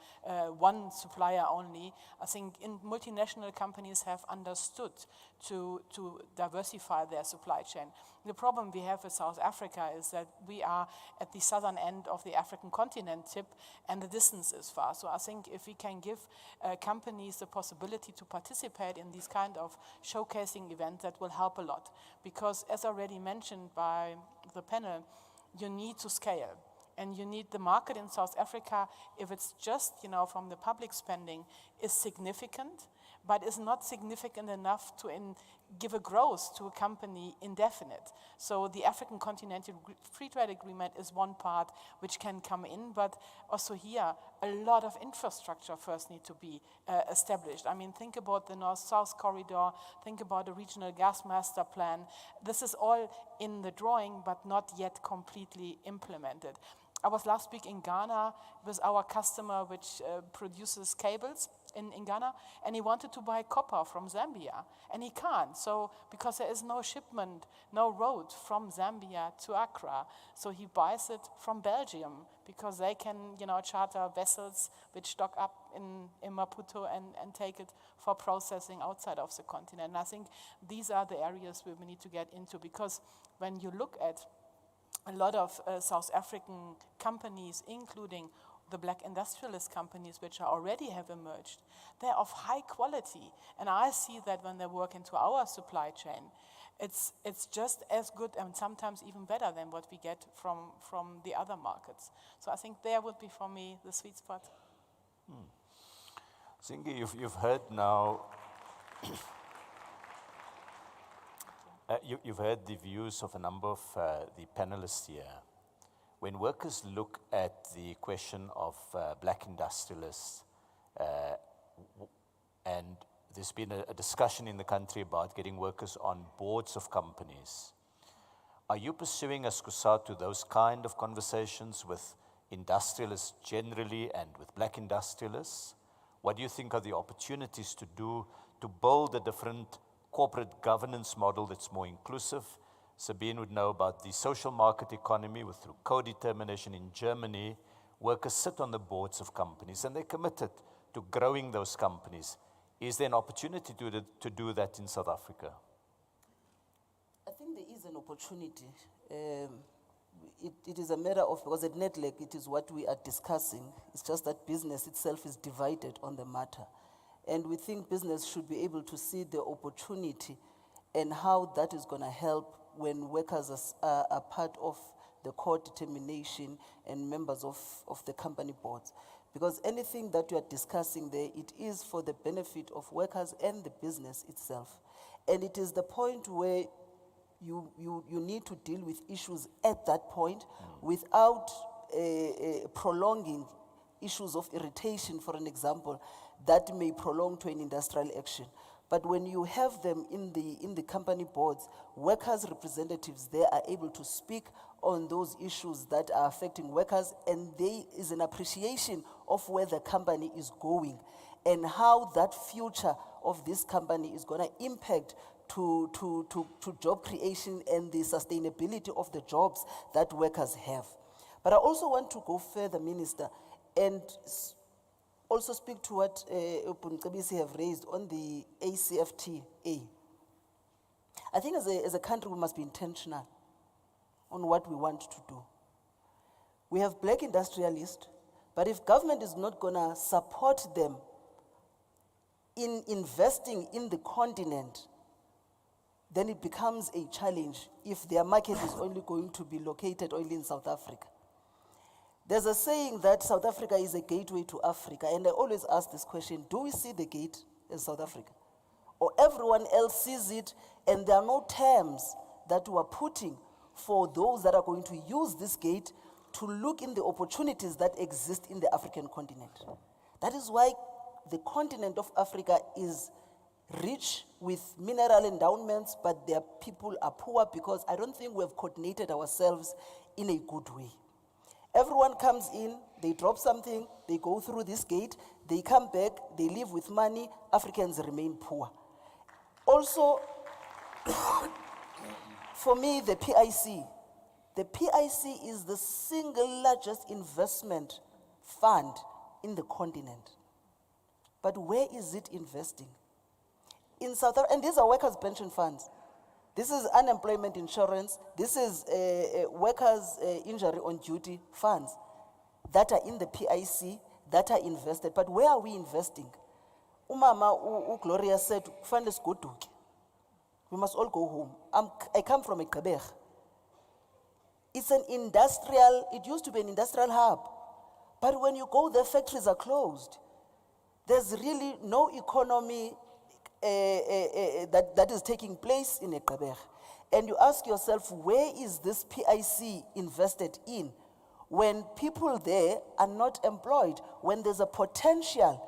one supplier only. I think multinational companies have understood to diversify their supply chain. The problem we have with South Africa is that we are at the southern end of the African continent tip, and the distance is far. So I think if we can give companies the possibility to participate in these kind of showcasing events, that will help a lot. Because as already mentioned by the panel, you need to scale. And you need the market in South Africa, if it's just, from the public spending, is significant, but is not significant enough to give a growth to a company indefinite. So the African Continental Free Trade Agreement is one part which can come in, but also here, a lot of infrastructure first need to be established. I mean, think about the North-South corridor, think about the Regional Gas Master Plan. This is all in the drawing, but not yet completely implemented. I was last week in Ghana with our customer which produces cables in Ghana, and he wanted to buy copper from Zambia, and he can't. So because there is no shipment, no road from Zambia to Accra, so he buys it from Belgium, because they can, charter vessels which dock up in Maputo and take it for processing outside of the continent. And I think these are the areas where we need to get into, because when you look at a lot of South African companies, including the Black industrialist companies which already have emerged, they're of high quality. And I see that when they work into our supply chain, it's just as good and sometimes even better than what we get from the other markets. So I think there would be, for me, the sweet spot. Zingi, you've heard now, you've heard the views of a number of the panelists here. When workers look at the question of Black industrialists, and there's been a discussion in the country about getting workers on boards of companies, are you pursuing as COSATU those kind of conversations with industrialists generally and with Black industrialists? What do you think are the opportunities to build a different corporate governance model that's more inclusive? Sabine would know about the social market economy through co-determination in Germany. Workers sit on the boards of companies and they're committed to growing those companies. Is there an opportunity to do that in South Africa? I think there is an opportunity. It is a matter of, because at NEDLAC it is what we are discussing. It's just that business itself is divided on the matter. And we think business should be able to see the opportunity and how that is going to help when workers are part of the core determination and members of the company boards. Because anything that you are discussing there, it is for the benefit of workers and the business itself. And it is the point where you need to deal with issues at that point without prolonging issues of irritation, for an example, that may prolong to an industrial action. But when you have them in the company boards, workers' representatives, they are able to speak on those issues that are affecting workers, and there is an appreciation of where the company is going and how that future of this company is going to impact to job creation and the sustainability of the jobs that workers have. But I also want to go further, Minister, and also speak to what Mcebisi have raised on the ACFTA. I think as a country we must be intentional on what we want to do. We have black industrialists, but if government is not gonna support them in investing in the continent, then it becomes a challenge if their market is only going to be located only in South Africa. There's a saying that South Africa is a gateway to Africa, and I always ask this question, do we see the gate in South Africa? Or everyone else sees it, and there are no terms that we are putting for those that are going to use this gate to look in the opportunities that exist in the African continent. That is why the continent of Africa is rich with mineral endowments, but their people are poor because I don't think we have coordinated ourselves in a good way. Everyone comes in, they drop something, they go through this gate, they come back, they leave with money, Africans remain poor. Also, for me, the PIC is the single largest investment fund in the continent. But where is it investing? In South Africa, and these are workers' pension funds. This is unemployment insurance. This is workers' injury on duty funds that are in the PIC, that are invested. But where are we investing? Umama Gloria said, "Funds go to. We must all go home." I come from a Gqeberha. It's an industrial, it used to be an industrial hub. But when you go there, factories are closed. There's really no economy that is taking place in a Gqeberha. And you ask yourself, where is this PIC invested in when people there are not employed, when there's a potential?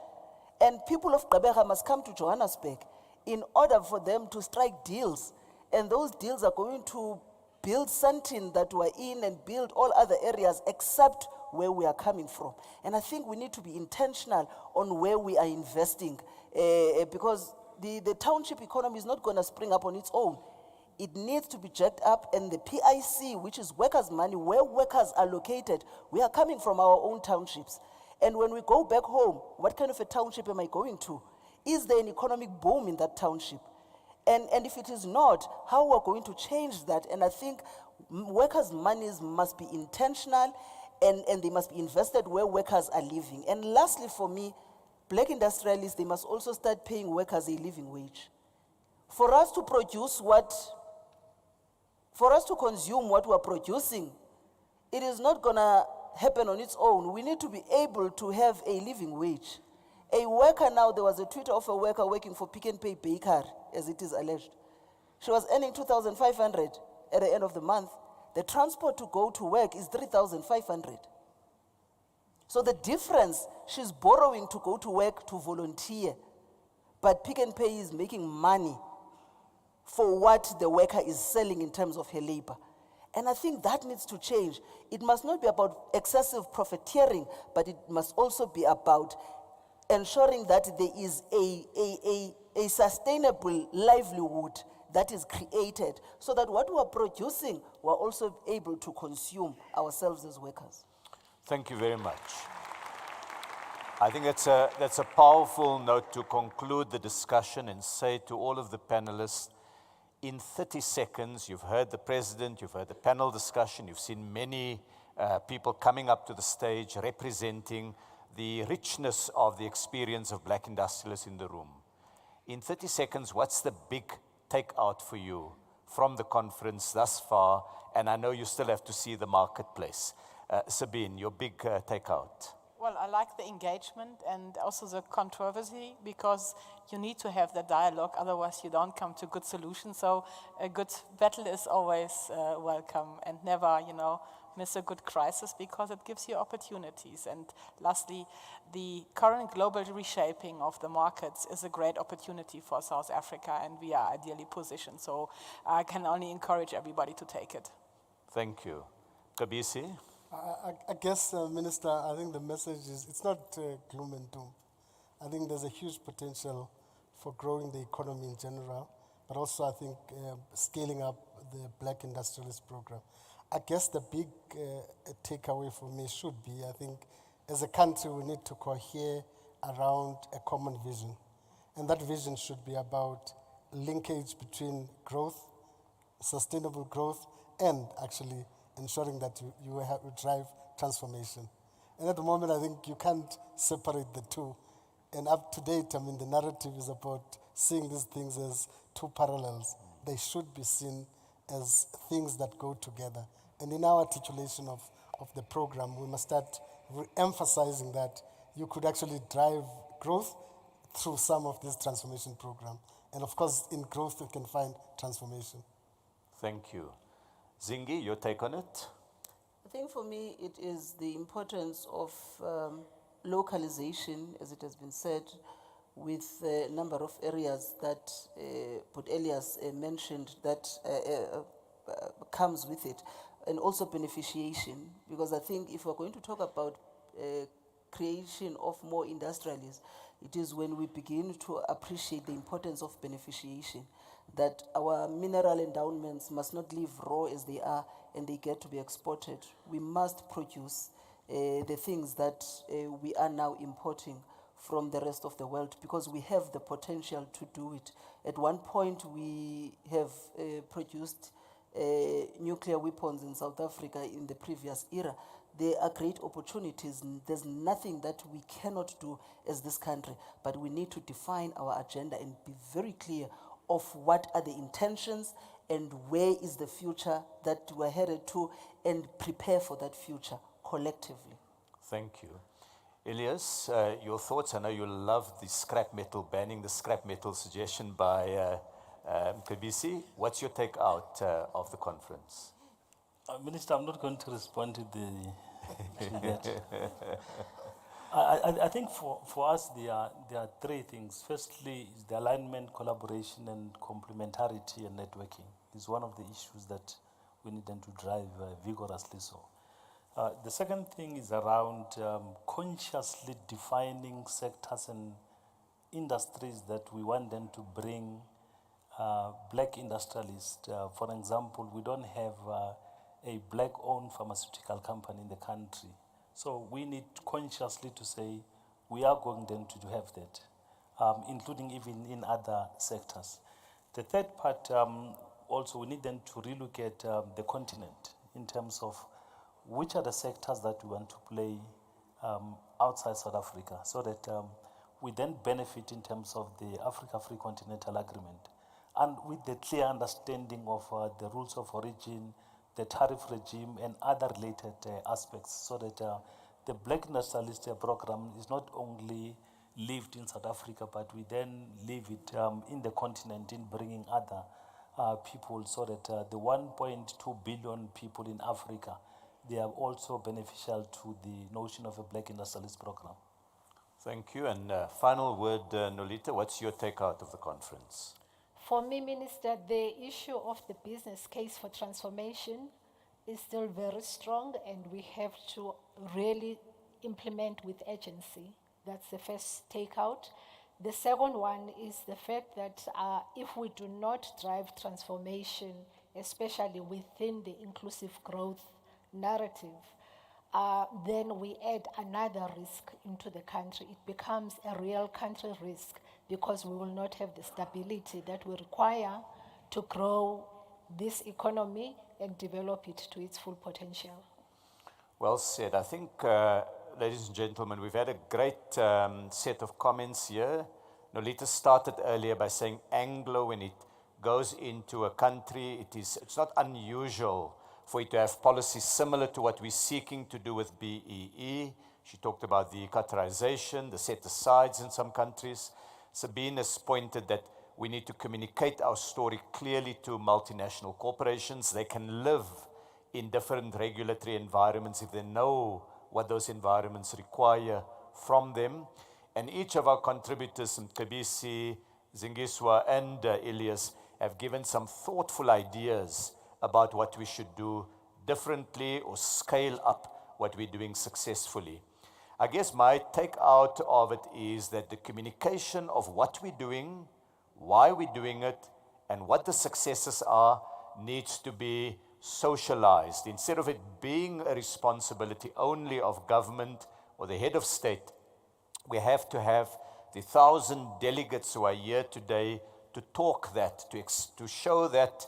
And people of Gqeberha must come to Johannesburg in order for them to strike deals. And those deals are going to build Sandton that we're in and build all other areas except where we are coming from. And I think we need to be intentional on where we are investing because the township economy is not going to spring up on its own. It needs to be jacked up, and the PIC, which is workers' money, where workers are located, we are coming from our own townships. And when we go back home, what kind of a township am I going to? Is there an economic boom in that township? And if it is not, how are we going to change that? And I think workers' monies must be intentional and they must be invested where workers are living. And lastly, for me, black industrialists, they must also start paying workers a living wage. For us to produce for us to consume what we're producing, it is not gonna happen on its own. We need to be able to have a living wage. A worker now, there was a tweet of a worker working for Pick n Pay Bakery, as it is alleged. She was earning 2,500 at the end of the month. The transport to go to work is 3,500. So the difference, she's borrowing to go to work to volunteer, but Pick n Pay is making money for what the worker is selling in terms of her labor. And I think that needs to change. It must not be about excessive profiteering, but it must also be about ensuring that there is a sustainable livelihood that is created so that what we're producing, we're also able to consume ourselves as workers. Thank you very much. I think that's a powerful note to conclude the discussion and say to all of the panelists, in 30 seconds, you've heard the president, you've heard the panel discussion, you've seen many people coming up to the stage representing the richness of the experience of black industrialists in the room. In 30 seconds, what's the big takeout for you from the conference thus far? And I know you still have to see the marketplace. Sabine, your big takeout. Well, I like the engagement and also the controversy because you need to have the dialogue, otherwise you don't come to good solutions. So a good battle is always welcome, and never, miss a good crisis because it gives you opportunities. And lastly, the current global reshaping of the markets is a great opportunity for South Africa, and we are ideally positioned. So I can only encourage everybody to take it. Thank you. Kabisi? I guess, Minister, I think the message is, it's not gloom and doom. I think there's a huge potential for growing the economy in general, but also I think scaling up the Black Industrialist Program. I guess the big takeaway for me should be, I think, as a country, we need to cohere around a common vision. And that vision should be about linkage between growth, sustainable growth, and actually ensuring that you drive transformation. And at the moment, I think you can't separate the two. And up to date, I mean, the narrative is about seeing these things as two parallels. They should be seen as things that go together. And in our articulation of the program, we must start emphasizing that you could actually drive growth through some of this transformation program. And of course, in growth, you can find transformation. Thank you. Zingi, your take on it? I think for me, it is the importance of localization, as it has been said, with a number of areas that Port Elias mentioned that comes with it, and also beneficiation, because I think if we're going to talk about creation of more industrialists, it is when we begin to appreciate the importance of beneficiation, that our mineral endowments must not live raw as they are and they get to be exported. We must produce the things that we are now importing from the rest of the world, because we have the potential to do it. At one point, we have produced nuclear weapons in South Africa in the previous era. There are great opportunities. There's nothing that we cannot do as this country, but we need to define our agenda and be very clear of what are the intentions and where is the future that we're headed to, and prepare for that future collectively. Thank you. Elias, your thoughts? I know you love the scrap metal, banning the scrap metal suggestion by KBC. What's your take out of the conference? Minister, I'm not going to respond to that. I think for us, there are three things. Firstly, is the alignment, collaboration, and complementarity and networking is one of the issues that we need them to drive vigorously so. The second thing is around consciously defining sectors and industries that we want them to bring black industrialists. For example, we don't have a black-owned pharmaceutical company in the country. So we need consciously to say we are going then to have that, including even in other sectors. The third part, also we need them to relook at the continent in terms of which are the sectors that we want to play outside South Africa, so that we then benefit in terms of the Africa Free Continental Agreement, and with the clear understanding of the rules of origin, the tariff regime, and other related aspects, so that the Black Industrialist program is not only lived in South Africa, but we then live it in the continent in bringing other people, so that the 1.2 billion people in Africa, they are also beneficial to the notion of a Black Industrialist program. Thank you. And final word, Nolita, what's your take out of the conference? For me, Minister, the issue of the business case for transformation is still very strong, and we have to really implement with urgency. That's the first takeout. The second one is the fact that if we do not drive transformation, especially within the inclusive growth narrative, then we add another risk into the country. It becomes a real country risk, because we will not have the stability that we require to grow this economy and develop it to its full potential. Well said. I think, ladies and gentlemen, we've had a great set of comments here. Nolita started earlier by saying Anglo, when it goes into a country, it's not unusual for it to have policies similar to what we're seeking to do with BEE. She talked about the Qatarization, the set-asides in some countries. Sabine has pointed that we need to communicate our story clearly to multinational corporations. They can live in different regulatory environments if they know what those environments require from them. And each of our contributors, Mkhabisi, Zingiswa, and Elias, have given some thoughtful ideas about what we should do differently or scale up what we're doing successfully. I guess my take out of it is that the communication of what we're doing, why we're doing it, and what the successes are needs to be socialized. Instead of it being a responsibility only of government or the head of state, we have to have the 1,000 delegates who are here today to talk that, to show that,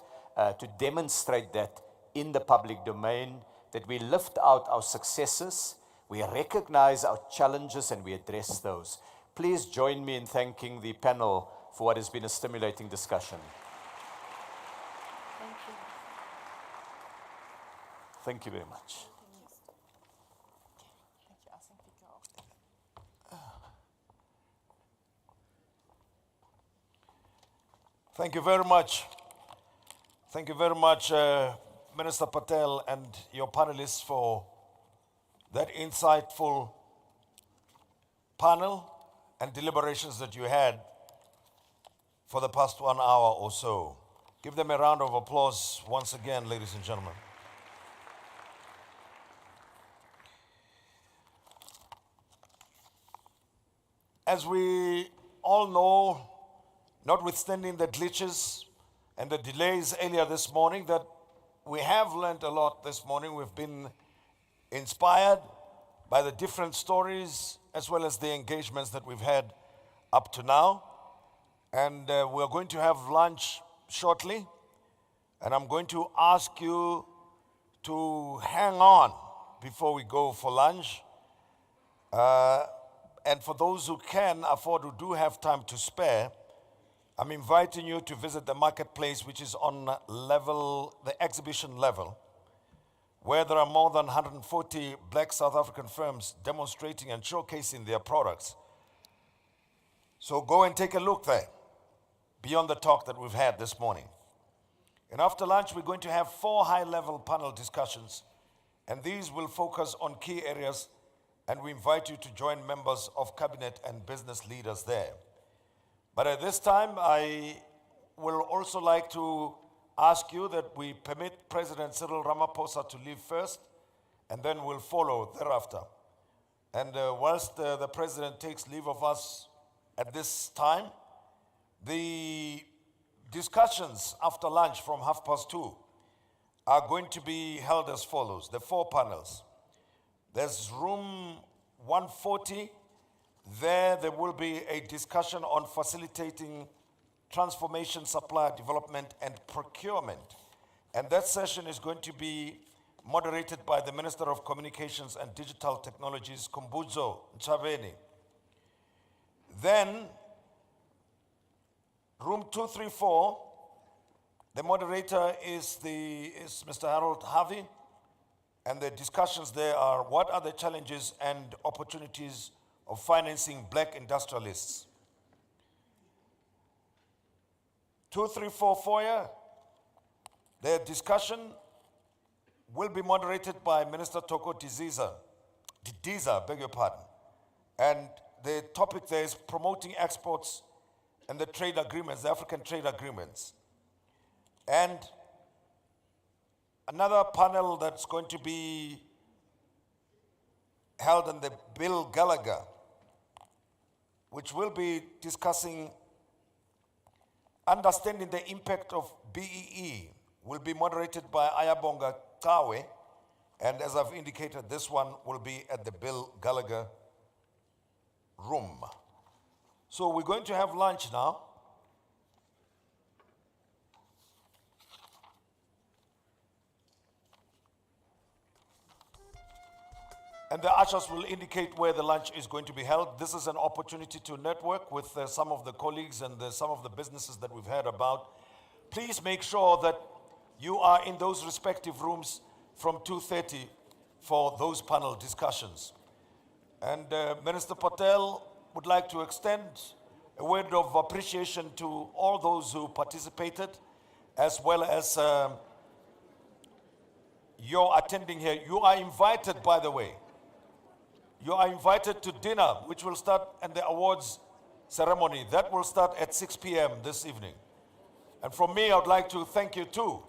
to demonstrate that in the public domain, that we lift out our successes, we recognize our challenges, and we address those. Please join me in thanking the panel for what has been a stimulating discussion. Thank you. Thank you very much. Thank you very much. Thank you very much, Minister Patel and your panelists, for that insightful panel and deliberations that you had for the past 1 hour or so. Give them a round of applause once again, ladies and gentlemen. As we all know, notwithstanding the glitches and the delays earlier this morning, that we have learned a lot this morning. We've been inspired by the different stories as well as the engagements that we've had up to now. And we're going to have lunch shortly. And I'm going to ask you to hang on before we go for lunch. And for those who can afford, who do have time to spare, I'm inviting you to visit the marketplace, which is on the exhibition level, where there are more than 140 black South African firms demonstrating and showcasing their products. So go and take a look there, beyond the talk that we've had this morning. And after lunch, we're going to have 4 high-level panel discussions, and these will focus on key areas, and we invite you to join members of cabinet and business leaders there. But at this time, I will also like to ask you that we permit President Cyril Ramaphosa to leave first, and then we'll follow thereafter. And whilst the President takes leave of us at this time, the discussions after lunch from 2:30 are going to be held as follows, the 4 panels. There's room 140. There will be a discussion on facilitating transformation, supply development, and procurement. And that session is going to be moderated by the Minister of Communications and Digital Technologies, Kumbuzo Nchaveni. Then, room 234, the moderator is Mr. Harold Harvey, and the discussions there are what are the challenges and opportunities of financing black industrialists. 234 foyer, the discussion will be moderated by Minister Toko Didiza, beg your pardon. And the topic there is promoting exports and the trade agreements, the African trade agreements. And another panel that's going to be held on the Bill Gallagher, which will be discussing understanding the impact of BEE, will be moderated by Ayabonga Tawe. And as I've indicated, this one will be at the Bill Gallagher room. So we're going to have lunch now. And the ushers will indicate where the lunch is going to be held. This is an opportunity to network with some of the colleagues and some of the businesses that we've heard about. Please make sure that you are in those respective rooms from 2:30 for those panel discussions. And Minister Patel would like to extend a word of appreciation to all those who participated, as well as your attending here. You are invited, by the way. You are invited to dinner, which will start at the awards ceremony. That will start at 6 p.m. this evening. And from me, I would like to thank you too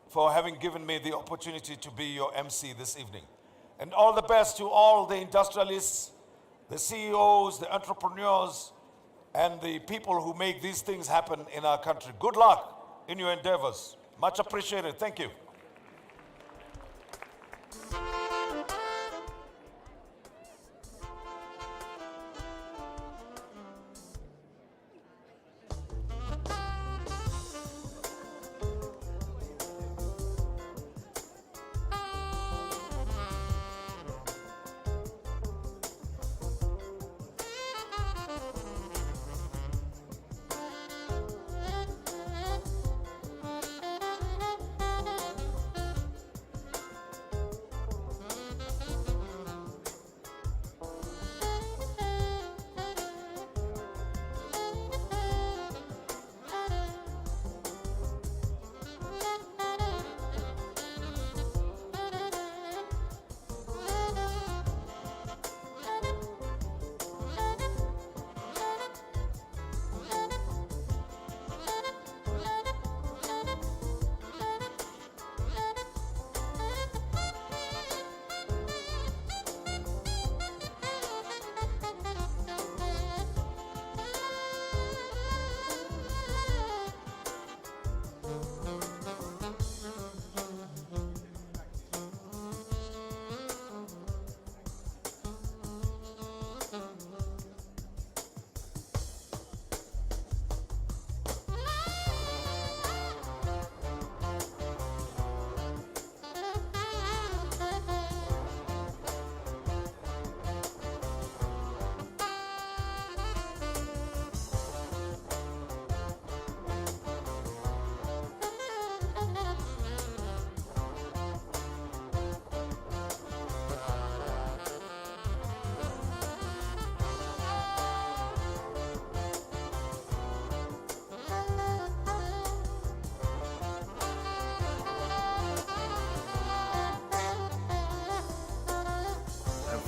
for having given me the opportunity to be your MC this evening. And all the best to all the industrialists, the CEOs, the entrepreneurs, and the people who make these things happen in our country. Good luck in your endeavors. Much appreciated. Thank you.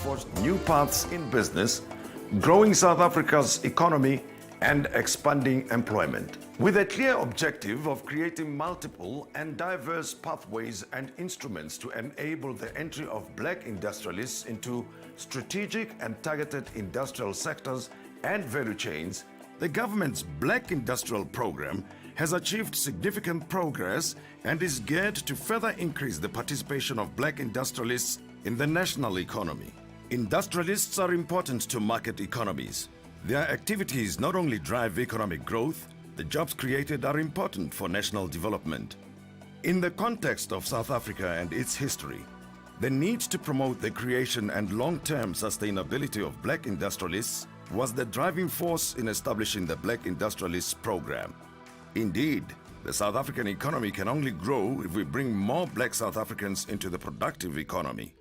forge new paths in business, growing South Africa's economy and expanding employment. With a clear objective of creating multiple and diverse pathways and instruments to enable the entry of black industrialists into strategic and targeted industrial sectors and value chains, the government's Black Industrial Program has achieved significant progress and is geared to further increase the participation of black industrialists in the national economy. Industrialists are important to market economies. Their activities not only drive economic growth, the jobs created are important for national development. In the context of South Africa and its history, the need to promote the creation and long-term sustainability of black industrialists was the driving force in establishing the Black Industrialists Program. Indeed, the South African economy can only grow if we bring more black South Africans into the productive economy.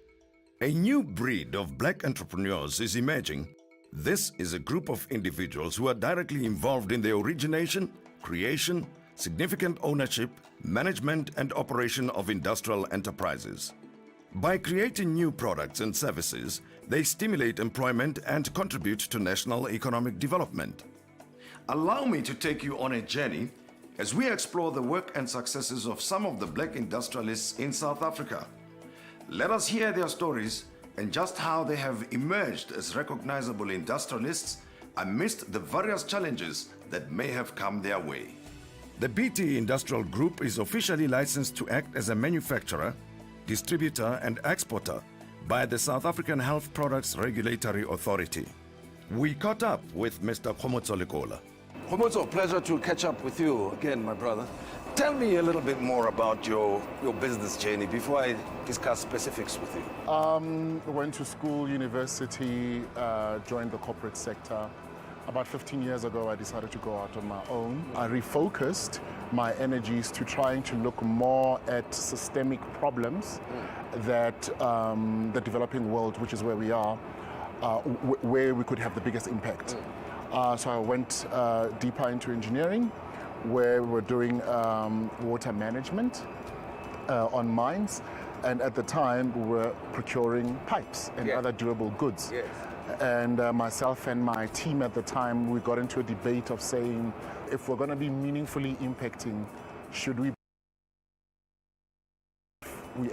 A new breed of black entrepreneurs is emerging. This is a group of individuals who are directly involved in the origination, creation, significant ownership, management and operation of industrial enterprises. By creating new products and services, they stimulate employment and contribute to national economic development. Allow me to take you on a journey as we explore the work and successes of some of the black industrialists in South Africa. Let us hear their stories and just how they have emerged as recognizable industrialists amidst the various challenges that may have come their way. The BT Industrial Group is officially licensed to act as a manufacturer, distributor and exporter by the South African Health Products Regulatory Authority. We caught up with Mr. Khomotso Lekola. Khomotso, pleasure to catch up with you again, my brother. Tell me a little bit more about your business journey before I discuss specifics with you. I went to school, university, joined the corporate sector. About 15 years ago, I decided to go out on my own. I refocused my energies to trying to look more at systemic problems that the developing world, which is where we are, where we could have the biggest impact. So I went deeper into engineering, where we're doing water management on mines, and at the time we were procuring pipes and other durable goods. And myself and my team at the time, we got into a debate of saying, if we're going to be meaningfully impacting, should we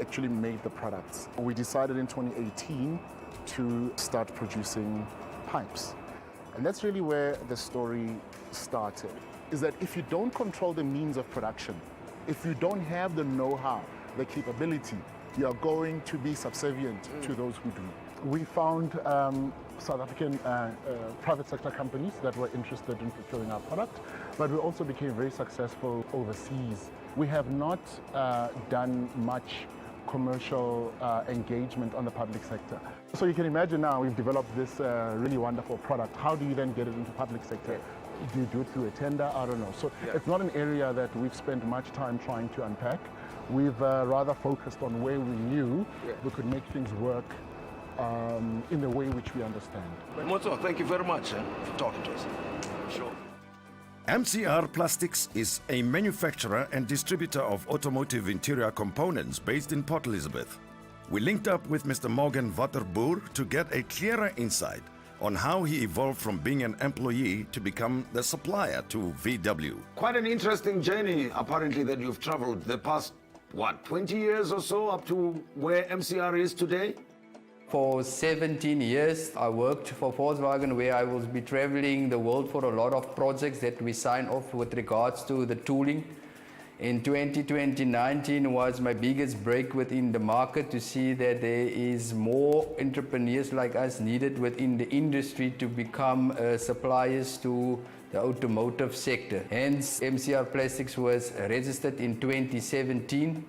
actually made the products? We decided in 2018 to start producing pipes. And that's really where the story started, is that if you don't control the means of production, if you don't have the know-how, the capability, you are going to be subservient to those who do. We found South African private sector companies that were interested in procuring our product, but we also became very successful overseas. We have not done much commercial engagement on the public sector. So you can imagine now we've developed this really wonderful product. How do you then get it into public sector? Do you do it through a tender? I don't know. So it's not an area that we've spent much time trying to unpack. We've rather focused on where we knew we could make things work in the way which we understand. Khomotso, thank you very much for talking to us. Sure. MCR Plastics is a manufacturer and distributor of automotive interior components based in Port Elizabeth. We linked up with Mr. Morgan Waterboer to get a clearer insight on how he evolved from being an employee to become the supplier to VW. Quite an interesting journey, apparently, that you've traveled the past, 20 years or so, up to where MCR is today? For 17 years, I worked for Volkswagen, where I will be traveling the world for a lot of projects that we sign off with regards to the tooling. In 2019 was my biggest break within the market, to see that there is more entrepreneurs like us needed within the industry to become suppliers to the automotive sector. Hence, MCR Plastics was registered in 2017,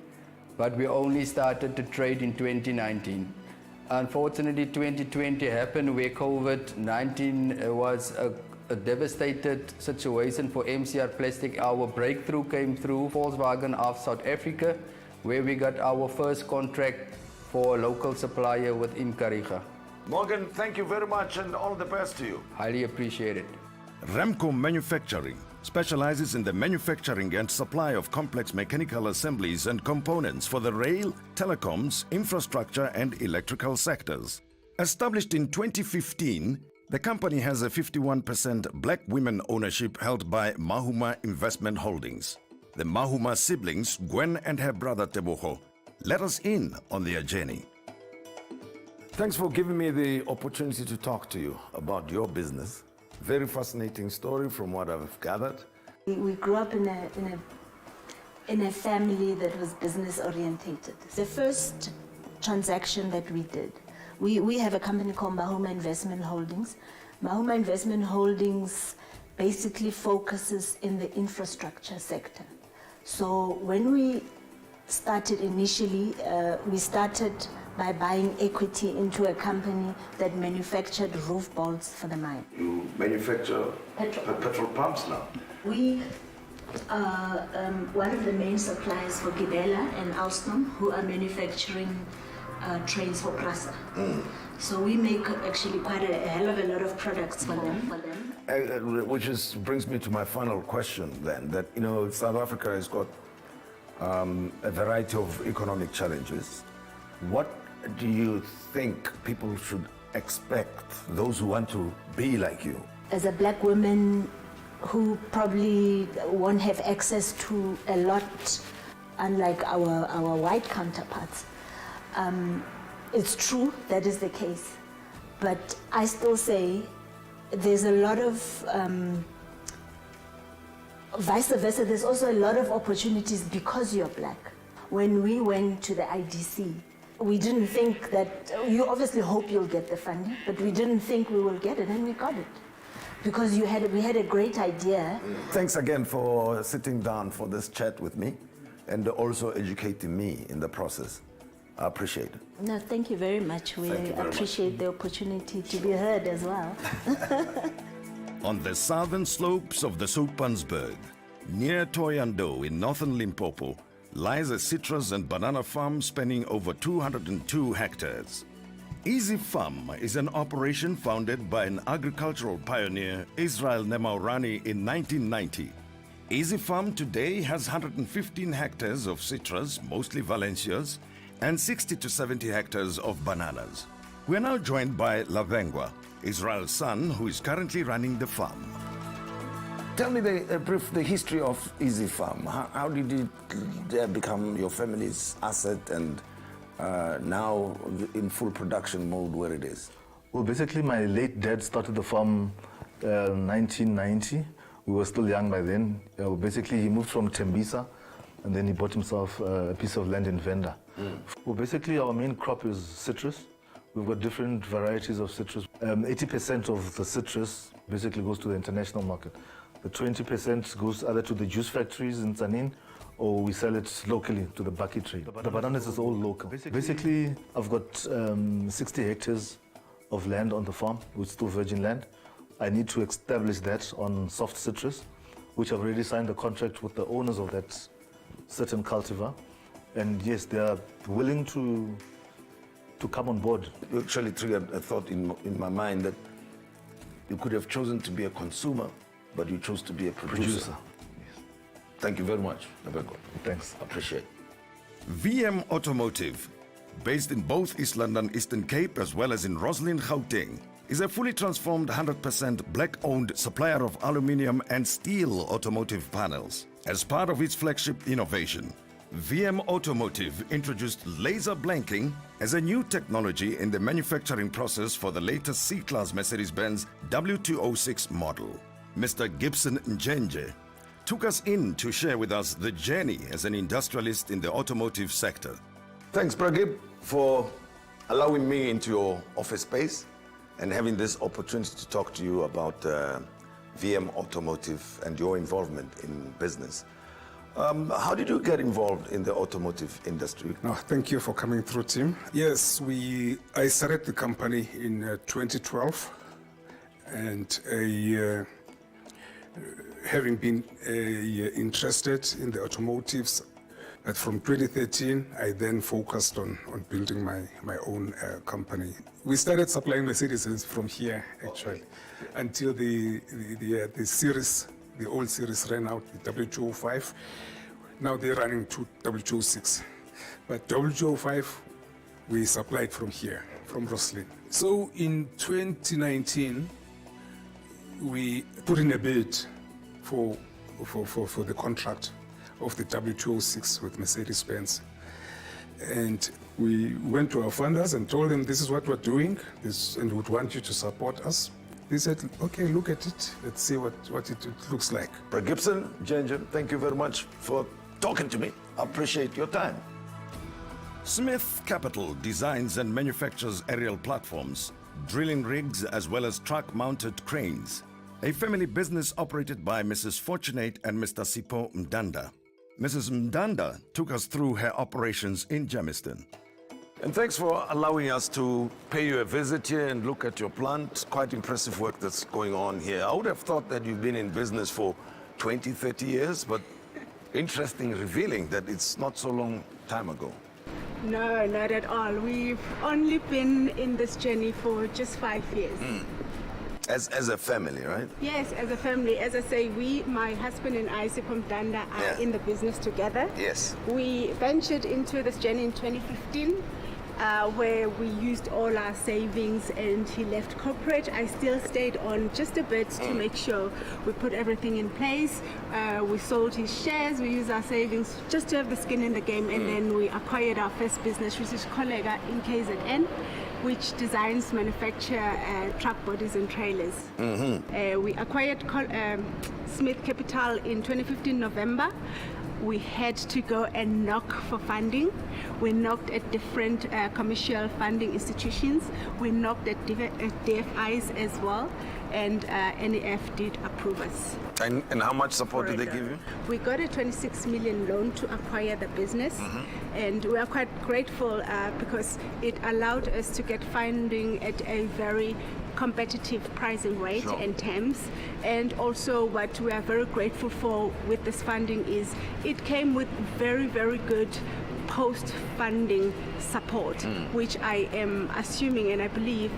but we only started to trade in 2019. Unfortunately, 2020 happened where COVID-19 was a devastated situation for MCR Plastic. Our breakthrough came through Volkswagen of South Africa, where we got our first contract for a local supplier within Kariga. Morgan, thank you very much and all the best to you. Highly appreciate it. Remco Manufacturing specializes in the manufacturing and supply of complex mechanical assemblies and components for the rail, telecoms, infrastructure and electrical sectors. Established in 2015, the company has a 51% black women ownership held by Mahuma Investment Holdings. The Mahuma siblings, Gwen and her brother Tebogo, let us in on their journey. Thanks for giving me the opportunity to talk to you about your business. Very fascinating story from what I've gathered. We grew up in a family that was business orientated. The first transaction that we did, we have a company called Mahuma Investment Holdings. Mahuma Investment Holdings basically focuses in the infrastructure sector. So when we started initially, we started by buying equity into a company that manufactured roof bolts for the mine. You manufacture petrol pumps now? We are one of the main suppliers for Gibela and Alstom, who are manufacturing trains for Prasa. So we make actually quite a hell of a lot of products for them. Which brings me to my final question then, that, you know, South Africa has got a variety of economic challenges. What do you think people should expect, those who want to be like you? As a black woman who probably won't have access to a lot, unlike our white counterparts, it's true, that is the case. But I still say there's a lot of, vice versa, there's also a lot of opportunities because you're black. When we went to the IDC, we didn't think that, you obviously hope you'll get the funding, but we didn't think we will get it, and we got it. Because we had a great idea. Thanks again for sitting down for this chat with me and also educating me in the process. I appreciate it. No, thank you very much. We appreciate the opportunity to be heard as well. On the southern slopes of the Soutpansberg, near Thohoyandou in northern Limpopo, lies a citrus and banana farm spanning over 202 hectares. Easy Farm is an operation founded by an agricultural pioneer, Israel Nemaurani, in 1990. Easy Farm today has 115 hectares of citrus, mostly Valencias, and 60 to 70 hectares of bananas. We are now joined by Lavengwa, Israel's son, who is currently running the farm. Tell me the history of Easy Farm. How did it become your family's asset and now in full production mode where it is? Well, basically my late dad started the farm in 1990. We were still young by then. Basically he moved from Tembisa and then he bought himself a piece of land in Venda. Well, basically our main crop is citrus. We've got different varieties of citrus. 80% of the citrus basically goes to the international market. The 20% goes either to the juice factories in Tsanin or we sell it locally to the Baki trade. The bananas is all local. Basically, I've got 60 hectares of land on the farm, which is still virgin land. I need to establish that on soft citrus, which I've already signed a contract with the owners of that certain cultivar. And yes, they are willing to come on board. You actually triggered a thought in my mind that you could have chosen to be a consumer, but you chose to be a producer. Yes. Thank you very much, Lavengwa. Thanks. Appreciate it. VM Automotive, based in both East London, Eastern Cape, as well as in Roslyn, Gauteng, is a fully transformed 100% black-owned supplier of aluminium and steel automotive panels. As part of its flagship innovation, VM Automotive introduced laser blanking as a new technology in the manufacturing process for the latest C-Class Mercedes-Benz W206 model. Mr. Gibson Njenje took us in to share with us the journey as an industrialist in the automotive sector. Thanks, Pragib, for allowing me into your office space and having this opportunity to talk to you about VM Automotive and your involvement in business. How did you get involved in the automotive industry? No, thank you for coming through, Tim. Yes, I started the company in 2012, and having been interested in the automotives, but from 2013, I then focused on building my own company. We started supplying Mercedes from here, actually, until the series, the old series ran out, the W205. Now they're running to W206. But W205, we supplied from here, from Roslyn. So in 2019, we put in a bid for the contract of the W206 with Mercedes-Benz. And we went to our funders and told them this is what we're doing, and would want you to support us. They said, okay, look at it. Let's see what it looks like. Brad Gibson, Ginger, thank you very much for talking to me. I appreciate your time. Smith Capital designs and manufactures aerial platforms, drilling rigs, as well as truck-mounted cranes. A family business operated by Mrs. Fortunate and Mr. Sipho Mdanda. Mrs. Mdanda took us through her operations in Germiston. And thanks for allowing us to pay you a visit here and look at your plant. Quite impressive work that's going on here. I would have thought that you've been in business for 20, 30 years, but interesting, revealing that it's not so long time ago. No, not at all. We've only been in this journey for just 5 years. As a family, right? Yes, as a family. As I say, my husband and I, Sipho Mdanda, are in the business together. Yes. We ventured into this journey in 2015, where we used all our savings, and he left corporate. I still stayed on just a bit to make sure we put everything in place. We sold his shares, we used our savings just to have the skin in the game, and then we acquired our first business, which is Collega in KZN, which designs, manufacture truck bodies and trailers. We acquired Smith Capital in 2015 November. We had to go and knock for funding. We knocked at different commercial funding institutions. We knocked at DFIs as well, and NEF did approve us. And how much support did they give you? We got a 26 million loan to acquire the business, and we are quite grateful because it allowed us to get funding at a very competitive pricing rate and terms. And also what we are very grateful for with this funding is it came with very, very good post-funding support, which I am assuming and I believe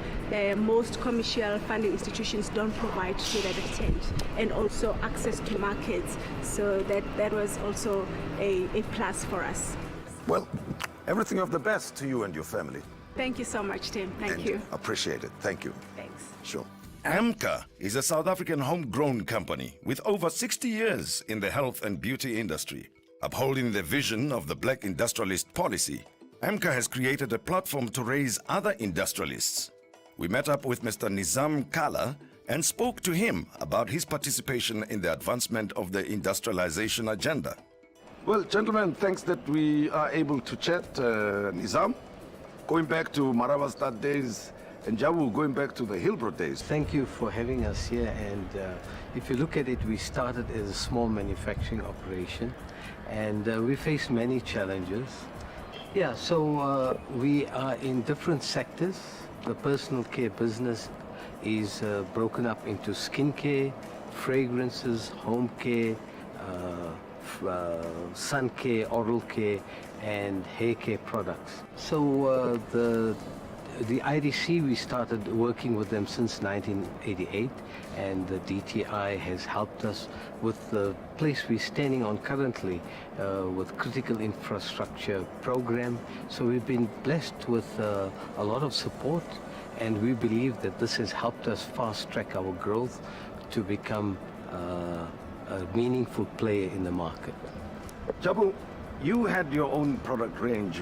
most commercial funding institutions don't provide to that extent, and also access to markets. So that was also a plus for us. Well, everything of the best to you and your family. Thank you so much, Tim. Thank you. Appreciate it. Thank you. Thanks. Sure. AMCA is a South African homegrown company with over 60 years in the health and beauty industry. Upholding the vision of the Black Industrialist policy, AMCA has created a platform to raise other industrialists. We met up with Mr. Nizam Kala and spoke to him about his participation in the advancement of the industrialization agenda. Well, gentlemen, thanks that we are able to chat. Nizam, going back to Maravastad days, and Jabu, going back to the Hillbrook days. Thank you for having us here. And if you look at it, we started as a small manufacturing operation, and we faced many challenges. Yeah, so we are in different sectors. The personal care business is broken up into skincare, fragrances, home care, sun care, oral care, and hair care products. So the IDC, we started working with them since 1988, and the DTI has helped us with the place we're standing on currently with critical infrastructure program. So we've been blessed with a lot of support, and we believe that this has helped us fast-track our growth to become a meaningful player in the market. Jabu, you had your own product range,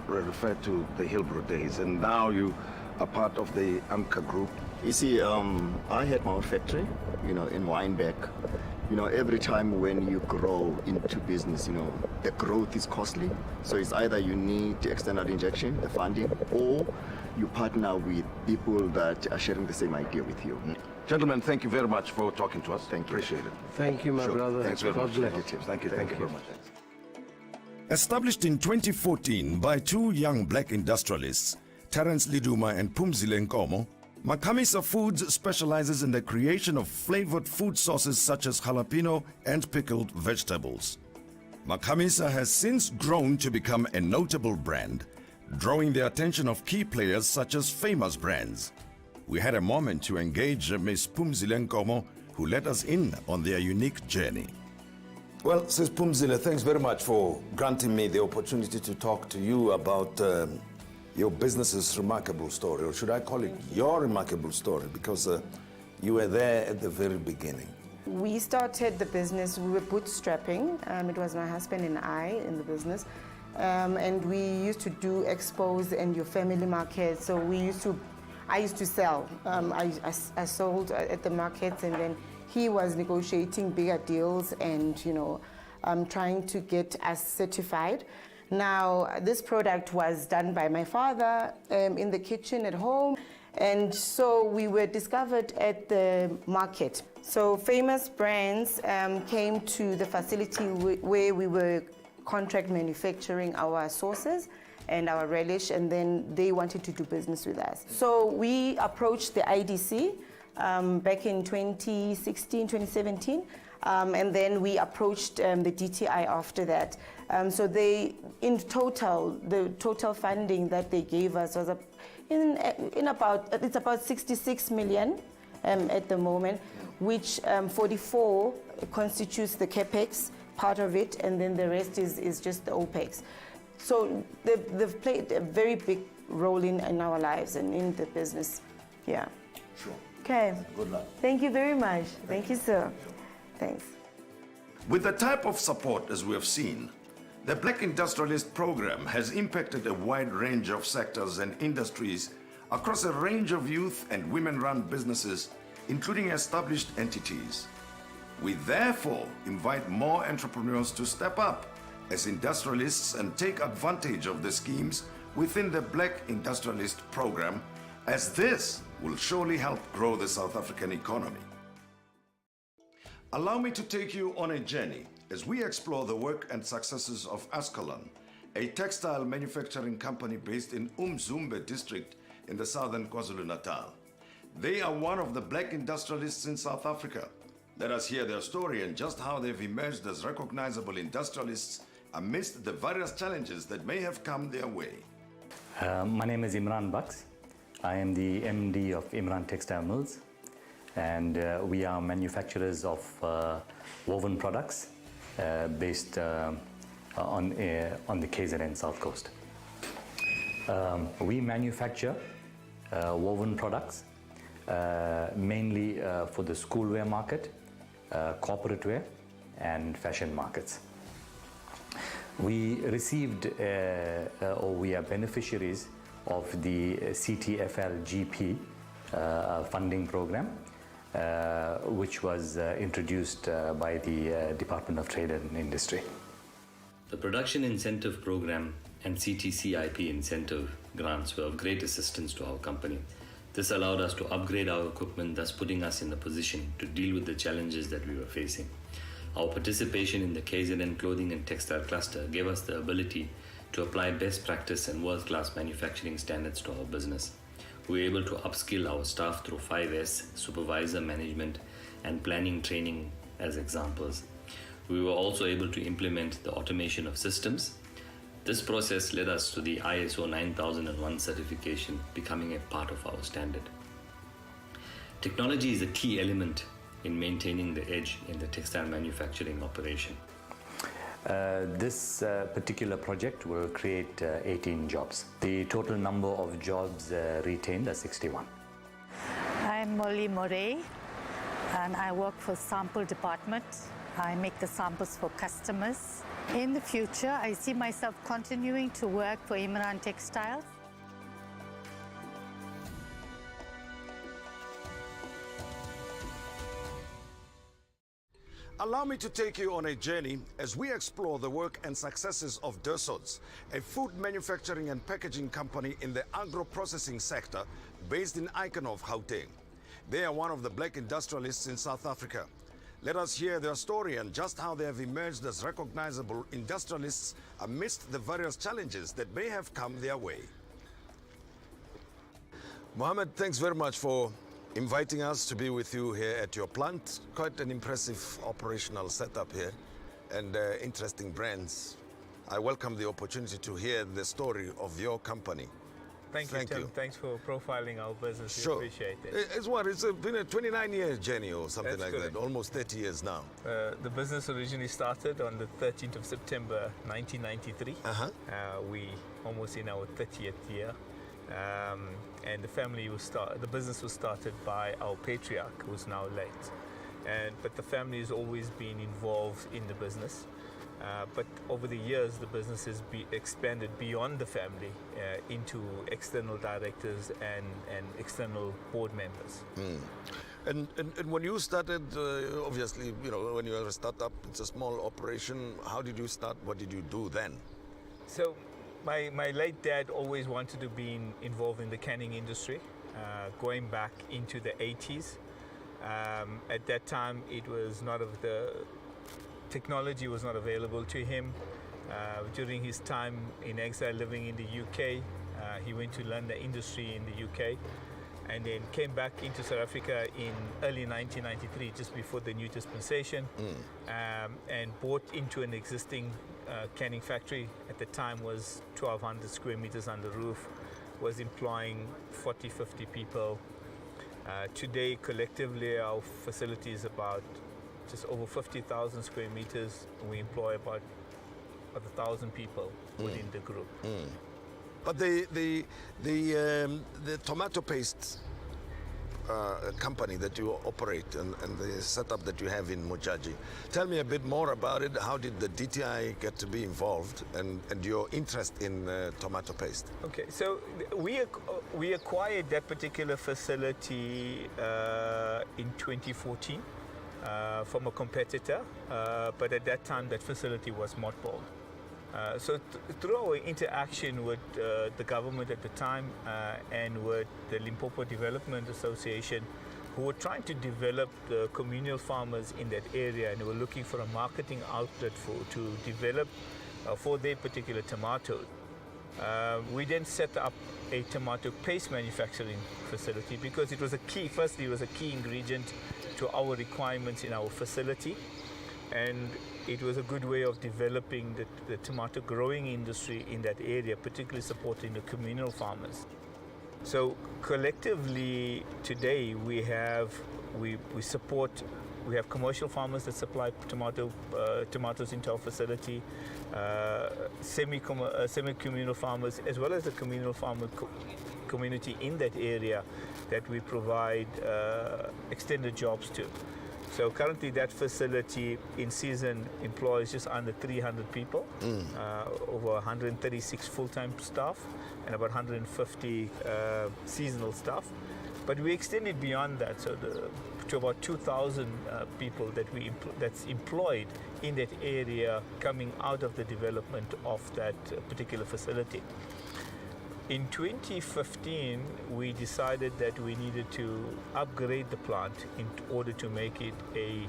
referred to the Hillbrook days, and now you are part of the AMCA group. You see, I had my own factory, in Weinberg. Every time when you grow into business, the growth is costly. So it's either you need the external injection, the funding, or you partner with people that are sharing the same idea with you. Gentlemen, thank you very much for talking to us. Thank you. Appreciate it. Thank you, my brother. Thanks very much. God bless. Thank you very much. Established in 2014 by two young black industrialists, Terence Liduma and Phumzile Nkomo, Makamisa Foods specializes in the creation of flavored food sauces such as jalapeno and pickled vegetables. Makamisa has since grown to become a notable brand, drawing the attention of key players such as famous brands. We had a moment to engage Ms. Phumzile Nkomo, who led us in on their unique journey. Well, Sis Phumzile, thanks very much for granting me the opportunity to talk to you about your business's remarkable story, or should I call it your remarkable story, because you were there at the very beginning. We started the business, we were bootstrapping. It was my husband and I in the business. And we used to do expos and your family market. So I used to sell. I sold at the markets, and then he was negotiating bigger deals and, trying to get us certified. Now, this product was done by my father in the kitchen at home. And so we were discovered at the market. So famous brands came to the facility where we were contract manufacturing our sauces and our relish, and then they wanted to do business with us. So we approached the IDC back in 2016, 2017, and then we approached the DTI after that. So in total, the total funding that they gave us was it's about 66 million at the moment, which 44 constitutes the capex part of it, and then the rest is just the OPEX. So they've played a very big role in our lives and in the business. Yeah. Sure. Okay. Good luck. Thank you very much. Thank you, sir. Thanks. With the type of support as we have seen, the Black Industrialist Program has impacted a wide range of sectors and industries across a range of youth and women-run businesses, including established entities. We therefore invite more entrepreneurs to step up as industrialists and take advantage of the schemes within the Black Industrialist Program, as this will surely help grow the South African economy. Allow me to take you on a journey as we explore the work and successes of Ascalon, a textile manufacturing company based in Umzumbe district in the southern KwaZulu-Natal. They are one of the Black industrialists in South Africa. Let us hear their story and just how they've emerged as recognizable industrialists amidst the various challenges that may have come their way. My name is Imran Baks. I am the MD of Imran Textile Mills, and we are manufacturers of woven products based on the KZN South Coast. We manufacture woven products mainly for the schoolwear market, corporate wear, and fashion markets. We received, or we are beneficiaries of the CTFL-GP funding program, which was introduced by the Department of Trade and Industry. The Production Incentive Program and CTCIP incentive grants were of great assistance to our company. This allowed us to upgrade our equipment, thus putting us in a position to deal with the challenges that we were facing. Our participation in the KZN Clothing and Textile Cluster gave us the ability to apply best practice and world-class manufacturing standards to our business. We were able to upskill our staff through 5S, supervisor management, and planning training as examples. We were also able to implement the automation of systems. This process led us to the ISO 9001 certification, becoming a part of our standard. Technology is a key element in maintaining the edge in the textile manufacturing operation. This particular project will create 18 jobs. The total number of jobs retained are 61. I'm Molly Moray, and I work for sample department. I make the samples for customers. In the future, I see myself continuing to work for Imran Textiles. Allow me to take you on a journey as we explore the work and successes of Dersods, a food manufacturing and packaging company in the agro-processing sector based in Eikenhof, Gauteng. They are one of the Black industrialists in South Africa. Let us hear their story and just how they have emerged as recognizable industrialists amidst the various challenges that may have come their way. Mohammed, thanks very much for inviting us to be with you here at your plant. Quite an impressive operational setup here and interesting brands. I welcome the opportunity to hear the story of your company. Thank you, Tim. Thanks for profiling our business. Sure. We appreciate it. It's been a 29-year journey or something That's like correct. that, almost 30 years now. The business originally started on the 13th of September 1993. We almost in our 30th year. And the business was started by our patriarch, who's now late. But the family has always been involved in the business. But over the years, the business has expanded beyond the family into external directors and external board members. And when you started, obviously, when you are a startup, it's a small operation. How did you start? What did you do then? So my late dad always wanted to be involved in the canning industry, going back into the 80s. At that time, technology was not available to him. During his time in exile living in the UK, he went to learn the industry in the UK and then came back into South Africa in early 1993, just before the new dispensation, and bought into an existing canning factory. At the time was 1,200 square meters under roof, was employing 40, 50 people. Today, collectively, our facility is about just over 50,000 square meters. We employ about 1,000 people within the group. But the tomato paste company that you operate and the setup that you have in Mojaji, tell me a bit more about it. How did the DTI get to be involved and your interest in tomato paste? Okay, so we acquired that particular facility in 2014 from a competitor, but at that time that facility was mothballed. So through our interaction with the government at the time and with the Limpopo Development Association, who were trying to develop the communal farmers in that area and were looking for a marketing outlet to develop for their particular tomatoes. We then set up a tomato paste manufacturing facility because it was a key ingredient to our requirements in our facility. And it was a good way of developing the tomato growing industry in that area, particularly supporting the communal farmers. So collectively today we have commercial farmers that supply tomatoes into our facility, semi-communal farmers, as well as the communal farmer community in that area that we provide extended jobs to. So currently that facility in season employs just under 300 people, over 136 full-time staff and about 150 seasonal staff. But we extended beyond that, so to about 2,000 people that's employed in that area coming out of the development of that particular facility. In 2015, we decided that we needed to upgrade the plant in order to make it a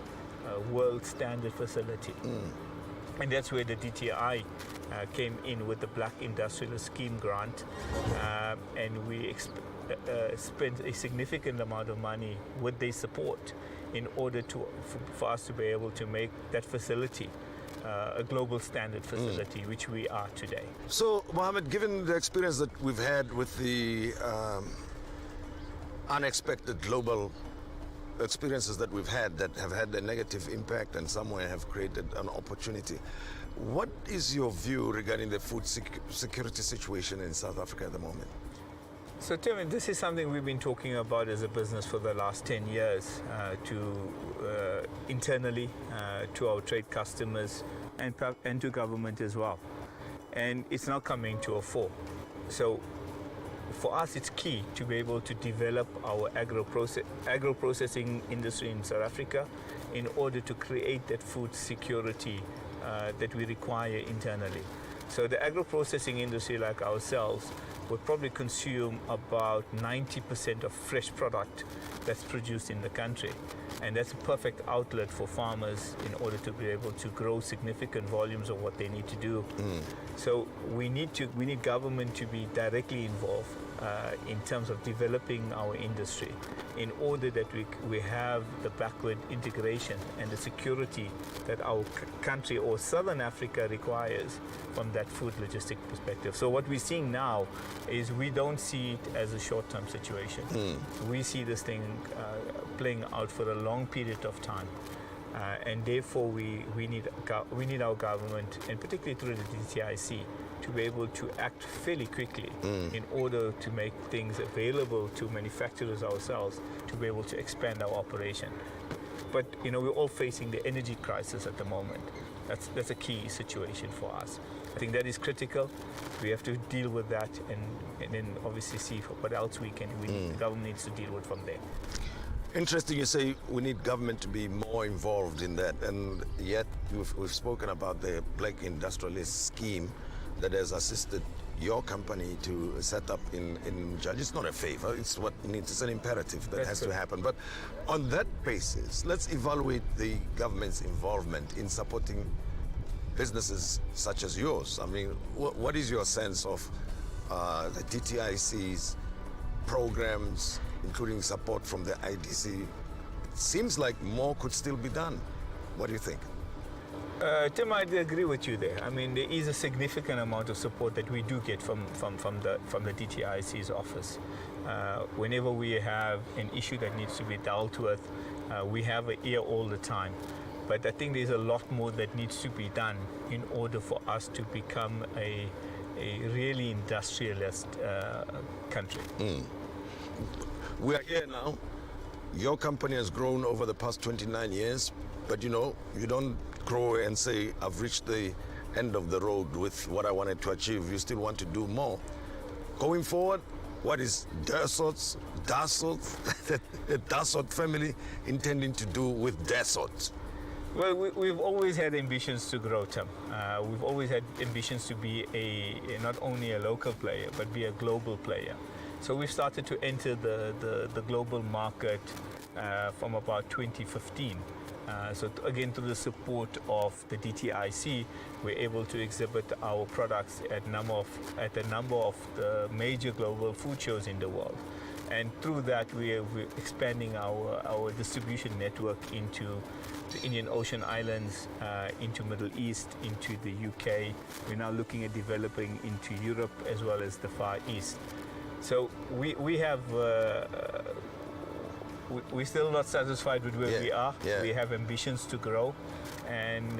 world standard facility. And that's where the DTI came in with the Black Industrialist Scheme grant. And we spent a significant amount of money with their support in order for us to be able to make that facility a global standard facility, which we are today. So, Mohammed, given the experience that we've had with the unexpected global experiences that we've had that have had a negative impact and somewhere have created an opportunity, what is your view regarding the food security situation in South Africa at the moment? So Tim, this is something we've been talking about as a business for the last 10 years, internally, to our trade customers and to government as well. And it's now coming to a fore. So for us, it's key to be able to develop our agro-processing industry in South Africa in order to create that food security that we require internally. So the agro-processing industry, like ourselves, would probably consume about 90% of fresh product that's produced in the country. And that's a perfect outlet for farmers in order to be able to grow significant volumes of what they need to do. So we need government to be directly involved in terms of developing our industry in order that we have the backward integration and the security that our country or Southern Africa requires from that food logistic perspective. So what we're seeing now is we don't see it as a short-term situation. We see this thing playing out for a long period of time. And therefore we need our government, and particularly through the DTIC, to be able to act fairly quickly in order to make things available to manufacturers ourselves to be able to expand our operation. But we're all facing the energy crisis at the moment. That's a key situation for us. I think that is critical. We have to deal with that and then obviously see what else the government needs to deal with from there. Interesting you say we need government to be more involved in that, and yet we've spoken about the Black Industrialist scheme that has assisted your company to set up in Judge. It's not a favor, it's what needs, it's an imperative that has to happen. But on that basis, let's evaluate the government's involvement in supporting businesses such as yours. I mean, what is your sense of the DTIC's programs, including support from the IDC? It seems like more could still be done. What do you think? Tim, I agree with you there. I mean, there is a significant amount of support that we do get from the DTIC's office. Whenever we have an issue that needs to be dealt with, we have an ear all the time. But I think there's a lot more that needs to be done in order for us to become a really industrialist country. We are here now. Your company has grown over the past 29 years, but you don't grow and say, I've reached the end of the road with what I wanted to achieve. You still want to do more. Going forward, what is Dassault, the Dassault family intending to do with Dassault? Well, we've always had ambitions to grow, Tim. We've always had ambitions to be not only a local player, but be a global player. So we've started to enter the global market from about 2015. So again, through the support of the DTIC, we're able to exhibit our products at a number of the major global food shows in the world. And through that, we're expanding our distribution network into the Indian Ocean Islands, into Middle East, into the UK. We're now looking at developing into Europe as well as the Far East. So we have we're still not satisfied with where we are. We have ambitions to grow, and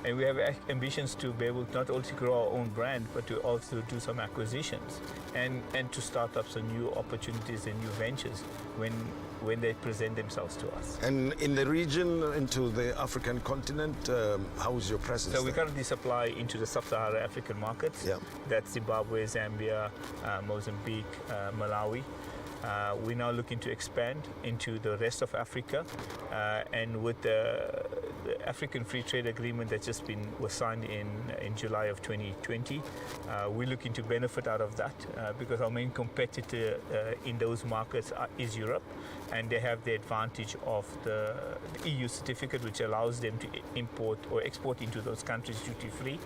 we have ambitions to be able not only to grow our own brand, but to also do some acquisitions and to start up some new opportunities and new ventures when they present themselves to us. And in the region, into the African continent, how is your presence? So we currently supply into the sub-Saharan African markets. That's Zimbabwe, Zambia, Mozambique, Malawi. We're now looking to expand into the rest of Africa, and with the African Free Trade Agreement that was signed in July of 2020, we're looking to benefit out of that because our main competitor in those markets is Europe, and they have the advantage of the EU certificate, which allows them to import or export into those countries duty-free.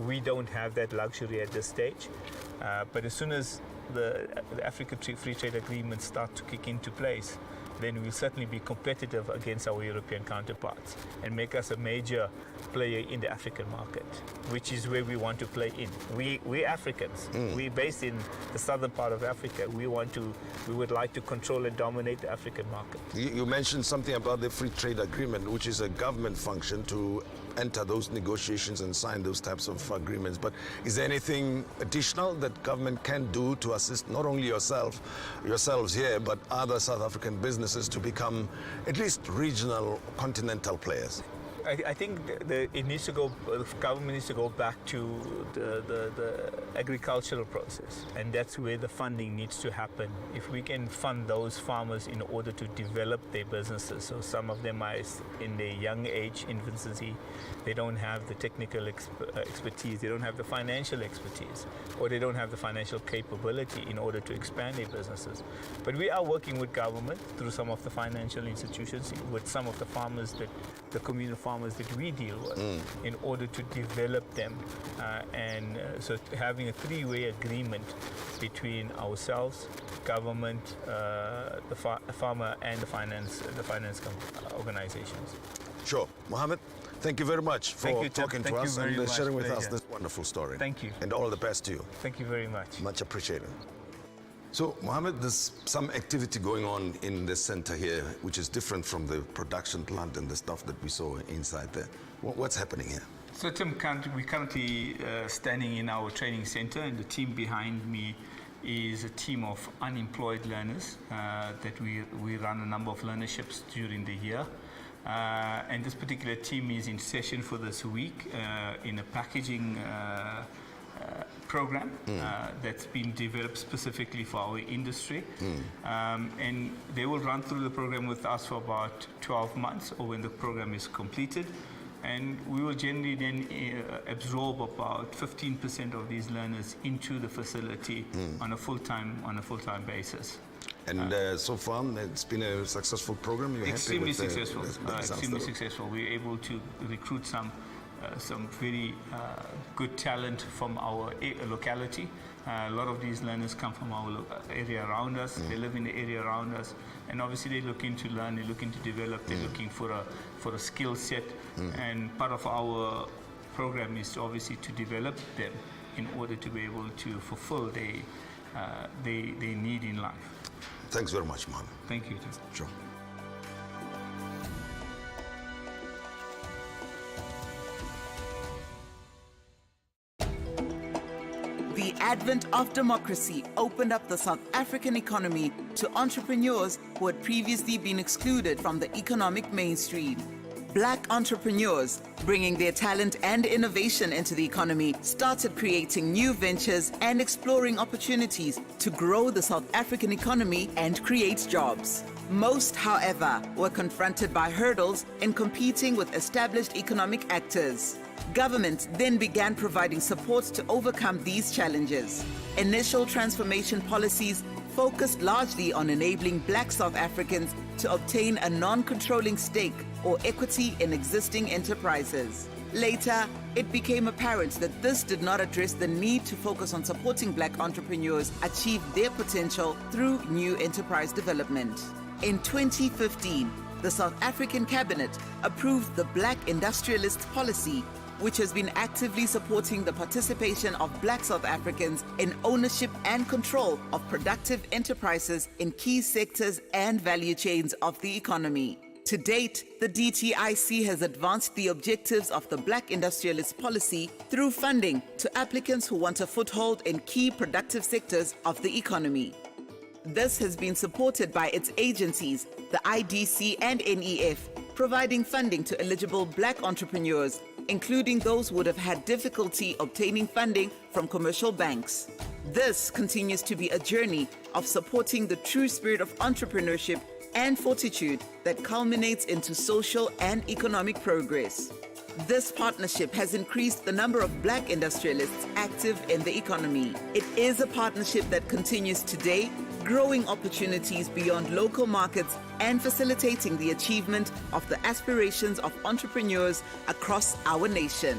We don't have that luxury at this stage, but as soon as the African Free Trade Agreement start to kick into place, then we'll certainly be competitive against our European counterparts and make us a major player in the African market, which is where we want to play in. We're Africans. We're based in the southern part of Africa. We would like to control and dominate the African market. You mentioned something about the Free Trade Agreement, which is a government function to enter those negotiations and sign those types of agreements. But is there anything additional that government can do to assist not only yourselves here, but other South African businesses to become at least regional, continental players? I think it needs to go. The government needs to go back to the agricultural process, and that's where the funding needs to happen. If we can fund those farmers in order to develop their businesses, so some of them are in their young age, infancy, they don't have the technical expertise, they don't have the financial expertise, or they don't have the financial capability in order to expand their businesses. But we are working with government through some of the financial institutions, with some of the farmers, the communal farmers farmers that we deal with in order to develop them. So having a three-way agreement between ourselves, government, the farmer, and the finance organizations. Sure. Mohammed, thank you very much for talking to us and sharing with us this wonderful story. Thank you. And all the best to you. Thank you very much. Much appreciated. So, Mohammed, there's some activity going on in the center here, which is different from the production plant and the stuff that we saw inside there. What's happening here? So, Tim, we're currently standing in our training center, and the team behind me is a team of unemployed learners that we run a number of learnerships during the year. And this particular team is in session for this week in a packaging program that's been developed specifically for our industry. And they will run through the program with us for about 12 months or when the program is completed. And we will generally then absorb about 15% of these learners into the facility on a full-time basis. And so far, it's been a successful program. You're extremely happy with successful. Extremely the successful. We're able to recruit some very good talent from our locality. A lot of these learners come from our area around us. They live in the area around us, and obviously they're looking to learn. They're looking to develop. They're looking for a skill set. And part of our program is obviously to develop them in order to be able to fulfill their need in life. Thanks very much, Mohammed. Thank you. Sure. The advent of democracy opened up the South African economy to entrepreneurs who had previously been excluded from the economic mainstream. Black entrepreneurs, bringing their talent and innovation into the economy, started creating new ventures and exploring opportunities to grow the South African economy and create jobs. Most, however, were confronted by hurdles in competing with established economic actors. Government then began providing support to overcome these challenges. Initial transformation policies focused largely on enabling Black South Africans to obtain a non-controlling stake or equity in existing enterprises. Later, it became apparent that this did not address the need to focus on supporting Black entrepreneurs achieve their potential through new enterprise development. In 2015, the South African Cabinet approved the Black Industrialists policy, which has been actively supporting the participation of Black South Africans in ownership and control of productive enterprises in key sectors and value chains of the economy. To date, the DTIC has advanced the objectives of the Black Industrialist policy through funding to applicants who want a foothold in key productive sectors of the economy. This has been supported by its agencies, the IDC and NEF, providing funding to eligible Black entrepreneurs, including those who would have had difficulty obtaining funding from commercial banks. This continues to be a journey of supporting the true spirit of entrepreneurship and fortitude that culminates into social and economic progress. This partnership has increased the number of Black industrialists active in the economy. It is a partnership that continues today, growing opportunities beyond local markets and facilitating the achievement of the aspirations of entrepreneurs across our nation.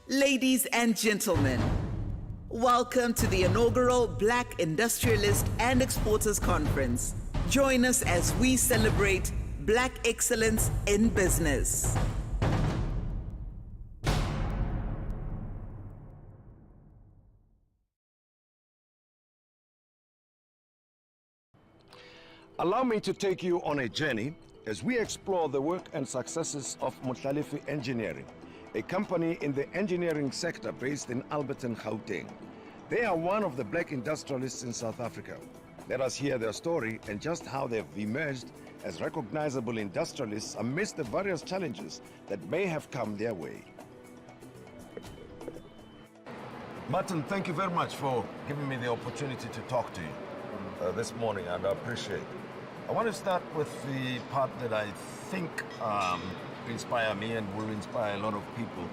Ladies and gentlemen, welcome to the inaugural Black Industrialist and Exporters Conference. Join us as we celebrate Black excellence in business. Allow me to take you on a journey as we explore the work and successes of Motlalifi Engineering, a company in the engineering sector based in Alberton, Gauteng. They are one of the Black industrialists in South Africa. Let us hear their story and just how they've emerged as recognizable industrialists amidst the various challenges that may have come their way. Martin, thank you very much for giving me the opportunity to talk to you this morning, and I appreciate it. I want to start with the part that I think inspired me and will inspire a lot of people,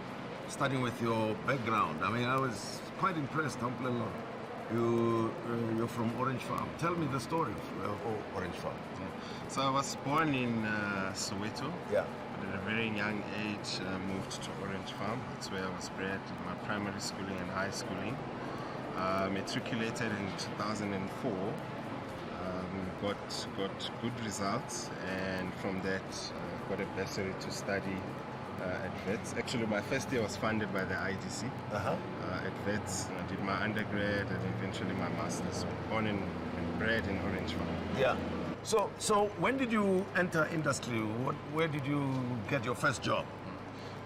starting with your background. I mean, I was quite impressed. You're from Orange Farm. Tell me the story of Orange Farm. So I was born in Soweto. Yeah. at a very young age, moved to Orange Farm. That's where I was bred, my primary schooling and high schooling. Matriculated in 2004. Got good results, and from that got a bursary to study at Wits. Actually, my first year was funded by the IDC at Wits. I did my undergrad and eventually my master's. Born and bred in Orange Farm. Yeah. So when did you enter industry? Where did you get your first job?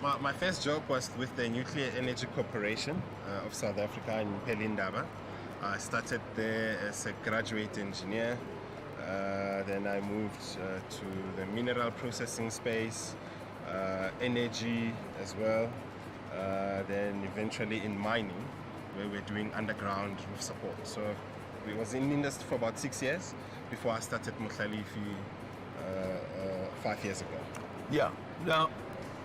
My first job was with the Nuclear Energy Corporation of South Africa in Pelindaba. I started there as a graduate engineer. Then I moved to the mineral processing space, energy as well. Then eventually in mining, where we're doing underground roof support. So we was in industry for about 6 years before I started Muhlalifi 5 years ago. Yeah. Now,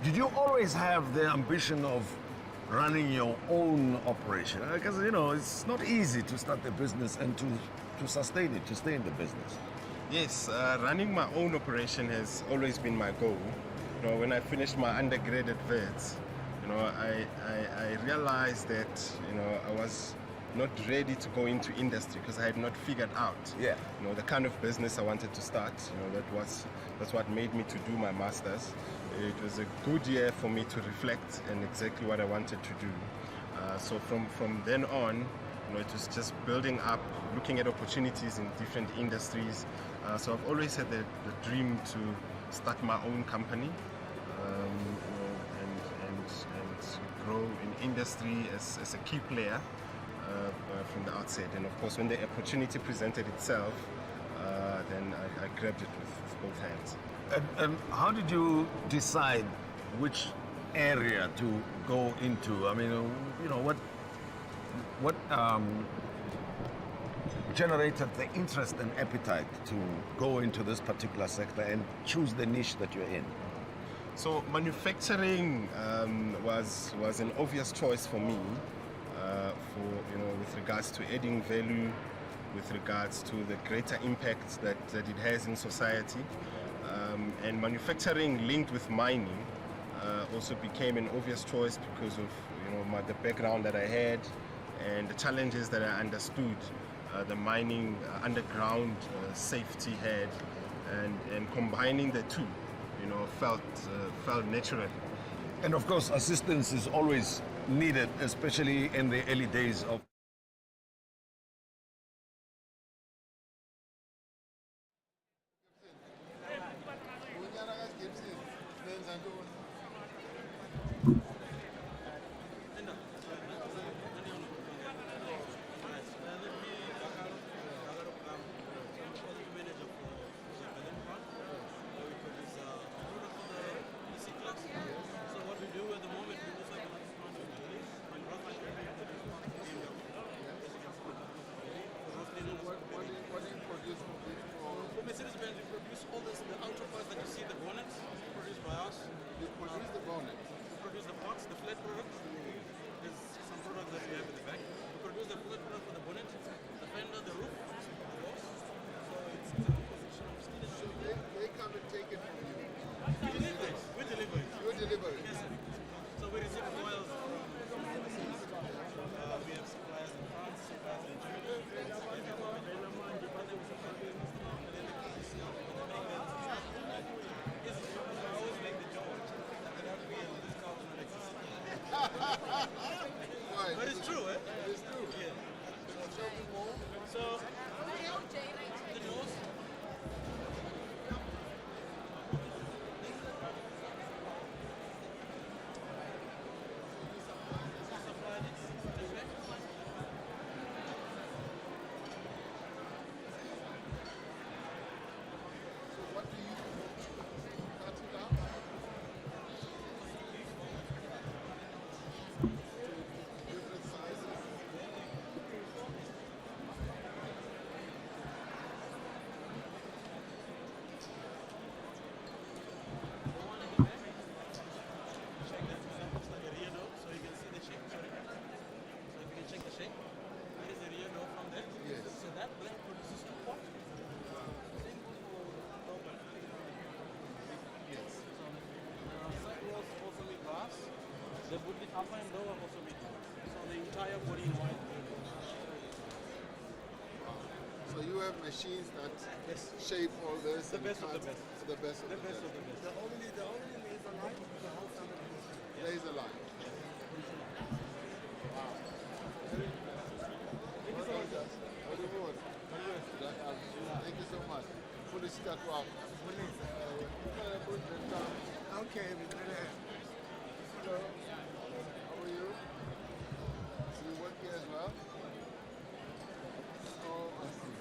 did you always have the ambition of running your own operation? Because, you know, it's not easy to start a business and to sustain it, to stay in the business. Yes, running my own operation has always been my goal. You know, when I finished my undergrad at Wits, you know, I realized that, you know, I was not ready to go into industry because I had not figured out, you know, the kind of business I wanted to start. You know, that's what made me to do my masters. It was a good year for me to reflect and exactly what I wanted to do. So from then on, you know, it was just building up, looking at opportunities in different industries. So I've always had the dream to start my own company, you know, and grow in industry as a key player from the outset. And of course, when the opportunity presented itself, then I grabbed it with both hands. And how did you decide which area to go into? I mean, you know, what generated the interest and appetite to go into this particular sector and choose the niche that you're in? So manufacturing was an obvious choice for me, for, you know, with regards to adding value, with regards to the greater impact that it has in society. And manufacturing linked with mining also became an obvious choice because of, you know, the background that I had and the challenges that I understood the mining underground safety had, and combining the two, you know, felt natural. And of course, assistance is always needed, especially in the early days of But it's true, eh? It's true. Yeah. So, the most. Alpha and low are also made. So the entire body in white. So you have machines that shape all this. The best of the best. The best of the best. The only laser line is the whole family. Laser line. Wow. Thank you so much. Thank you so much. Fully stuck up. Okay, hello. How are you? So you work here as well? Oh, I see.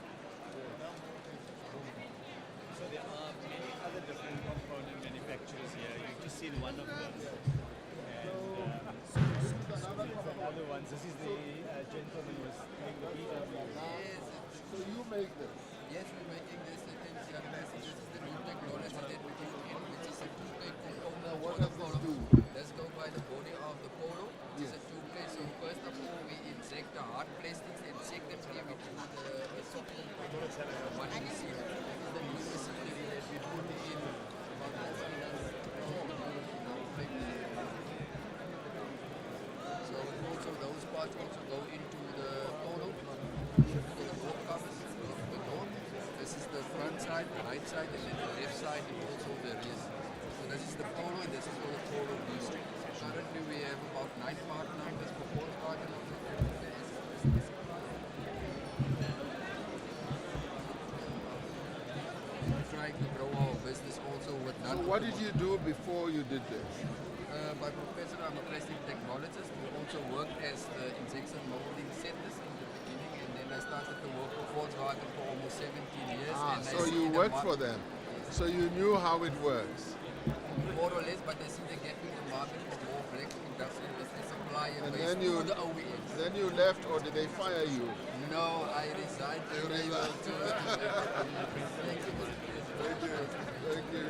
So there are many other different component manufacturers here. You've just seen one of them. And other ones. This is the gentleman who was doing the VW. So you make this? Yes, we're making this. This is the new technology that we're doing in, which is a two-plate component. Now what does this do? Let's go by the body of the polo. It's a two-plate. So first of all, we inject the hard plastics, and secondly, we do the soft components. What you see, this is the new machinery that we put in about last year. So also those parts also go into the polo, into the door covers of the door. This is the front side, the right side, and then the left side, and also the rear. So this is the polo, and this is for the polo boost. Currently we have about 9 part numbers for Volkswagen. We're trying to grow our business also with So what did you do before you did this? By profession, I'm a plastic technologist. We also worked as the injection molding centers in the beginning, and then I started to work for Volkswagen for almost 17 years. And So you worked for them. So you knew how it works. More or less, but I see they're getting the market for more black industrialists and supplier And base then to you, the OEMs. then you left, or did they fire you? No, I resigned. You resigned. Thank you. Thank you. Thank you.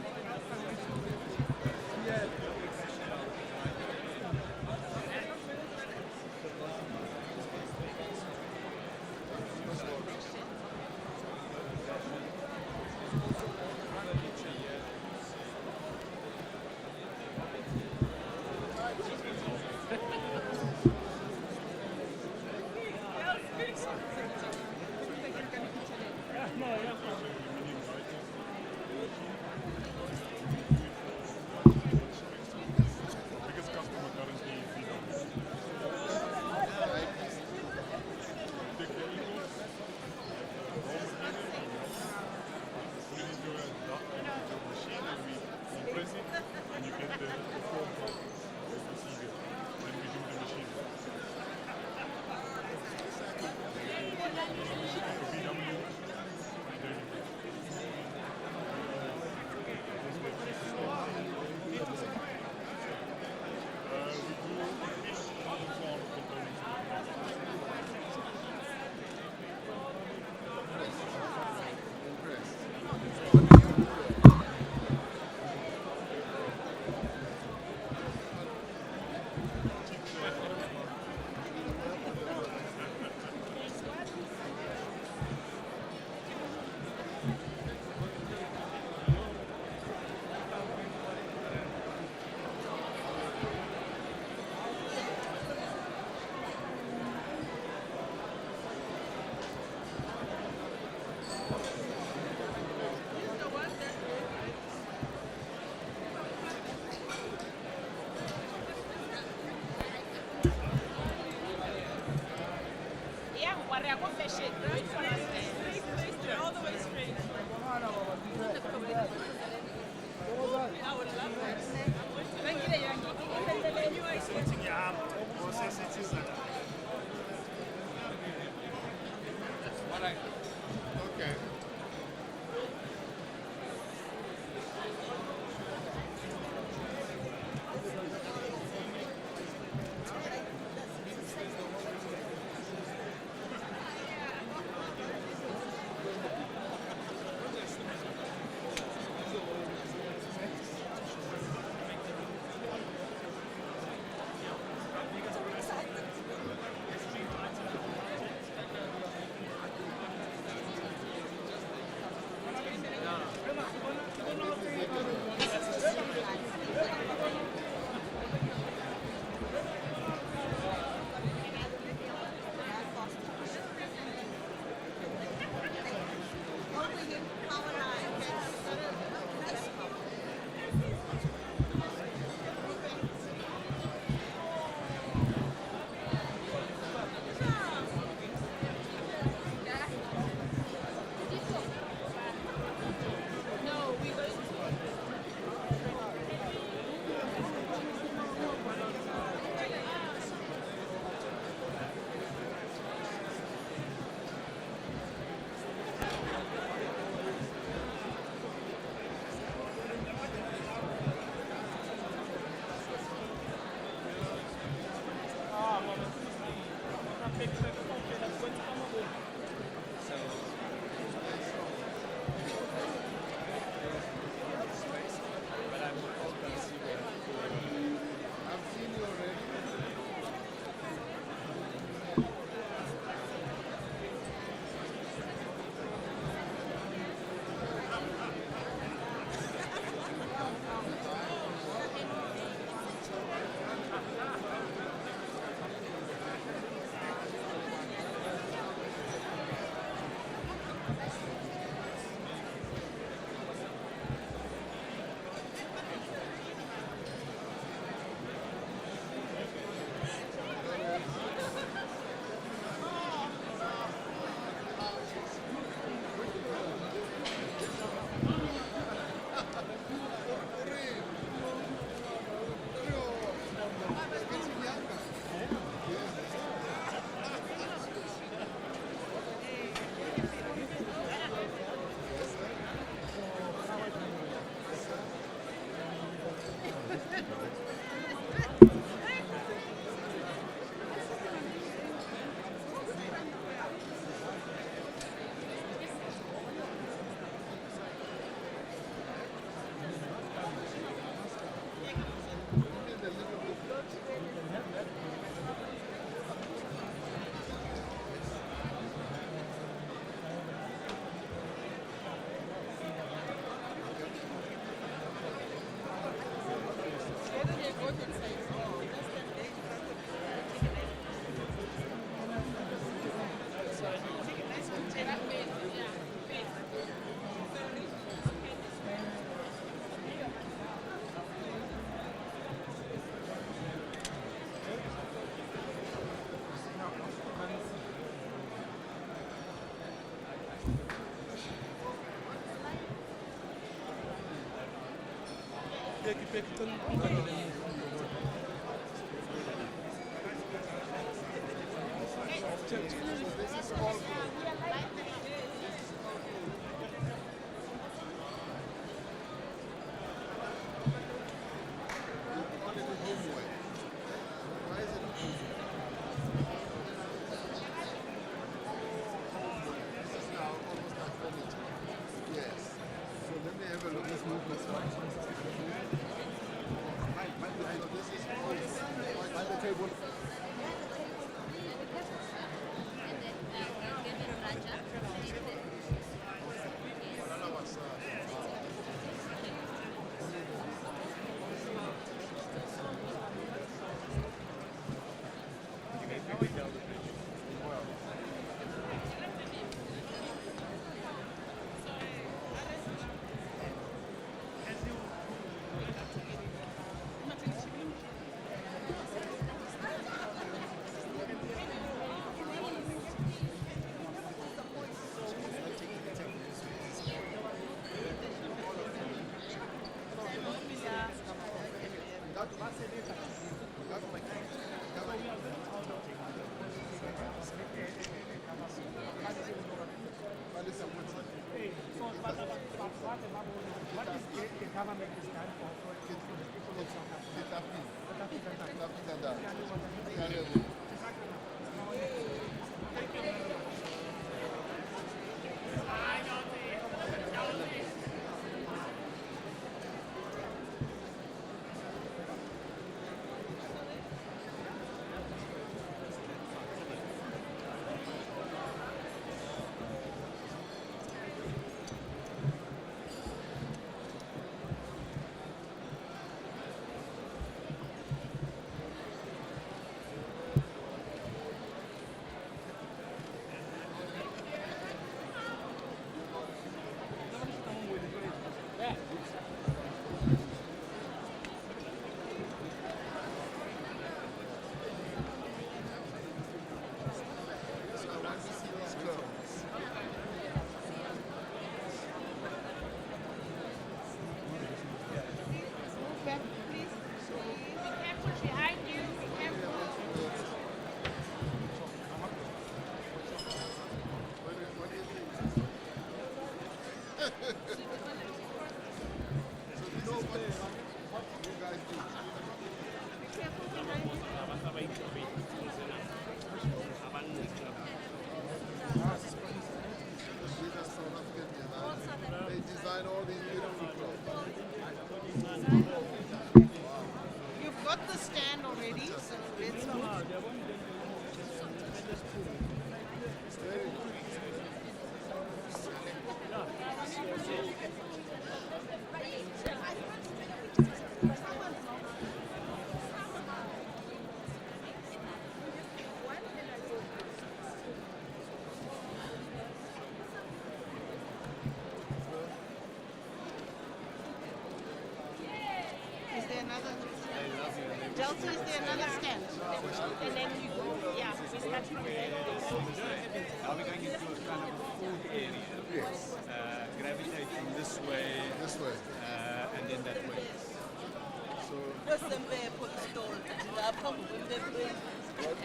You've got the stand already, so let's go. Is there another? Delta, is there another stand? And then you go, yeah, we start from there. Are we going into a kind of a food area? Yes. Gravitate from this way. This way. And then that way. So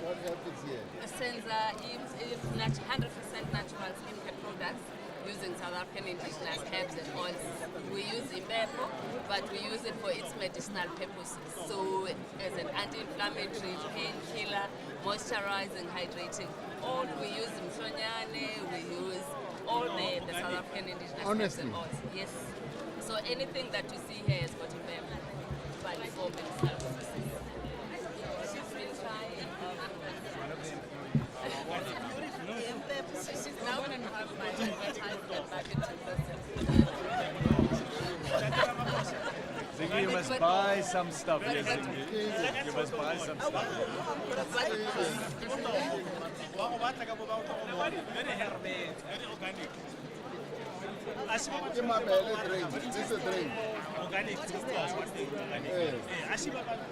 What happens here? Senza if 100% natural skincare products using South African indigenous herbs and oils. We use Ipepo, but we use it for its medicinal purposes. So as an anti-inflammatory, painkiller, moisturizing, hydrating. All we use Msonyane, we use all the South African indigenous herbs and oils. Yes. So anything that you see here has got Ipepo, but for medicinal purposes. She's been trying. She's now going to have my advertisement back into Ziggy, you must buy some stuff here, Ziggy. You must buy some stuff. This is a drink.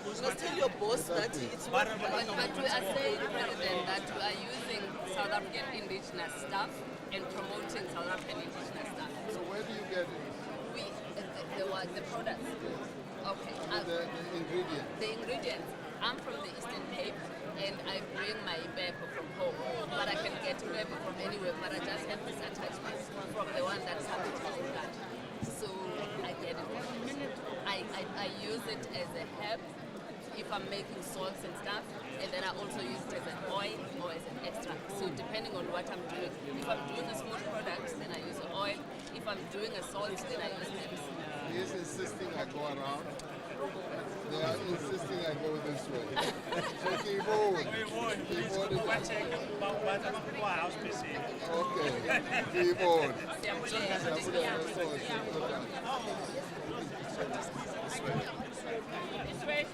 Just tell your boss that it's but we are saying, President, that we are using South African indigenous stuff and promoting South African indigenous stuff. So where do you get it? The products. Okay. The ingredients. The ingredients. I'm from the Eastern Cape and I bring my Ipepo from home. But I can get Ipepo from anywhere, but I just have this attachment from the one that's happened to that. So I get it. I use it as a herb if I'm making salts and stuff, and then I also use it as an oil or as an extract. So depending on what I'm doing. If I'm doing a smooth product, then I use the oil. If I'm doing a salt, then I use herbs. He is insisting I go around. They are insisting I go this way. So keyboard. Keyboard is okay. Keyboard. This way.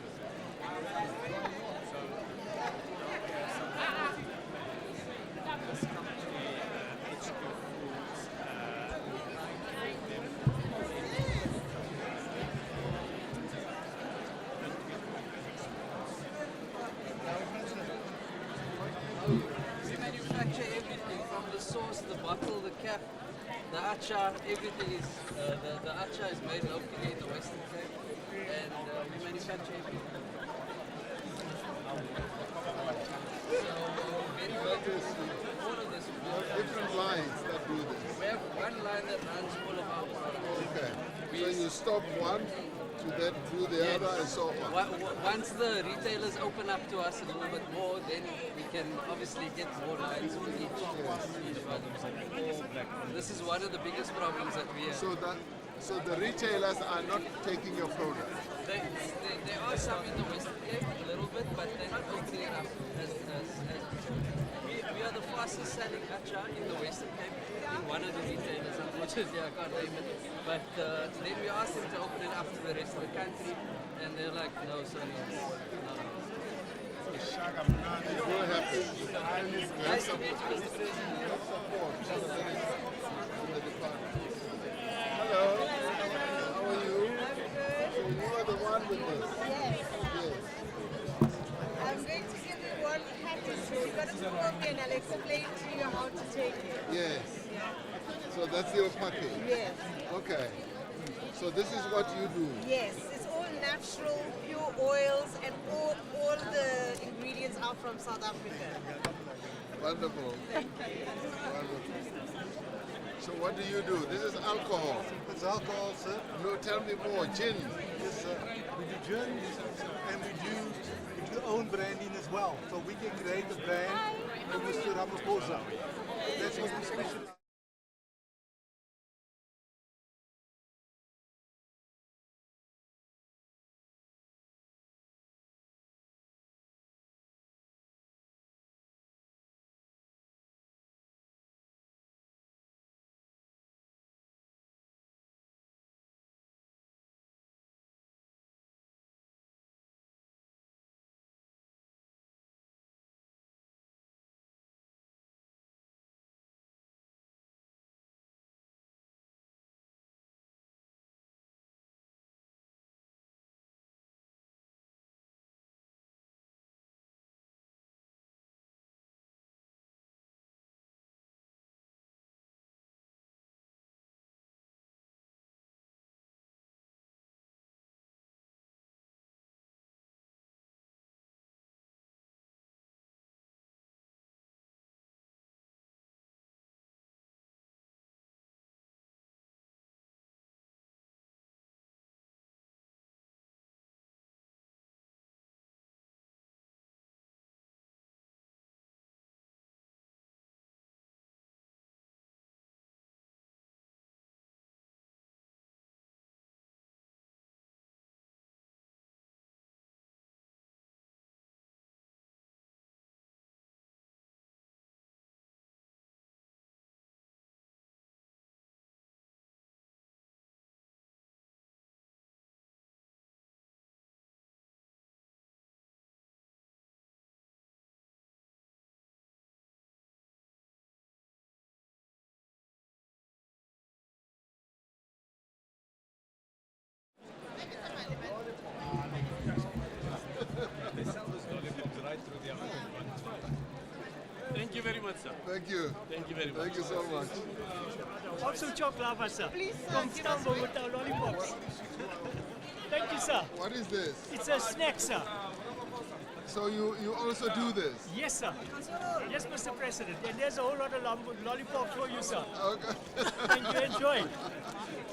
We manufacture everything from the sauce, the bottle, the cap, the achar, everything is, the achar is made locally in the Western Cape, and we manufacture everything. All of this. Different lines that do this. We have one line that runs all of our products. Okay. So you stop one to then do the other and so on. Once the retailers open up to us a little bit more, then we can obviously get more lines for each product. This is one of the biggest problems that we have. So the retailers are not taking your product? There are some in the Western Cape, a little bit, but they're not opening up. We are the fastest selling achar in the Western Cape, in one of the retailers, unfortunately I can't name it. But then we asked them to open it up to the rest of the country, and they're like, no, sorry. What happened? Nice to meet you, Mr. President. Hello. How are you? So you are the one with this? Yes. Yes. I'm going to give you one package, so you've got to come over and I'll explain to you how to take it. Yes. So that's your package? Yes. Okay. So this is what you do? Yes, it's all natural, pure oils, and all the ingredients are from South Africa. Wonderful. Wonderful. So what do you do? This is alcohol. It's alcohol, sir. No, tell me more. Gin. Yes, sir. We do gin, and we do own branding as well. So we can create a brand for Mr. Ramaphosa. That's what we specialize. They sell those lollipops right through the African continent. Thank you very much, sir. Thank you. Thank you very much. Thank you so much. Also chocolate, sir. Please, sir, Come give us stumble with our lollipops. Thank you, sir. What is this? It's a snack, sir. So you also do this? Yes, sir. Yes, Mr. President. And there's a whole lot of lollipops for you, sir. Okay. Thank you. Enjoy.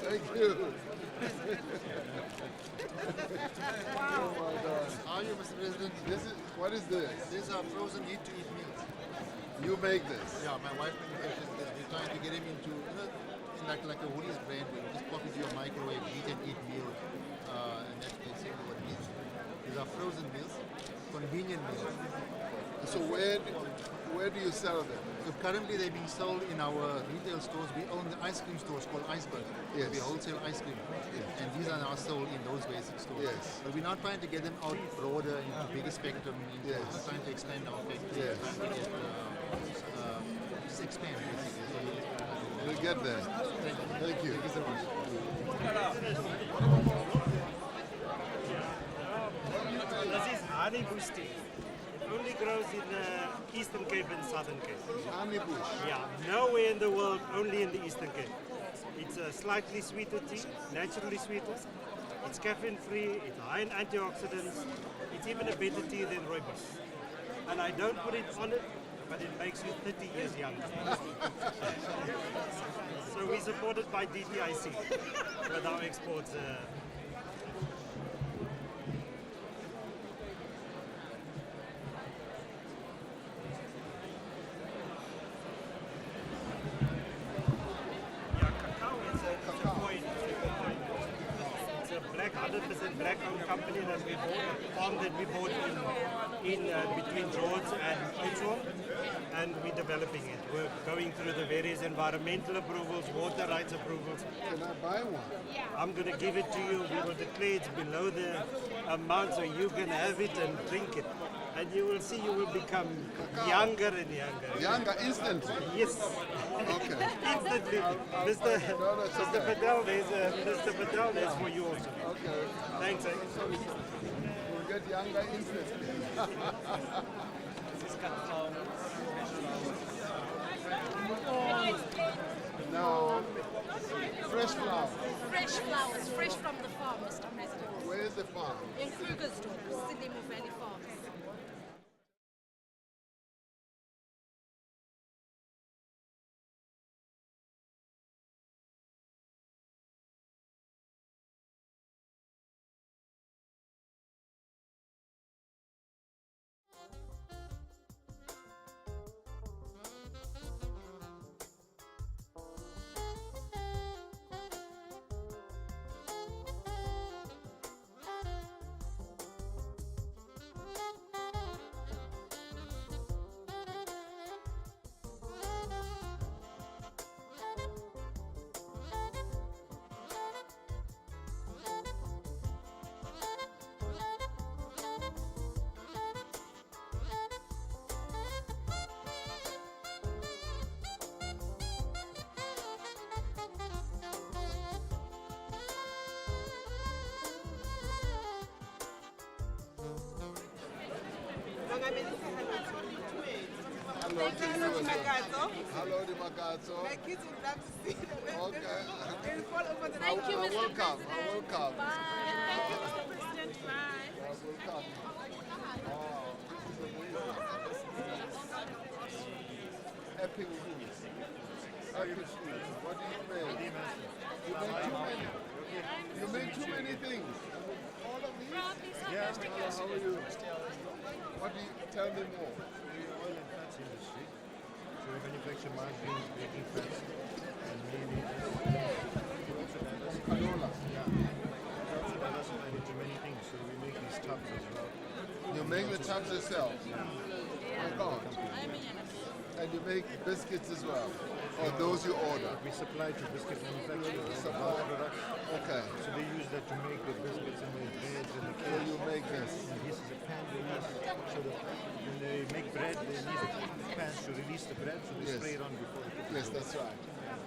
Thank you. Wow. Oh my God. How are you, Mr. President? What is this? These are frozen eat-to-eat meals. You make this? Yeah, my wife manufactures this. We're trying to get him into, in like a Woolies brand where you just pop into your microwave, eat and eat meal, and that's basically what it is. These are frozen meals, convenient meals. So where do you sell them? So currently they're being sold in our retail stores. We own the ice cream stores called Iceberg. Yes. We wholesale ice cream. And these are now sold in those basic stores. Yes. But we're not trying to get them out broader into bigger spectrum. We're not trying to expand our factory. Yes. We're trying to get, just expand basically. We'll get there. Thank you. Thank you so much. This is honey bush tea. It only grows in Eastern Cape and Southern Cape. Honey bush? Yeah, nowhere in the world, only in the Eastern Cape. It's a slightly sweeter tea, naturally sweeter. It's caffeine free, it's high in antioxidants. It's even a better tea than rooibos. And I don't put it on it, but it makes you 30 years younger. So we're supported by DTIC with our exports. It's a black, 100% black owned company that we bought, a farm that we bought in between George and Oudtshoorn, and we're developing it. We're going through the various environmental approvals, water rights approvals. Can I buy one? I'm going to give it to you. We will declare it's below the amount so you can have it and drink it. And you will see you will become younger and younger. Younger instantly? Yes. Okay. Instantly. Mr. Patel, Mr. Patel, there's for you also. Okay. Thanks. We'll get younger instantly. No. Fresh flowers. Fresh flowers, fresh from the farm, Mr. President. Where is the farm? In Krugersdorp, Silimo Valley Farms. Hello to you as well. Hello, the Magazzo. My kids would love to see them. Okay. They'll fall over the Thank you, Mr. Welcome. Welcome. Bye. Thank you, Mr. President. Bye. Welcome. Epic foods. Epic foods. What do you make? You make too many things. All of these? Yeah. How are you? What do you tell me more? The oil and fats industry. So we manufacture margarines, baking fats, and mayonnaise. We also diversify. Canola. Yeah. We also diversify into many things. So we make these tubs as well. You make the tubs yourself? Yeah. My God. And you make biscuits as well? Or those you order? We supply to biscuit manufacturers. Supply. Products. Okay. So they use that to make the biscuits and the breads and the cakes. So you make this? And this is a pan release. So that when they make bread, they need a pan to release the bread, so they spray it on before they cook it. Yes, that's right.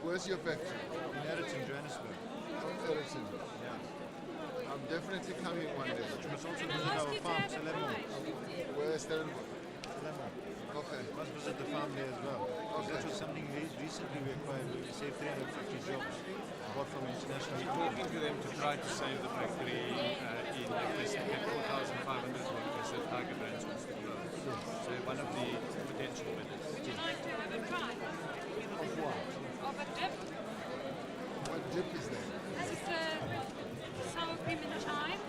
Where's your factory? In Ericsson, Johannesburg. Ericsson. Yeah. I'm definitely coming one day. You must also visit our farm, Stellenbosch. Where's Stellenbosch? Okay. Must visit the farm there as well. Okay. That was something recently we acquired. We saved 350 jobs bought from international. We're talking to them to try to save the factory in the West. We have 4,500 workers that Tiger Brands wants to grow. So one of the potential winners. Would you like to have a try? Of what? Of a dip? What dip is that? This is sour cream and chive.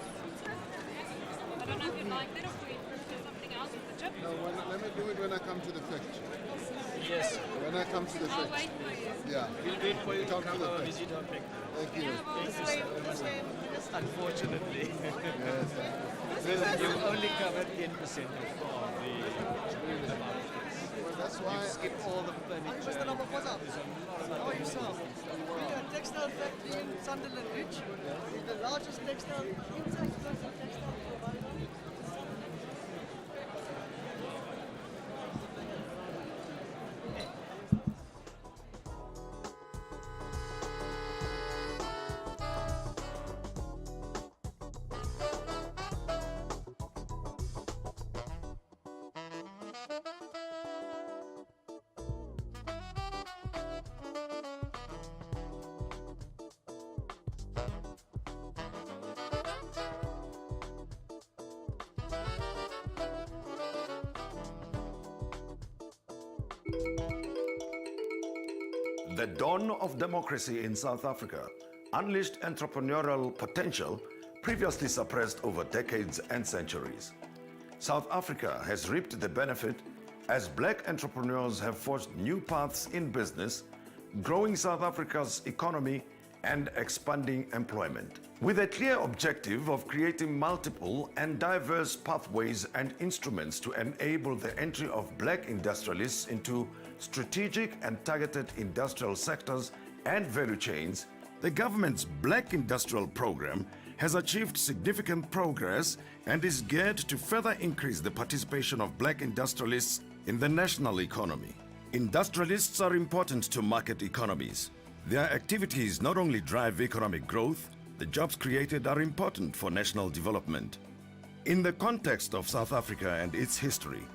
I don't know if you like that or if you prefer something else with the dip. No, let me do it when I come to the factory. Yes. When I come to the I'll factory. wait for you. Yeah. We'll wait for you to Come come to the and factory. visit our factory. Thank you. Unfortunately. Yes. You only covered 10% of the market. Well, that's why. You skip all the furniture. Mr. Ramaphosa, There's a lot of how are other yourself? businesses. We are a textile factory in Sunderland Ridge. We're the largest textile textile provider. The dawn of democracy in South Africa unleashed entrepreneurial potential previously suppressed over decades and centuries. South Africa has reaped the benefit as black entrepreneurs have forged new paths in business, growing South Africa's economy and expanding employment. With a clear objective of creating multiple and diverse pathways and instruments to enable the entry of black industrialists into strategic and targeted industrial sectors and value chains, the government's Black Industrial Program has achieved significant progress and is geared to further increase the participation of black industrialists in the national economy. Industrialists are important to market economies. Their activities not only drive economic growth, the jobs created are important for national development. In the context of South Africa and its history,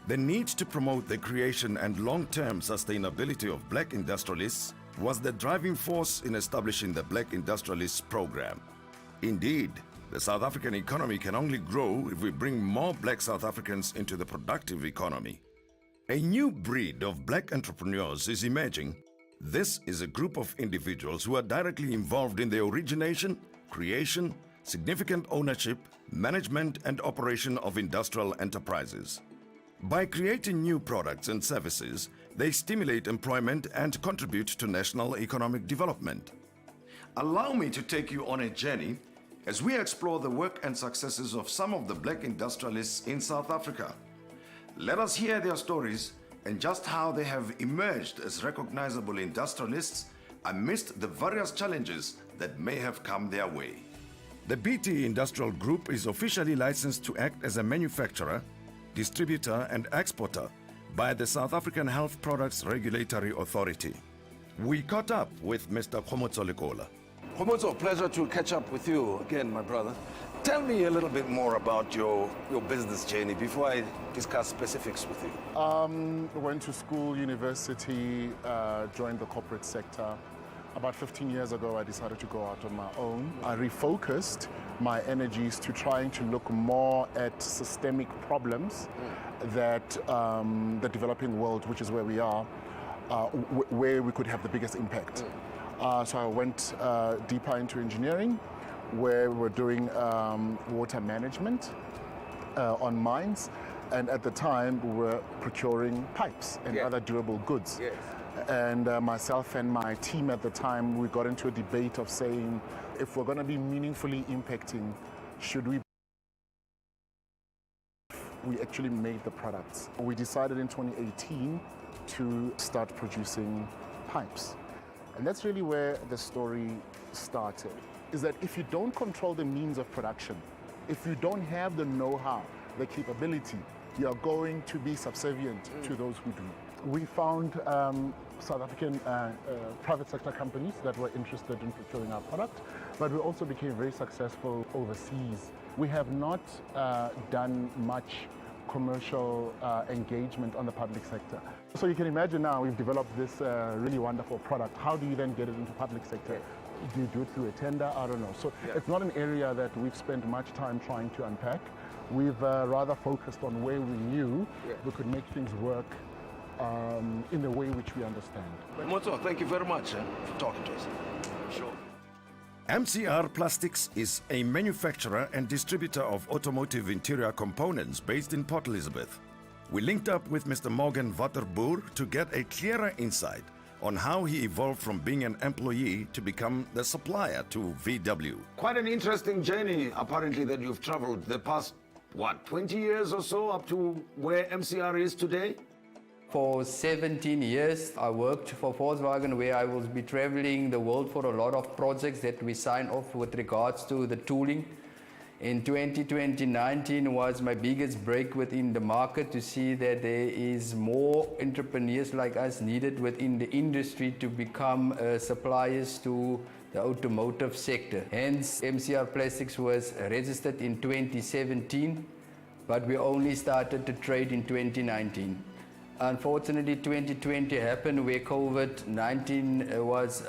the need to promote the creation and long-term sustainability of black industrialists was the driving force in establishing the Black Industrialists Program. Indeed, the South African economy can only grow if we bring more black South Africans into the productive economy. A new breed of black entrepreneurs is emerging. This is a group of individuals who are directly involved in the origination, creation, significant ownership, management, and operation of industrial enterprises. By creating new products and services, they stimulate employment and contribute to national economic development. Allow me to take you on a journey as we explore the work and successes of some of the black industrialists in South Africa. Let us hear their stories and just how they have emerged as recognizable industrialists amidst the various challenges that may have come their way. The BT Industrial Group is officially licensed to act as a manufacturer, distributor and exporter by the South African Health Products Regulatory Authority. We caught up with Mr. Khomotso Lekola. Khomotso, pleasure to catch up with you again, my brother. Tell me a little bit more about your business journey before I discuss specifics with you. Went to school, university, joined the corporate sector. About 15 years ago, I decided to go out on my own. I refocused my energies to trying to look more at systemic problems that the developing world, which is where we are, where we could have the biggest impact. So I went deeper into engineering, where we're doing water management on mines, and at the time we were procuring pipes and other durable goods. And myself and my team at the time, we got into a debate of saying, if we're going to be meaningfully impacting, should we actually made the products? We decided in 2018 to start producing pipes. And that's really where the story started, is that if you don't control the means of production, if you don't have the know-how, the capability, you're going to be subservient to those who do. We found South African private sector companies that were interested in procuring our product. but we also became very successful overseas. We have not done much commercial engagement on the public sector. So you can imagine now we've developed this really wonderful product. How do you then get it into public sector? Do you do it through a tender? I don't know. So it's not an area that we've spent much time trying to unpack. We've rather focused on where we knew we could make things work in the way which we understand. Moto, thank you very much for talking to us. Sure. MCR Plastics is a manufacturer and distributor of automotive interior components based in Port Elizabeth. We linked up with Mr. Morgan Waterboer to get a clearer insight on how he evolved from being an employee to become the supplier to VW. Quite an interesting journey, apparently, that you've traveled the past, 20 years or so, up to where MCR is today? For 17 years, I worked for Volkswagen, where I will be traveling the world for a lot of projects that we sign off with regards to the tooling. In 2019 was my biggest break within the market, to see that there is more entrepreneurs like us needed within the industry to become suppliers to the automotive sector. Hence, MCR Plastics was registered in 2017, but we only started to trade in 2019. Unfortunately, 2020 happened where COVID-19 was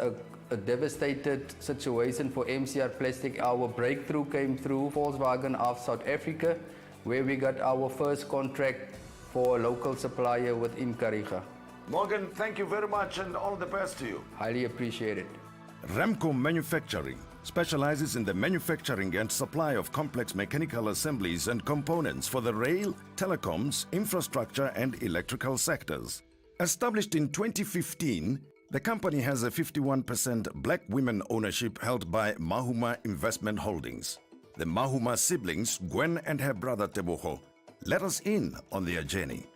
a devastated situation for MCR Plastic. Our breakthrough came through Volkswagen of South Africa, where we got our first contract for a local supplier within Kariga. Morgan, thank you very much and all the best to you. Highly appreciate it. Ramco Manufacturing specializes in the manufacturing and supply of complex mechanical assemblies and components for the rail, telecoms, infrastructure and electrical sectors. Established in 2015, the company has a 51% black women ownership held by Mahuma Investment Holdings. The Mahuma siblings, Gwen and her brother Tebogo, let us in on their journey.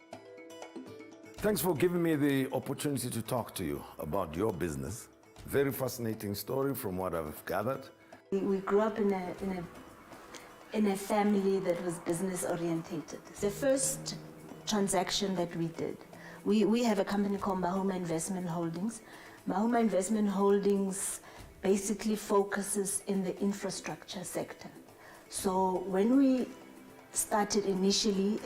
Thanks for giving me the opportunity to talk to you about your business. Very fascinating story from what I've gathered. We grew up in a family that was business orientated. The first transaction that we did, we have a company called Mahuma Investment Holdings. Mahuma Investment Holdings basically focuses in the infrastructure sector. So when we started initially,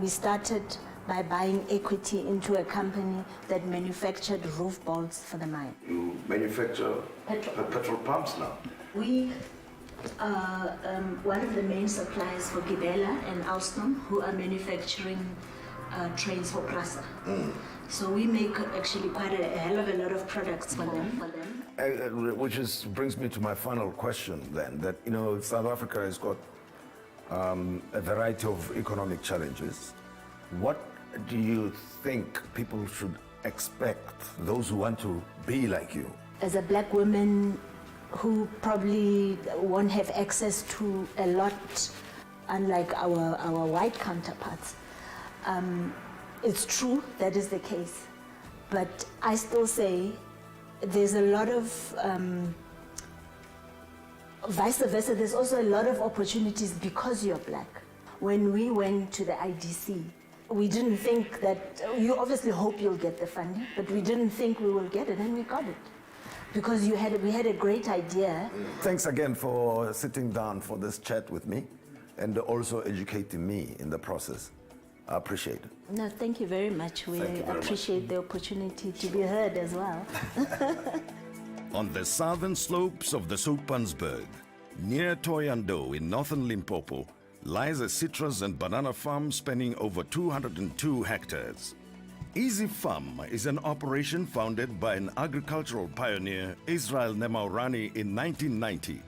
we started by buying equity into a company that manufactured roof bolts for the mine. You manufacture petrol pumps now? We are one of the main suppliers for Gibela and Alstom, who are manufacturing trains for Prasa. So we make actually quite a hell of a lot of products for them. Which brings me to my final question then, that South Africa has got a variety of economic challenges. What do you think people should expect, those who want to be like you? As a black woman who probably won't have access to a lot, unlike our white counterparts, it's true, that is the case. But I still say there's a lot of, vice versa, there's also a lot of opportunities because you're black. When we went to the IDC, we didn't think that, you obviously hope you'll get the funding, but we didn't think we will get it, and we got it. Because we had a great idea. Thanks again for sitting down for this chat with me and also educating me in the process. I appreciate it. No, thank you very much. We appreciate the opportunity to be heard as well. On the southern slopes of the Soutpansberg, near Thohoyandou in northern Limpopo, lies a citrus and banana farm spanning over 202 hectares. Easy Farm is an operation founded by an agricultural pioneer, Israel Nemaurani, in 1990.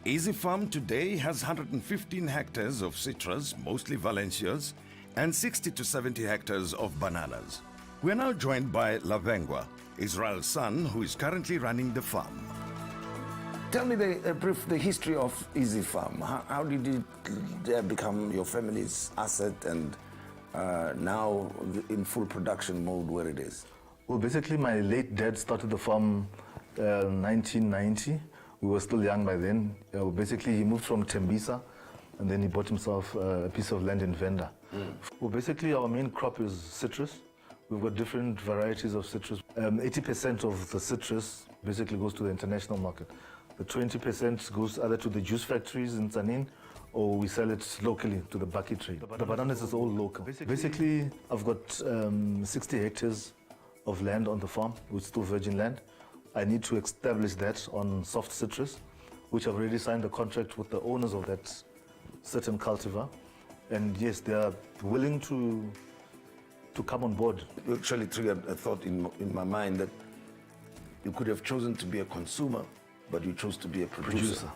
Easy Farm today has 115 hectares of citrus, mostly Valencias, and 60 to 70 hectares of bananas. We are now joined by Lavengwa, Israel's son, who is currently running the farm. Tell me the history of Easy Farm. How did it become your family's asset and now in full production mode where it is? Well, basically my late dad started the farm in 1990. We were still young by then. Basically he moved from Tembisa and then he bought himself a piece of land in Venda. Well, basically our main crop is citrus. We've got different varieties of citrus. 80% of the citrus basically goes to the international market. The 20% goes either to the juice factories in Tsanin, or we sell it locally to the bucket trade. The bananas is all local. Basically, I've got 60 hectares of land on the farm, which is still virgin land. I need to establish that on soft citrus, which I've already signed a contract with the owners of that certain cultivar. And yes, they are willing to come on board. You actually triggered a thought in my mind that you could have chosen to be a consumer, but you chose to be a producer.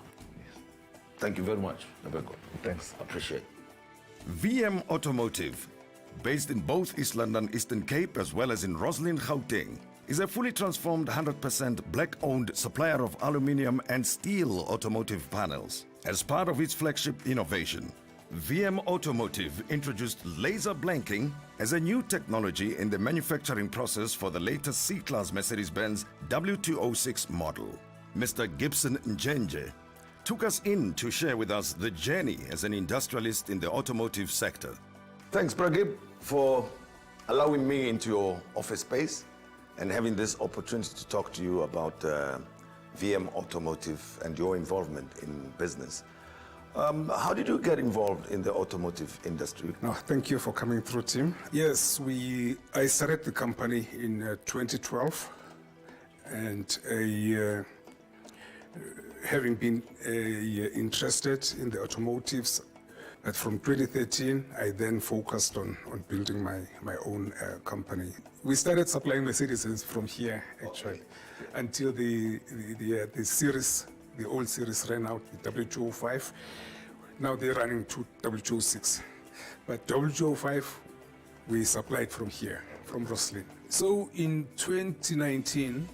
Thank you very much, Nabeko. Thanks. Appreciate it. VM Automotive, based in both East London, Eastern Cape, as well as in Roslyn, Gauteng, is a fully transformed 100% black-owned supplier of aluminium and steel automotive panels. As part of its flagship innovation, VM Automotive introduced laser blanking as a new technology in the manufacturing process for the latest C-Class Mercedes-Benz W206 model. Mr. Gibson Njenje took us in to share with us the journey as an industrialist in the automotive sector. Thanks, Pragib, for allowing me into your office space and having this opportunity to talk to you about VM Automotive and your involvement in business. How did you get involved in the automotive industry? No, thank you for coming through, Tim. Yes, I started the company in 2012, and having been interested in the automotives, but from 2013, I then focused on building my own company. We started supplying Mercedes from here, actually, until the series, the old series ran out, the W205. Now they're running to W206. But W205, we supplied from here, from Roslyn. So in 2019,